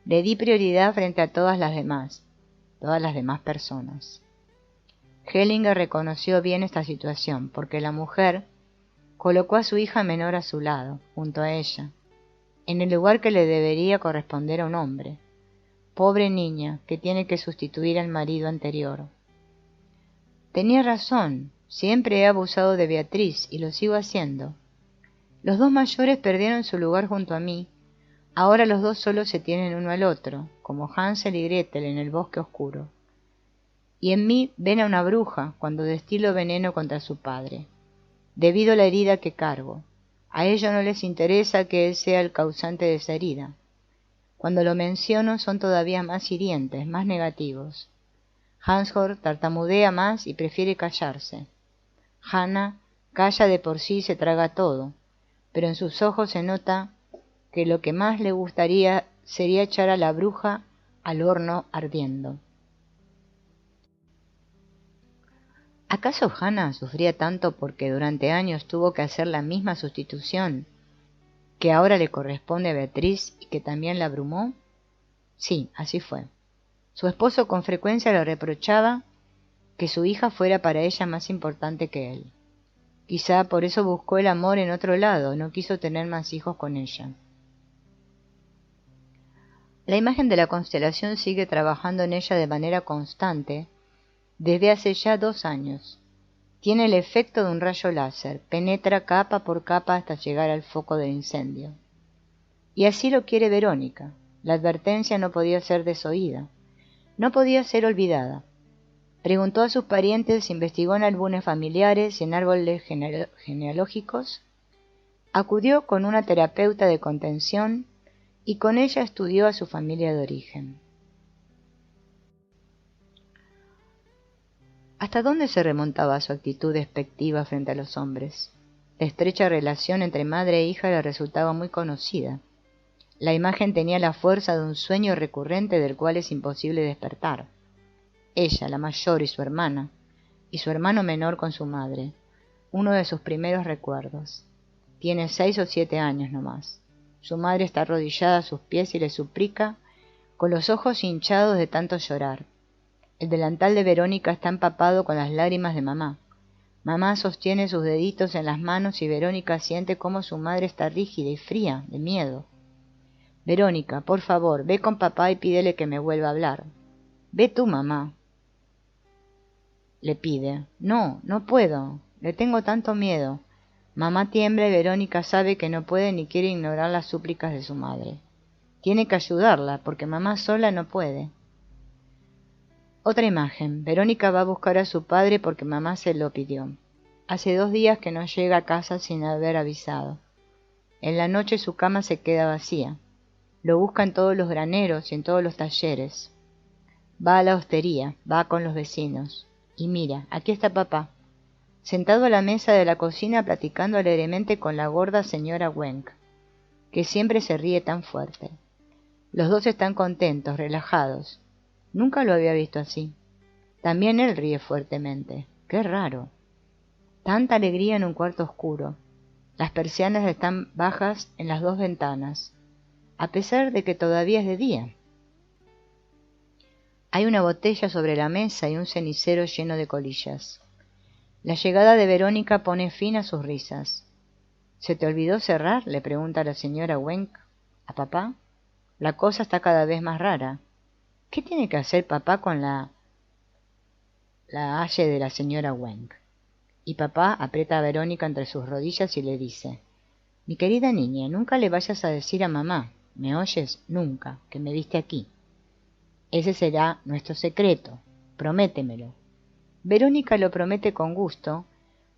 A: le di prioridad frente a todas las demás personas. Hellinger reconoció bien esta situación, porque la mujer colocó a su hija menor a su lado, junto a ella, en el lugar que le debería corresponder a un hombre. Pobre niña, que tiene que sustituir al marido anterior. Tenía razón, siempre he abusado de Beatriz y lo sigo haciendo. Los dos mayores perdieron su lugar junto a mí. Ahora los dos solo se tienen uno al otro, como Hansel y Gretel en el bosque oscuro. Y en mí ven a una bruja cuando destilo veneno contra su padre, debido a la herida que cargo. A ellos no les interesa que él sea el causante de esa herida. Cuando lo menciono son todavía más hirientes, más negativos. Hansjörg tartamudea más y prefiere callarse. Hannah calla de por sí y se traga todo, pero en sus ojos se nota que lo que más le gustaría sería echar a la bruja al horno ardiendo. ¿Acaso Hannah sufría tanto porque durante años tuvo que hacer la misma sustitución que ahora le corresponde a Beatriz y que también la abrumó? Sí, así fue. Su esposo con frecuencia le reprochaba que su hija fuera para ella más importante que él. Quizá por eso buscó el amor en otro lado, no quiso tener más hijos con ella. La imagen de la constelación sigue trabajando en ella de manera constante desde hace ya 2 años. Tiene el efecto de un rayo láser, penetra capa por capa hasta llegar al foco del incendio. Y así lo quiere Verónica. La advertencia no podía ser desoída, no podía ser olvidada. Preguntó a sus parientes, investigó en álbumes familiares y en árboles genealógicos, acudió con una terapeuta de contención y con ella estudió a su familia de origen. ¿Hasta dónde se remontaba su actitud despectiva frente a los hombres? La estrecha relación entre madre e hija le resultaba muy conocida. La imagen tenía la fuerza de un sueño recurrente del cual es imposible despertar. Ella, la mayor, y su hermano menor con su madre, uno de sus primeros recuerdos. Tiene 6 o 7 años no más. Su madre está arrodillada a sus pies y le suplica, con los ojos hinchados de tanto llorar. El delantal de Verónica está empapado con las lágrimas de mamá. Mamá sostiene sus deditos en las manos y Verónica siente cómo su madre está rígida y fría, de miedo. Verónica, por favor, ve con papá y pídele que me vuelva a hablar. Ve tú, mamá. Le pide. No, no puedo. Le tengo tanto miedo. Mamá tiembla y Verónica sabe que no puede ni quiere ignorar las súplicas de su madre. Tiene que ayudarla, porque mamá sola no puede. Otra imagen. Verónica va a buscar a su padre porque mamá se lo pidió. Hace 2 días que no llega a casa sin haber avisado. En la noche su cama se queda vacía. Lo busca en todos los graneros y en todos los talleres. Va a la hostería, va con los vecinos. Y mira, aquí está papá, sentado a la mesa de la cocina platicando alegremente con la gorda señora Wenck, que siempre se ríe tan fuerte. Los dos están contentos, relajados. Nunca lo había visto así. También él ríe fuertemente. ¡Qué raro! Tanta alegría en un cuarto oscuro. Las persianas están bajas en las 2 ventanas, a pesar de que todavía es de día. Hay una botella sobre la mesa y un cenicero lleno de colillas. La llegada de Verónica pone fin a sus risas. ¿Se te olvidó cerrar?, le pregunta la señora Wenk a papá. La cosa está cada vez más rara. ¿Qué tiene que hacer papá con la halle de la señora Wenk? Y papá aprieta a Verónica entre sus rodillas y le dice: mi querida niña, nunca le vayas a decir a mamá, ¿me oyes? Nunca, que me viste aquí. Ese será nuestro secreto, prométemelo. Verónica lo promete con gusto,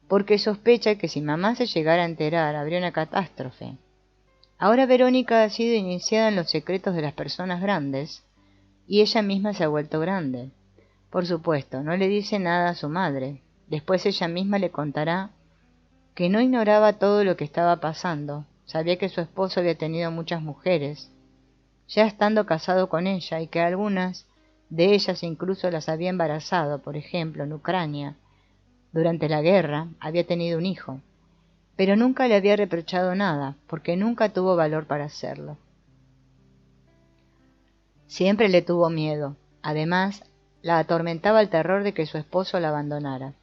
A: porque sospecha que si mamá se llegara a enterar habría una catástrofe. Ahora Verónica ha sido iniciada en los secretos de las personas grandes, y ella misma se ha vuelto grande. Por supuesto, no le dice nada a su madre. Después ella misma le contará que no ignoraba todo lo que estaba pasando. Sabía que su esposo había tenido muchas mujeres, ya estando casado con ella, y que algunas de ellas incluso las había embarazado. Por ejemplo, en Ucrania, durante la guerra, había tenido un hijo, pero nunca le había reprochado nada, porque nunca tuvo valor para hacerlo. Siempre le tuvo miedo. Además, la atormentaba el terror de que su esposo la abandonara.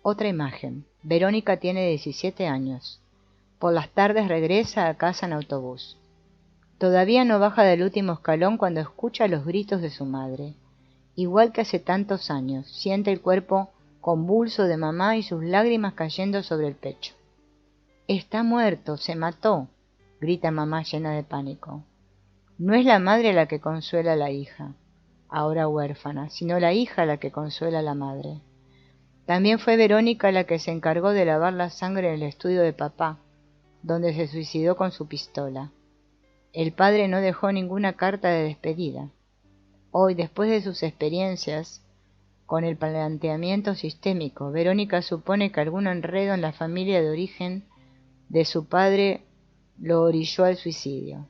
A: Otra imagen. Verónica tiene 17 años. Por las tardes regresa a casa en autobús. Todavía no baja del último escalón cuando escucha los gritos de su madre. Igual que hace tantos años, siente el cuerpo convulso de mamá y sus lágrimas cayendo sobre el pecho. «Está muerto, se mató», grita mamá llena de pánico. No es la madre la que consuela a la hija, ahora huérfana, sino la hija la que consuela a la madre. También fue Verónica la que se encargó de lavar la sangre en el estudio de papá, donde se suicidó con su pistola. El padre no dejó ninguna carta de despedida. Hoy, después de sus experiencias con el planteamiento sistémico, Verónica supone que algún enredo en la familia de origen de su padre lo orilló al suicidio.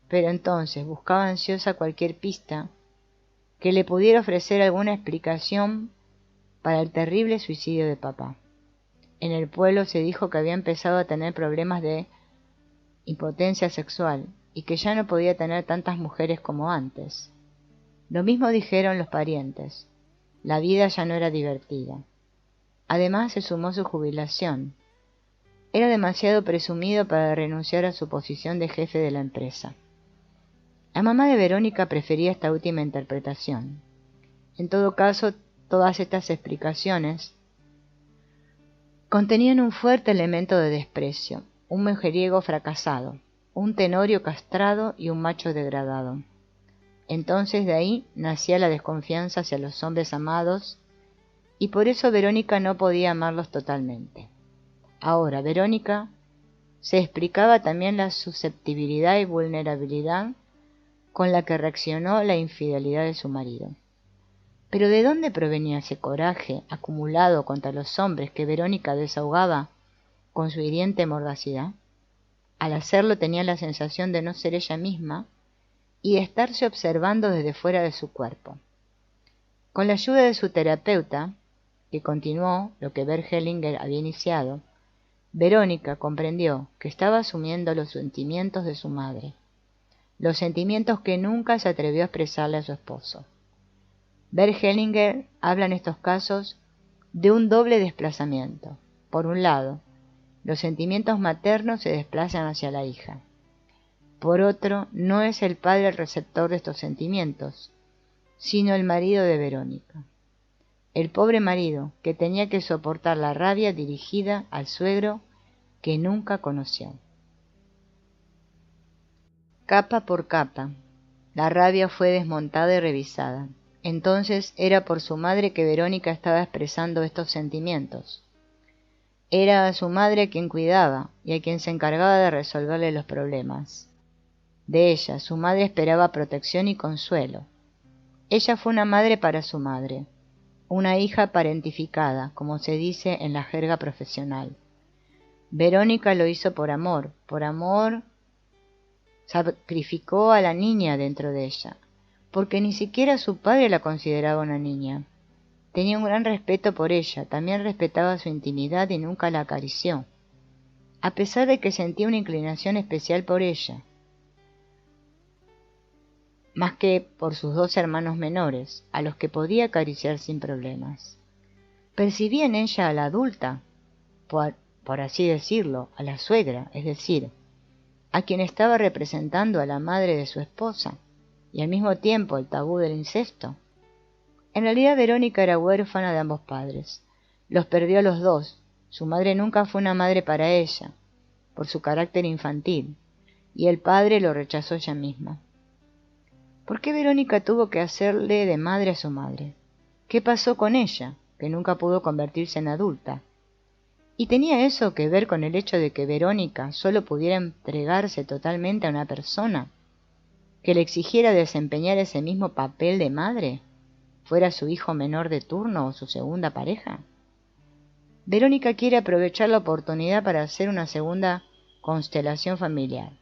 A: Pero entonces buscaba ansiosa cualquier pista que le pudiera ofrecer alguna explicación para el terrible suicidio de papá. En el pueblo se dijo que había empezado a tener problemas de impotencia sexual y que ya no podía tener tantas mujeres como antes. Lo mismo dijeron los parientes. La vida ya no era divertida. Además se sumó su jubilación. Era demasiado presumido para renunciar a su posición de jefe de la empresa. La mamá de Verónica prefería esta última interpretación. En todo caso, todas estas explicaciones contenían un fuerte elemento de desprecio, un mujeriego fracasado, un tenorio castrado y un macho degradado. Entonces de ahí nacía la desconfianza hacia los hombres amados, y por eso Verónica no podía amarlos totalmente. Ahora, Verónica se explicaba también la susceptibilidad y vulnerabilidad con la que reaccionó la infidelidad de su marido. Pero ¿de dónde provenía ese coraje acumulado contra los hombres que Verónica desahogaba con su hiriente mordacidad? Al hacerlo tenía la sensación de no ser ella misma y de estarse observando desde fuera de su cuerpo. Con la ayuda de su terapeuta, que continuó lo que Bert Hellinger había iniciado, Verónica comprendió que estaba asumiendo los sentimientos de su madre, los sentimientos que nunca se atrevió a expresarle a su esposo. Bert Hellinger habla en estos casos de un doble desplazamiento. Por un lado, los sentimientos maternos se desplazan hacia la hija. Por otro, no es el padre el receptor de estos sentimientos, sino el marido de Verónica. El pobre marido, que tenía que soportar la rabia dirigida al suegro que nunca conoció. Capa por capa, la rabia fue desmontada y revisada. Entonces era por su madre que Verónica estaba expresando estos sentimientos. Era a su madre a quien cuidaba y a quien se encargaba de resolverle los problemas. De ella, su madre esperaba protección y consuelo. Ella fue una madre para su madre, una hija parentificada, como se dice en la jerga profesional. Verónica lo hizo por amor sacrificó a la niña dentro de ella, porque ni siquiera su padre la consideraba una niña. Tenía un gran respeto por ella, también respetaba su intimidad y nunca la acarició. a pesar de que sentía una inclinación especial por ella, más que por sus dos hermanos menores, a los que podía acariciar sin problemas. Percibía en ella a la adulta, por así decirlo, a la suegra, es decir, a quien estaba representando a la madre de su esposa, y al mismo tiempo el tabú del incesto. En realidad Verónica era huérfana de ambos padres. Los perdió a los dos. Su madre nunca fue una madre para ella, por su carácter infantil, y el padre lo rechazó ella misma. ¿Por qué Verónica tuvo que hacerle de madre a su madre? ¿Qué pasó con ella, que nunca pudo convertirse en adulta? ¿Y tenía eso que ver con el hecho de que Verónica solo pudiera entregarse totalmente a una persona que le exigiera desempeñar ese mismo papel de madre, fuera su hijo menor de turno o su segunda pareja? Verónica quiere aprovechar la oportunidad para hacer una segunda constelación familiar.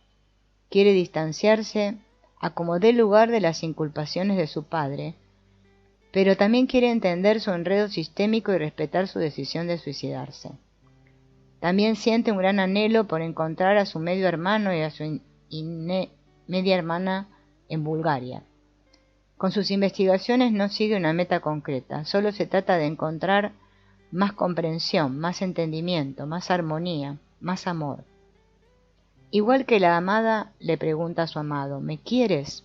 A: Quiere distanciarse a como dé lugar de las inculpaciones de su padre, pero también quiere entender su enredo sistémico y respetar su decisión de suicidarse. También siente un gran anhelo por encontrar a su medio hermano y a su media hermana en Bulgaria. Con sus investigaciones no sigue una meta concreta, solo se trata de encontrar más comprensión, más entendimiento, más armonía, más amor. Igual que la amada le pregunta a su amado, ¿me quieres?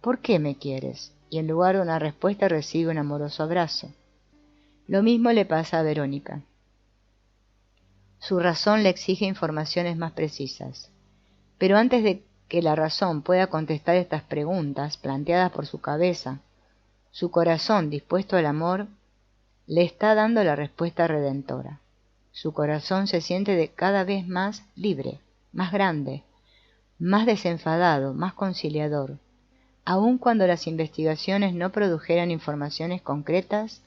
A: ¿Por qué me quieres? Y en lugar de una respuesta recibe un amoroso abrazo. Lo mismo le pasa a Verónica. Su razón le exige informaciones más precisas. Pero antes de que la razón pueda contestar estas preguntas planteadas por su cabeza, su corazón, dispuesto al amor, le está dando la respuesta redentora. Su corazón se siente cada vez más libre, más grande, más desenfadado, más conciliador. Aun cuando las investigaciones no produjeran informaciones concretas,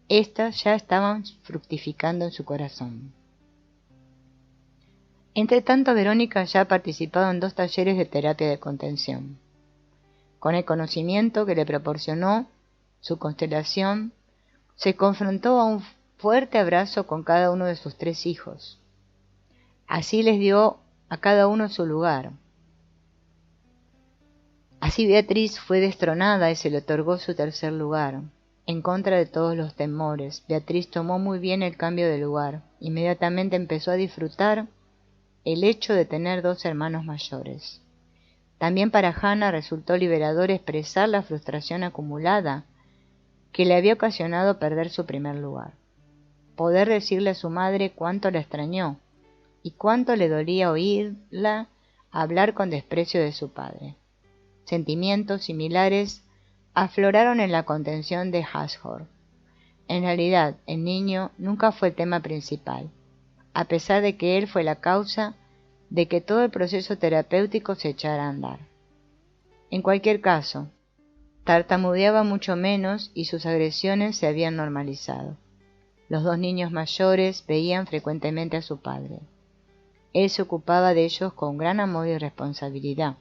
A: éstas ya estaban fructificando en su corazón. Entretanto, Verónica ya ha participado en 2 talleres de terapia de contención. Con el conocimiento que le proporcionó su constelación, se confrontó a un fuerte abrazo con cada uno de sus 3 hijos. Así les dio a cada uno su lugar. Así Beatriz fue destronada y se le otorgó su 3er lugar. En contra de todos los temores, Beatriz tomó muy bien el cambio de lugar. Inmediatamente empezó a disfrutar el hecho de tener 2 hermanos mayores. También para Hannah resultó liberador expresar la frustración acumulada que le había ocasionado perder su primer lugar. Poder decirle a su madre cuánto la extrañó y cuánto le dolía oírla hablar con desprecio de su padre. Sentimientos similares afloraron en la contención de Ashford. En realidad, el niño nunca fue el tema principal, a pesar de que él fue la causa de que todo el proceso terapéutico se echara a andar. En cualquier caso, tartamudeaba mucho menos y sus agresiones se habían normalizado. Los 2 niños mayores veían frecuentemente a su padre. Él se ocupaba de ellos con gran amor y responsabilidad,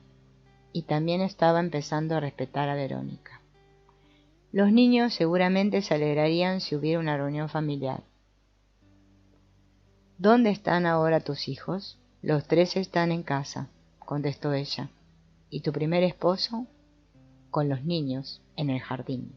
A: y también estaba empezando a respetar a Verónica. Los niños seguramente se alegrarían si hubiera una reunión familiar. ¿Dónde están ahora tus hijos? Los 3 están en casa, contestó ella. ¿Y tu primer esposo? Con los niños, en el jardín.